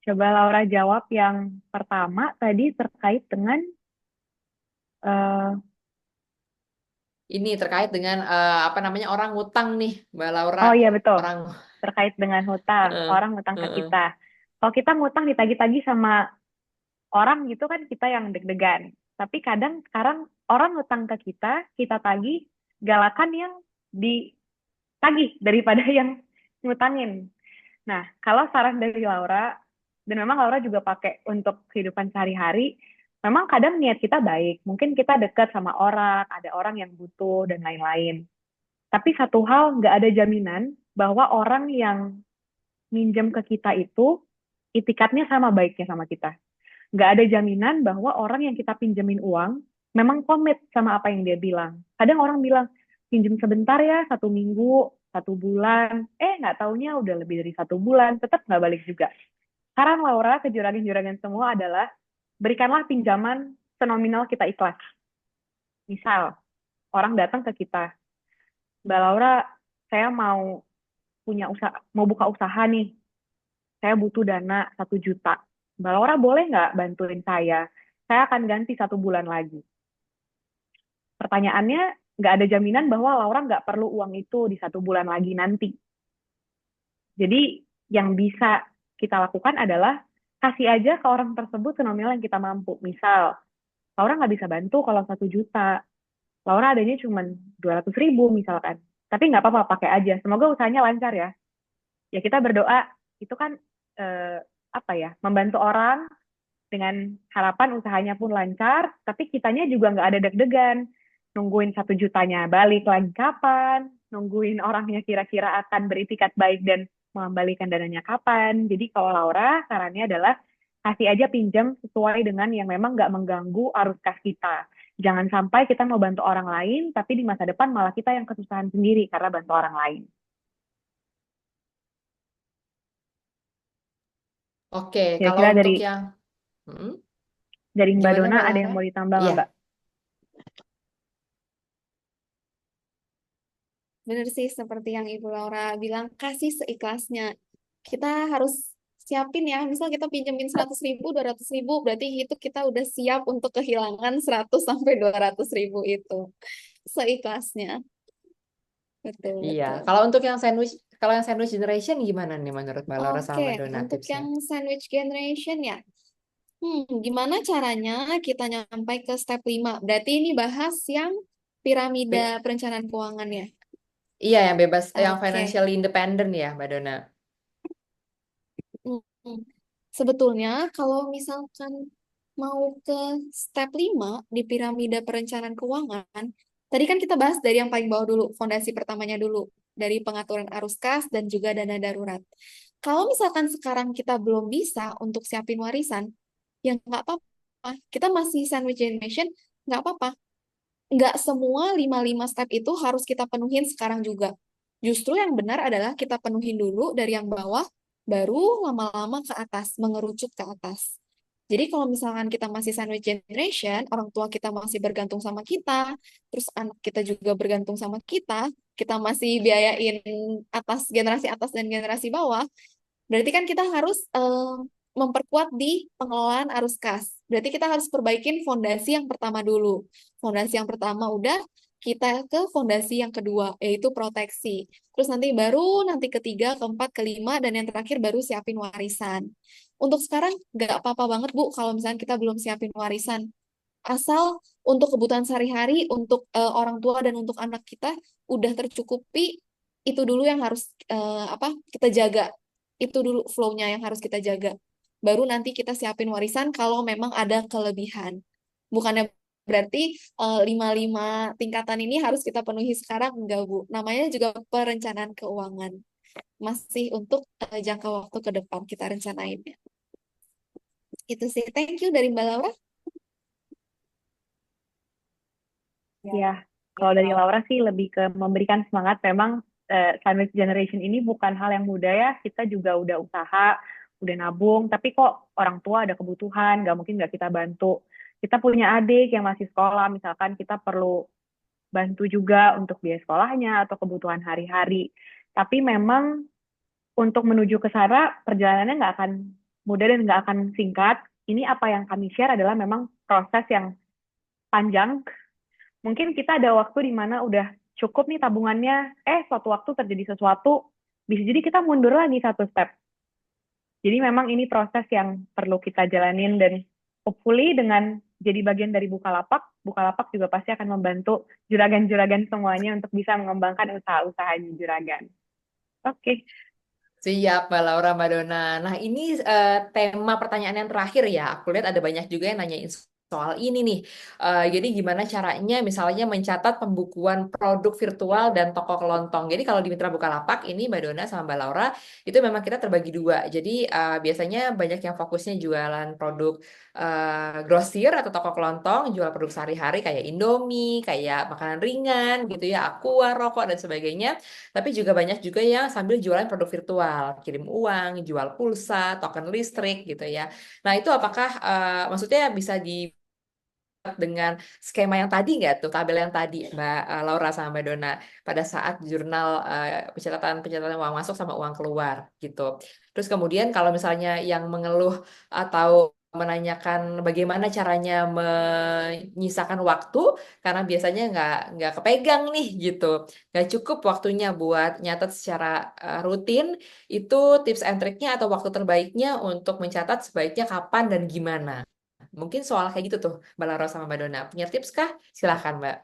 coba Laura jawab yang pertama tadi terkait dengan eh, Ini terkait dengan apa namanya orang ngutang nih Mbak Laura. oh iya betul, Orang terkait dengan hutang, Heeh, orang hutang ke heeh. kita. Kalau kita ngutang ditagih-tagih sama orang gitu kan kita yang deg-degan. Tapi kadang sekarang orang ngutang ke kita tagih, galakan yang ditagih daripada yang ngutangin. Nah, kalau saran dari Laura, dan memang Laura juga pakai untuk kehidupan sehari-hari, memang kadang niat kita baik. Mungkin kita dekat sama orang, ada orang yang butuh, dan lain-lain. Tapi satu hal, nggak ada jaminan bahwa orang yang minjem ke kita itu, itikatnya sama baiknya sama kita. Nggak ada jaminan bahwa orang yang kita pinjemin uang, memang komit sama apa yang dia bilang. Kadang orang bilang, pinjem sebentar ya, 1 minggu, 1 bulan, nggak taunya udah lebih dari 1 bulan, tetap nggak balik juga. Saran Laura ke juragan-juragan semua adalah berikanlah pinjaman senominal kita ikhlas. Misal, orang datang ke kita, Mbak Laura, saya mau buka usaha nih, saya butuh dana 1 juta. Mbak Laura boleh nggak bantuin saya? Saya akan ganti 1 bulan lagi. Pertanyaannya, nggak ada jaminan bahwa Laura nggak perlu uang itu di 1 bulan lagi nanti. Jadi yang bisa kita lakukan adalah kasih aja ke orang tersebut senominal yang kita mampu. Misal, Laura nggak bisa bantu kalau 1 juta. Laura adanya cuma 200 ribu misalkan. Tapi nggak apa-apa, pakai aja. Semoga usahanya lancar ya. Ya kita berdoa, itu kan apa ya, membantu orang dengan harapan usahanya pun lancar, tapi kitanya juga nggak ada deg-degan. Nungguin 1 jutanya balik lagi kapan, nungguin orangnya kira-kira akan beritikat baik dan mengembalikan dananya kapan. Jadi kalau Laura, sarannya adalah kasih aja pinjam sesuai dengan yang memang nggak mengganggu arus kas kita. Jangan sampai kita mau bantu orang lain, tapi di masa depan malah kita yang kesusahan sendiri karena bantu orang lain. Oke, kalau Kira-kira untuk dari yang Mm-mm. Mbak Gimana Dona Mbak ada yang Laura? mau ditambah nggak, Iya, Mbak? Bener sih seperti yang Ibu Laura bilang, kasih seikhlasnya. Kita harus siapin ya, misal kita pinjemin 100 ribu, 200 ribu, berarti itu kita udah siap untuk kehilangan 100 sampai 200 ribu itu. Seikhlasnya. Betul, iya. betul. Kalau yang sandwich generation gimana nih menurut Mbak Laura sama Oke, Mbak Dona untuk tipsnya? yang sandwich generation ya, gimana caranya kita nyampai ke step 5? Berarti ini bahas yang Pi- piramida perencanaan keuangan ya. Iya, yang bebas, yang Oke. financially independent ya, Mbak Dona. Hmm. Sebetulnya kalau misalkan mau ke step 5 di piramida perencanaan keuangan, tadi kan kita bahas dari yang paling bawah dulu, fondasi pertamanya dulu, dari pengaturan arus kas dan juga dana darurat. Kalau misalkan sekarang kita belum bisa untuk siapin warisan, ya nggak apa-apa. Kita masih sandwich generation, nggak apa-apa. Nggak semua 5 step itu harus kita penuhin sekarang juga. Justru yang benar adalah kita penuhin dulu dari yang bawah, baru lama-lama ke atas, mengerucut ke atas. Jadi kalau misalkan kita masih sandwich generation, orang tua kita masih bergantung sama kita, terus anak kita juga bergantung sama kita masih biayain generasi atas dan generasi bawah, berarti kan kita harus memperkuat di pengelolaan arus kas. Berarti kita harus perbaikin fondasi yang pertama dulu. Fondasi yang pertama udah, kita ke fondasi yang kedua, yaitu proteksi. Terus nanti ketiga, keempat, kelima, dan yang terakhir baru siapin warisan. Untuk sekarang nggak apa-apa banget Bu kalau misalnya kita belum siapin warisan. Asal untuk kebutuhan sehari-hari, untuk orang tua dan untuk anak kita udah tercukupi, itu dulu yang harus kita jaga. Itu dulu flow-nya yang harus kita jaga. Baru nanti kita siapin warisan kalau memang ada kelebihan. Bukannya berarti lima tingkatan ini harus kita penuhi sekarang, enggak Bu. Namanya juga perencanaan keuangan. Masih untuk jangka waktu ke depan kita rencanainnya. Itu sih. Thank you dari Mbak Laura. Ya, kalau dari Laura sih lebih ke memberikan semangat. Memang sandwich generation ini bukan hal yang mudah ya. Kita juga udah usaha, udah nabung, tapi kok orang tua ada kebutuhan, nggak mungkin nggak kita bantu. Kita punya adik yang masih sekolah, misalkan kita perlu bantu juga untuk biaya sekolahnya atau kebutuhan hari-hari. Tapi memang untuk menuju ke sana, perjalanannya nggak akan mudah dan nggak akan singkat. Ini apa yang kami share adalah memang proses yang panjang. Mungkin kita ada waktu di mana udah cukup nih tabungannya, suatu waktu terjadi sesuatu, bisa jadi kita mundur lagi 1 step. Jadi memang ini proses yang perlu kita jalanin dan hopefully dengan jadi bagian dari Bukalapak, Bukalapak juga pasti akan membantu juragan-juragan semuanya untuk bisa mengembangkan usaha-usahanya juragan. Oke. Siap, Mbak Laura, Mbak Dona. Nah, ini tema pertanyaan yang terakhir ya. Aku lihat ada banyak juga yang nanyain soal ini nih. Jadi gimana caranya misalnya mencatat pembukuan produk virtual dan toko kelontong. Jadi kalau di Mitra Bukalapak ini Mbak Dona sama Mbak Laura itu memang kita terbagi dua. Jadi biasanya banyak yang fokusnya jualan produk grosir atau toko kelontong, jual produk sehari-hari kayak Indomie, kayak makanan ringan gitu ya, Aqua, rokok dan sebagainya. Tapi juga banyak juga yang sambil jualan produk virtual, kirim uang, jual pulsa, token listrik gitu ya. Nah, itu apakah maksudnya bisa di dengan skema yang tadi nggak tuh, tabel yang tadi Mbak Laura sama Mbak Dona pada saat jurnal pencatatan uang masuk sama uang keluar gitu. Terus kemudian kalau misalnya yang mengeluh atau menanyakan bagaimana caranya menyisakan waktu karena biasanya nggak kepegang nih gitu, nggak cukup waktunya buat nyatet secara rutin. Itu tips and triknya atau waktu terbaiknya untuk mencatat sebaiknya kapan dan gimana. Mungkin soal kayak gitu tuh Mbak Laura sama Mbak Dona. Punya tips kah? Silahkan Mbak.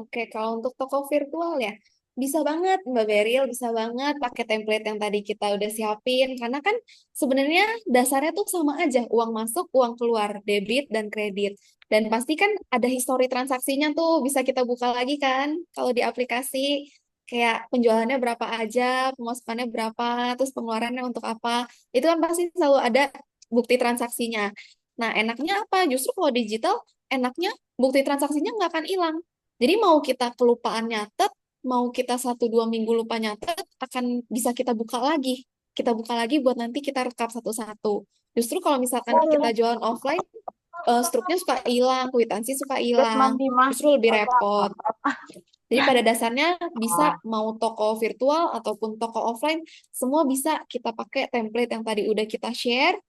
Oke, kalau untuk toko virtual ya, bisa banget Mbak Beril, bisa banget pakai template yang tadi kita udah siapin. Karena kan sebenarnya dasarnya tuh sama aja, uang masuk, uang keluar, debit dan kredit. Dan pasti kan ada histori transaksinya tuh, bisa kita buka lagi kan, kalau di aplikasi. Kayak penjualannya berapa aja, pemasukannya berapa, terus pengeluarannya untuk apa. Itu kan pasti selalu ada bukti transaksinya. Nah, enaknya apa? Justru kalau digital, enaknya bukti transaksinya nggak akan hilang. Jadi mau kita kelupaan nyatet, mau kita 1-2 minggu lupa nyatet, akan bisa kita buka lagi. Kita buka lagi buat nanti kita rekap satu-satu. Justru kalau misalkan kita jualan offline, struknya suka hilang, kwitansi suka hilang, justru lebih repot. Jadi pada dasarnya bisa mau toko virtual ataupun toko offline, semua bisa kita pakai template yang tadi udah kita share,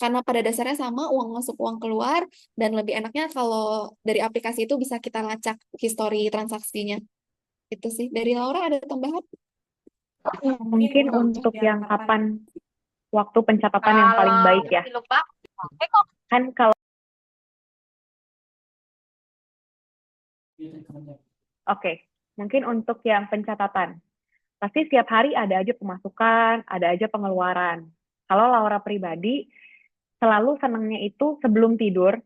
karena pada dasarnya sama, uang masuk, uang keluar, dan lebih enaknya kalau dari aplikasi itu bisa kita lacak histori transaksinya. Itu sih. Dari Laura ada tambahan? Mungkin untuk yang kapan waktu pencatatan yang paling baik ya. Kan kalau Oke, mungkin untuk yang pencatatan. Pasti setiap hari ada aja pemasukan, ada aja pengeluaran. Kalau Laura pribadi, selalu senangnya itu sebelum tidur,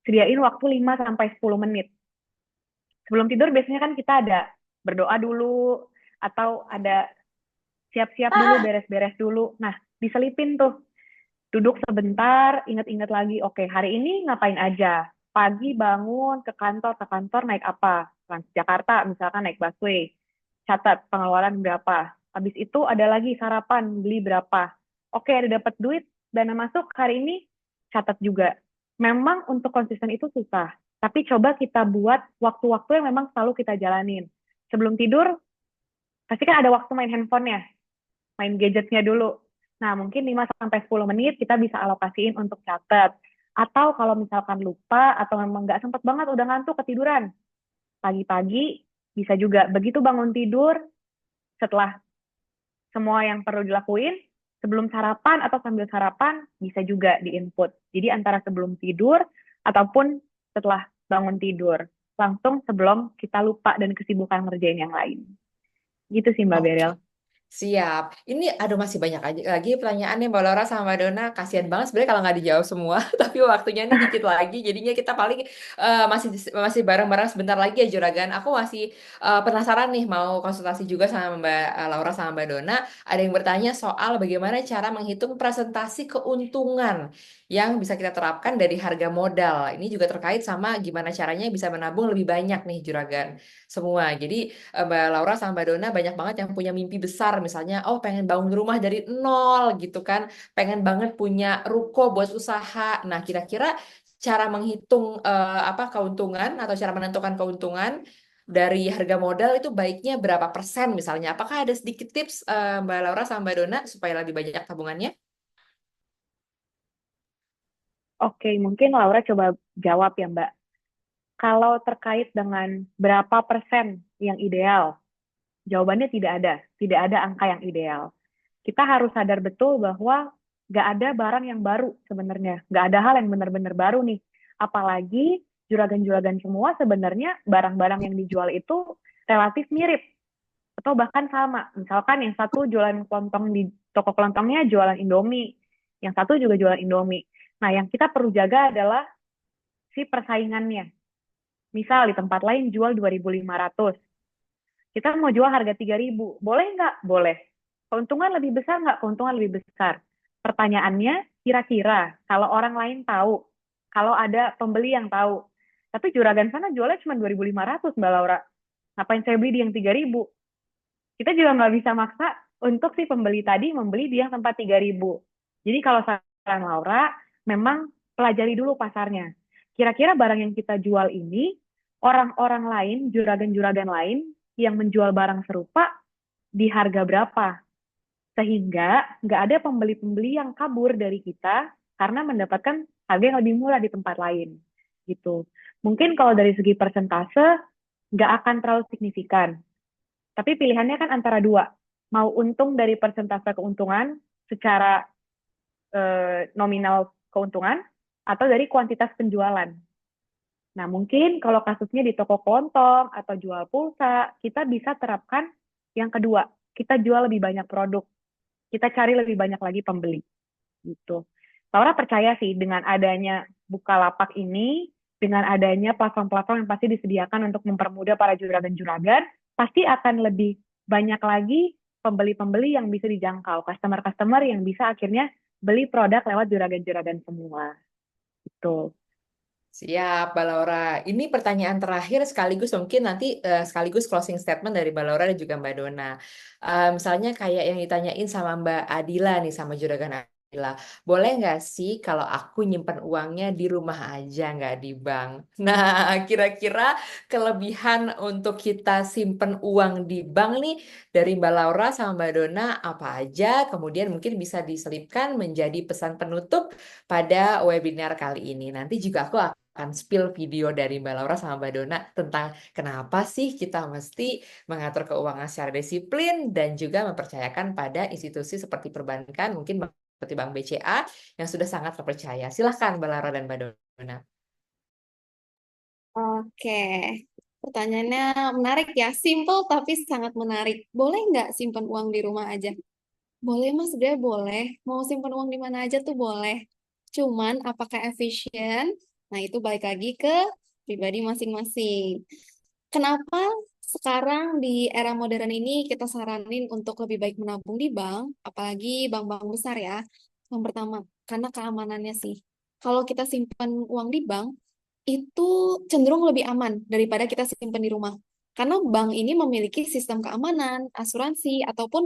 sediain waktu 5 sampai 10 menit. Sebelum tidur biasanya kan kita ada berdoa dulu, atau ada siap-siap dulu, beres-beres dulu. Nah, diselipin tuh. Duduk sebentar, ingat-ingat lagi, oke, hari ini ngapain aja? Pagi bangun ke kantor naik apa? Transjakarta, misalkan naik busway. Catat pengeluaran berapa. Habis itu ada lagi sarapan, beli berapa. Oke, ada dapat duit, dana masuk hari ini, catat juga. Memang untuk konsisten itu susah, tapi coba kita buat waktu-waktu yang memang selalu kita jalanin. Sebelum tidur, pasti kan ada waktu main handphonenya, main gadgetnya dulu. Nah, mungkin 5 sampai 10 menit kita bisa alokasiin untuk catat. Atau kalau misalkan lupa atau memang nggak sempet banget udah ngantuk ketiduran, pagi-pagi bisa juga begitu bangun tidur, setelah semua yang perlu dilakuin, sebelum sarapan atau sambil sarapan bisa juga diinput. Jadi antara sebelum tidur ataupun setelah bangun tidur, langsung sebelum kita lupa dan kesibukan ngerjain yang lain. Gitu sih Mbak Oke. Berel. Siap. Ini aduh masih banyak aja lagi pertanyaannya Mbak Laura sama Mbak Dona. Kasihan banget sebenarnya kalau nggak dijawab semua. Tapi waktunya ini dikit lagi. Jadinya kita paling masih masih bareng-bareng sebentar lagi ya Juragan. Aku masih penasaran nih mau konsultasi juga sama Mbak Laura sama Mbak Dona. Ada yang bertanya soal bagaimana cara menghitung presentasi keuntungan yang bisa kita terapkan dari harga modal. Ini juga terkait sama gimana caranya bisa menabung lebih banyak nih Juragan semua. Jadi Mbak Laura sama Mbak Dona banyak banget yang punya mimpi besar, misalnya oh pengen bangun rumah dari nol gitu kan, pengen banget punya ruko buat usaha. Nah, kira-kira cara menghitung apa keuntungan atau cara menentukan keuntungan dari harga modal itu baiknya berapa persen misalnya? Apakah ada sedikit tips Mbak Laura sama Mbak Dona supaya lebih banyak tabungannya? Oke, mungkin Laura coba jawab ya Mbak. Kalau terkait dengan berapa persen yang ideal, jawabannya tidak ada angka yang ideal. Kita harus sadar betul bahwa nggak ada barang yang baru sebenarnya, nggak ada hal yang benar-benar baru nih. Apalagi juragan-juragan semua sebenarnya barang-barang yang dijual itu relatif mirip atau bahkan sama. Misalkan yang satu jualan kelontong di toko kelontongnya jualan Indomie, yang satu juga jualan Indomie. Nah, yang kita perlu jaga adalah si persaingannya. Misal di tempat lain jual 2.500, kita mau jual harga 3.000, boleh nggak? Boleh. Keuntungan lebih besar nggak? Keuntungan lebih besar. Pertanyaannya, kira-kira kalau orang lain tahu, kalau ada pembeli yang tahu, tapi juragan sana jualnya cuma 2.500, Mbak Laura. Ngapain saya beli di yang 3.000? Kita juga nggak bisa maksa untuk si pembeli tadi membeli di yang tempat 3.000. Jadi kalau saran Laura, memang pelajari dulu pasarnya. Kira-kira barang yang kita jual ini, orang-orang lain, juragan-juragan lain, yang menjual barang serupa di harga berapa. Sehingga nggak ada pembeli-pembeli yang kabur dari kita karena mendapatkan harga yang lebih murah di tempat lain. Gitu. Mungkin kalau dari segi persentase nggak akan terlalu signifikan. Tapi pilihannya kan antara dua. Mau untung dari persentase keuntungan secara nominal keuntungan atau dari kuantitas penjualan. Nah, mungkin kalau kasusnya di toko kelontong atau jual pulsa, kita bisa terapkan yang kedua. Kita jual lebih banyak produk. Kita cari lebih banyak lagi pembeli. Gitu. Laura percaya sih dengan adanya Bukalapak ini, dengan adanya platform-platform yang pasti disediakan untuk mempermudah para juragan-juragan, pasti akan lebih banyak lagi pembeli-pembeli yang bisa dijangkau, customer-customer yang bisa akhirnya beli produk lewat juragan-juragan semua. Gitu. Siap, Mbak Laura. Ini pertanyaan terakhir sekaligus mungkin nanti sekaligus closing statement dari Mbak Laura dan juga Mbak Dona. Misalnya kayak yang ditanyain sama Mbak Adila nih, sama Juragan Adila. Boleh nggak sih kalau aku nyimpen uangnya di rumah aja, nggak di bank? Nah, kira-kira kelebihan untuk kita simpen uang di bank nih dari Mbak Laura sama Mbak Dona apa aja? Kemudian mungkin bisa diselipkan menjadi pesan penutup pada webinar kali ini. Nanti juga aku akan spill video dari Mbak Laura sama Mbak Dona tentang kenapa sih kita mesti mengatur keuangan secara disiplin dan juga mempercayakan pada institusi seperti perbankan, mungkin seperti Bank BCA yang sudah sangat terpercaya. Silahkan Mbak Laura dan Mbak Dona. Oke, pertanyaannya menarik ya, simple tapi sangat menarik. Boleh nggak simpan uang di rumah aja? Boleh mas, sebenarnya boleh. Mau simpan uang di mana aja tuh boleh. Cuman apakah efisien? Nah itu balik lagi ke pribadi masing-masing. Kenapa sekarang di era modern ini kita saranin untuk lebih baik menabung di bank, apalagi bank-bank besar ya. Yang pertama, karena keamanannya sih. Kalau kita simpan uang di bank, itu cenderung lebih aman daripada kita simpan di rumah. Karena bank ini memiliki sistem keamanan, asuransi, ataupun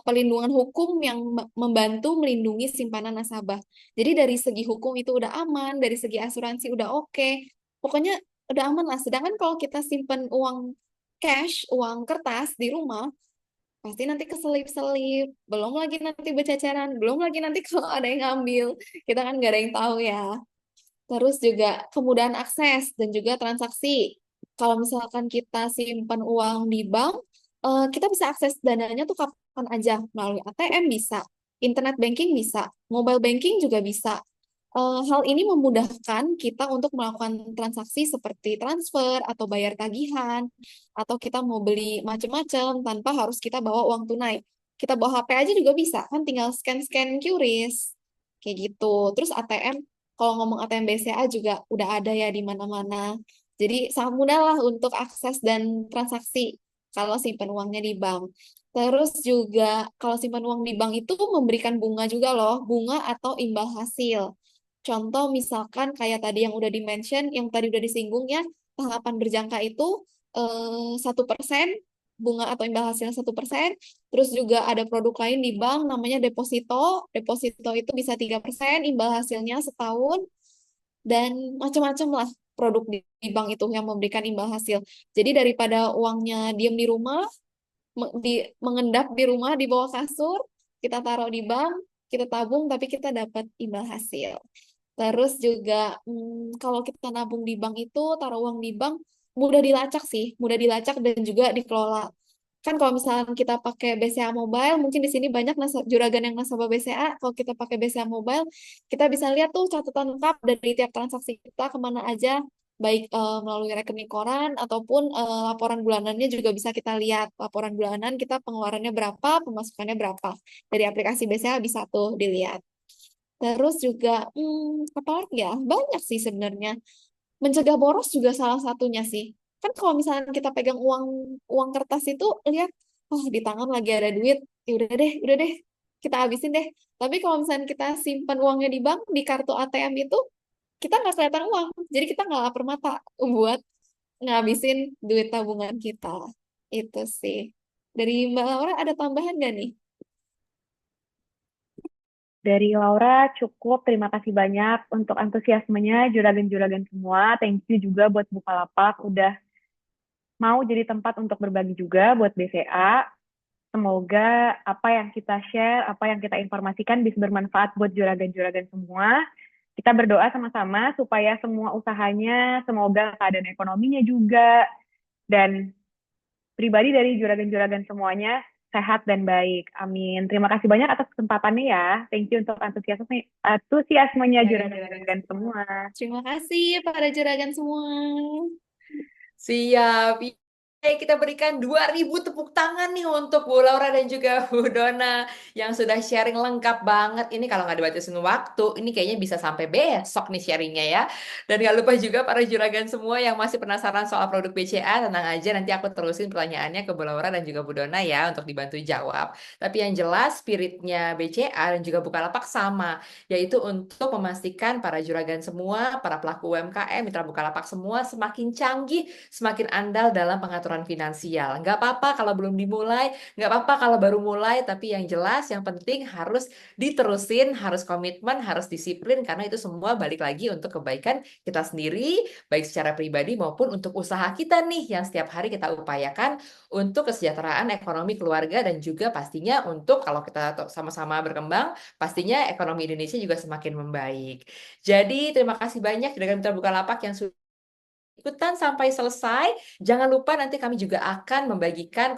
pelindungan hukum yang membantu melindungi simpanan nasabah. Jadi dari segi hukum itu udah aman, dari segi asuransi udah oke. Pokoknya udah aman lah. Sedangkan kalau kita simpan uang cash, uang kertas di rumah, pasti nanti keselip-selip. Belum lagi nanti berceceran, belum lagi nanti kalau ada yang ngambil. Kita kan nggak ada yang tahu ya. Terus juga kemudahan akses dan juga transaksi. Kalau misalkan kita simpan uang di bank, kita bisa akses dananya tuh kapan aja. Melalui ATM bisa, internet banking bisa, mobile banking juga bisa. Hal ini memudahkan kita untuk melakukan transaksi seperti transfer atau bayar tagihan, atau kita mau beli macam-macam tanpa harus kita bawa uang tunai. Kita bawa HP aja juga bisa, kan tinggal scan-scan QRIS, kayak gitu. Terus ATM, kalau ngomong ATM BCA juga udah ada ya di mana-mana. Jadi sangat mudah lah untuk akses dan transaksi kalau simpan uangnya di bank. Terus juga kalau simpan uang di bank itu memberikan bunga juga loh, bunga atau imbal hasil. Contoh misalkan kayak tadi yang udah di-mention, yang tadi udah disinggung ya, tahapan berjangka itu 1% bunga atau imbal hasilnya 1%. Terus juga ada produk lain di bank namanya deposito. Deposito itu bisa 3%, imbal hasilnya setahun, dan macam-macam lah produk di bank itu yang memberikan imbal hasil. Jadi daripada uangnya diem di rumah, mengendap di rumah di bawah kasur, kita taruh di bank, kita tabung tapi kita dapat imbal hasil. Terus juga kalau kita nabung di bank itu, taruh uang di bank, mudah dilacak sih, mudah dilacak dan juga dikelola. Kan kalau misalnya kita pakai BCA Mobile, mungkin di sini banyak juragan yang nasabah BCA. Kalau kita pakai BCA Mobile, kita bisa lihat tuh catatan lengkap dari tiap transaksi kita kemana aja, baik melalui rekening koran ataupun laporan bulanannya juga bisa kita lihat. Laporan bulanan kita pengeluarannya berapa, pemasukannya berapa. Dari aplikasi BCA bisa tuh dilihat. Terus juga, apa lagi ya? Banyak sih sebenarnya. Mencegah boros juga salah satunya sih. Kan kalau misalnya kita pegang uang uang kertas itu, lihat, oh di tangan lagi ada duit, ya udah deh, kita habisin deh. Tapi kalau misalnya kita simpan uangnya di bank, di kartu ATM itu, kita nggak kelihatan uang. Jadi kita nggak lapar mata buat ngabisin duit tabungan kita. Itu sih. Dari Mbak Laura ada tambahan nggak nih? Dari Laura cukup, terima kasih banyak untuk antusiasmenya juragan-juragan semua. Thank you juga buat Bukalapak udah mau jadi tempat untuk berbagi juga buat BCA. Semoga apa yang kita share, apa yang kita informasikan bisa bermanfaat buat juragan-juragan semua. Kita berdoa sama-sama supaya semua usahanya, semoga keadaan ekonominya juga, dan pribadi dari juragan-juragan semuanya sehat dan baik. Amin. Terima kasih banyak atas kesempatannya ya. Thank you untuk antusiasmenya juragan-juragan semua. Terima kasih para juragan semua. Siap. Kita berikan 2.000 tepuk tangan nih untuk Bu Laura dan juga Bu Dona yang sudah sharing lengkap banget. Ini kalau nggak dibatasin waktu, ini kayaknya bisa sampai besok nih sharingnya ya. Dan nggak lupa juga para juragan semua yang masih penasaran soal produk BCA, tenang aja nanti aku terusin pertanyaannya ke Bu Laura dan juga Bu Dona ya untuk dibantu jawab. Tapi yang jelas spiritnya BCA dan juga Bukalapak sama, yaitu untuk memastikan para juragan semua, para pelaku UMKM, mitra Bukalapak semua semakin canggih, semakin andal dalam pengaturan finansial. Nggak apa-apa kalau belum dimulai, nggak apa-apa kalau baru mulai, tapi yang jelas, yang penting harus diterusin, harus komitmen, harus disiplin, karena itu semua balik lagi untuk kebaikan kita sendiri, baik secara pribadi maupun untuk usaha kita nih, yang setiap hari kita upayakan untuk kesejahteraan ekonomi keluarga dan juga pastinya untuk kalau kita sama-sama berkembang, pastinya ekonomi Indonesia juga semakin membaik. Jadi terima kasih banyak dengan Mitra Bukalapak yang sudah ikutan sampai selesai. Jangan lupa nanti kami juga akan membagikan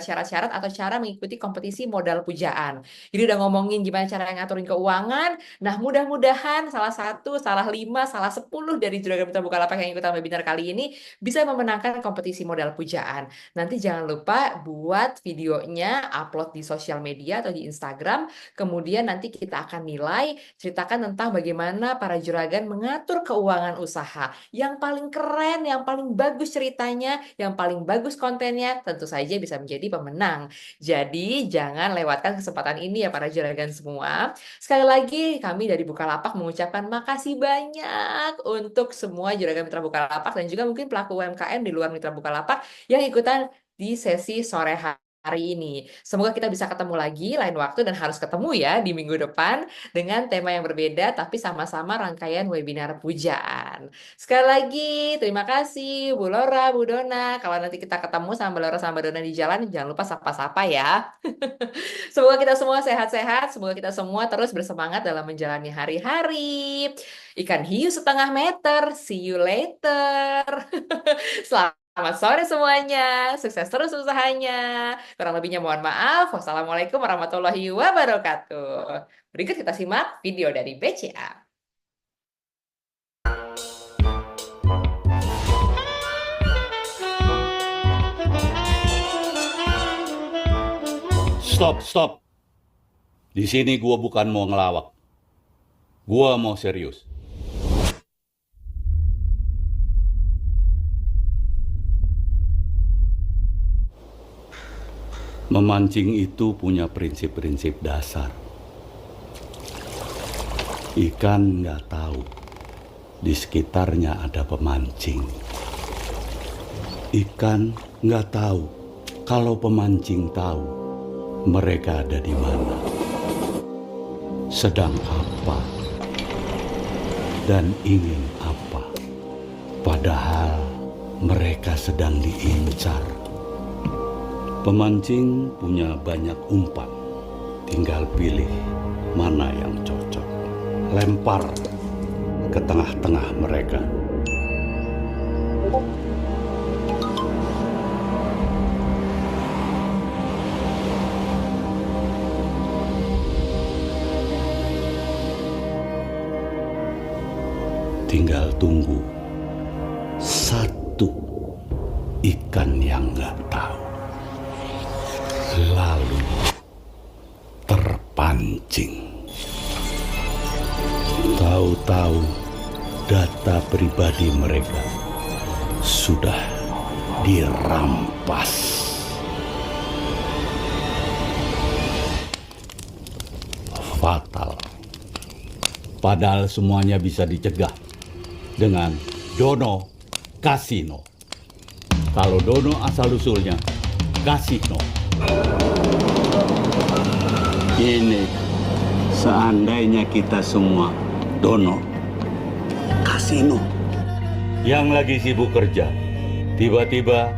syarat-syarat atau cara mengikuti kompetisi modal pujaan. Jadi udah ngomongin gimana cara ngaturin keuangan. Nah, mudah-mudahan salah 1, salah 5, salah 10 dari juragan Mitra Bukalapak yang ikutan webinar kali ini bisa memenangkan kompetisi modal pujaan. Nanti jangan lupa buat videonya, upload di sosial media atau di Instagram. Kemudian nanti kita akan nilai, ceritakan tentang bagaimana para juragan mengatur keuangan usaha. Yang paling keren, yang paling bagus ceritanya, yang paling bagus kontennya, tentu saja bisa menjadi pemenang. Jadi jangan lewatkan kesempatan ini ya para juragan semua. Sekali lagi kami dari Bukalapak mengucapkan makasih banyak untuk semua juragan Mitra Bukalapak dan juga mungkin pelaku UMKM di luar Mitra Bukalapak yang ikutan di sesi sore hari ini. Semoga kita bisa ketemu lagi lain waktu dan harus ketemu ya di minggu depan dengan tema yang berbeda tapi sama-sama rangkaian webinar pujaan. Sekali lagi terima kasih Bu Laura, Bu Dona. Kalau nanti kita ketemu sama Bu Laura sama Bu Dona di jalan jangan lupa sapa-sapa ya. Semoga kita semua sehat-sehat, semoga kita semua terus bersemangat dalam menjalani hari-hari. Ikan hiu setengah meter, see you later. Selamat sore semuanya, sukses terus usahanya. Kurang lebihnya mohon maaf. Wassalamualaikum warahmatullahi wabarakatuh. Berikut kita simak video dari BCA. Stop. Di sini gua bukan mau ngelawak. Gua mau serius. Memancing itu punya prinsip-prinsip dasar. Ikan nggak tahu di sekitarnya ada pemancing. Ikan nggak tahu kalau pemancing tahu mereka ada di mana, sedang apa, dan ingin apa. Padahal mereka sedang diincar. Pemancing punya banyak umpan, tinggal pilih mana yang cocok. Lempar ke tengah-tengah mereka. Tinggal tunggu satu ikan yang nggak tahu. Lalu terpancing. Tahu-tahu data pribadi mereka sudah dirampas. Fatal. Padahal semuanya bisa dicegah dengan Dono Kasino. Kalau Dono asal-usulnya Kasino. Ini seandainya kita semua Dono Kasino. Yang lagi sibuk kerja, tiba-tiba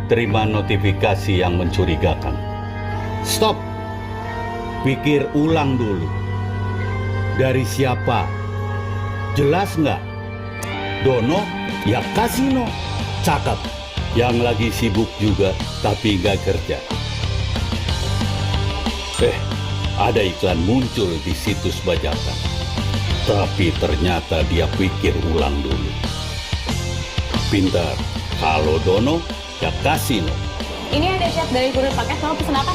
terima notifikasi yang mencurigakan. Stop. Pikir ulang dulu. Dari siapa? Jelas nggak? Dono, ya kasino. Cakep. Yang lagi sibuk juga, tapi nggak kerja. Ada iklan muncul di situs bajakan. Tapi ternyata dia pikir ulang dulu. Pintar. Kalau Dono, ya kasino. Ini ada chat dari kurir paket, mau pesen apa?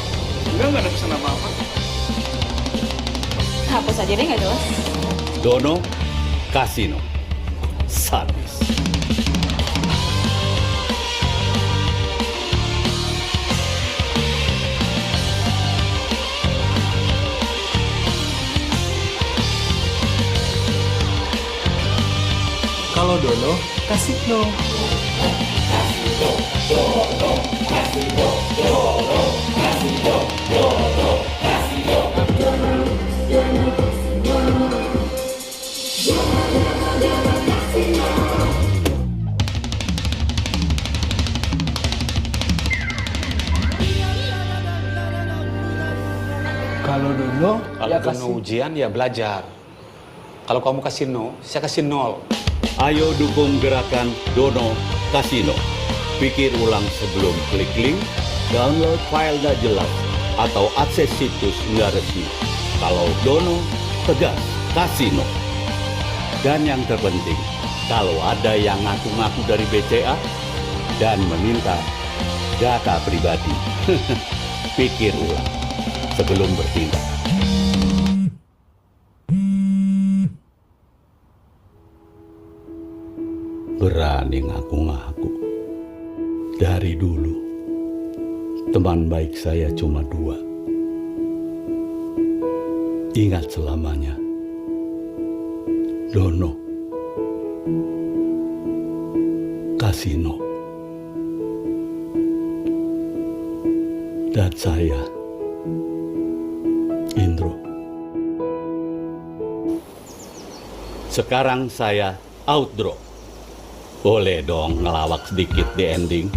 Enggak ada pesan apa-apa. Hapus aja deh, nggak jelas. Dono, kasino. Sadis. Kalau Dono, kasino. Kalau Dono, Kalau Dono ujian ya belajar. Kalau kamu kasino, saya kasih 0. Ayo dukung gerakan Dono Kasino. Pikir ulang sebelum klik link, download file nggak jelas, atau akses situs nggak resmi. Kalau Dono, tegas kasino. Dan yang terpenting, kalau ada yang ngaku-ngaku dari BCA dan meminta data pribadi, pikir ulang sebelum bertindak. Berani ngaku-ngaku. Dari dulu, teman baik saya cuma 2. Ingat selamanya, Dono, kasino, dan saya, Indro. Sekarang saya outro. Boleh dong ngelawak sedikit di ending.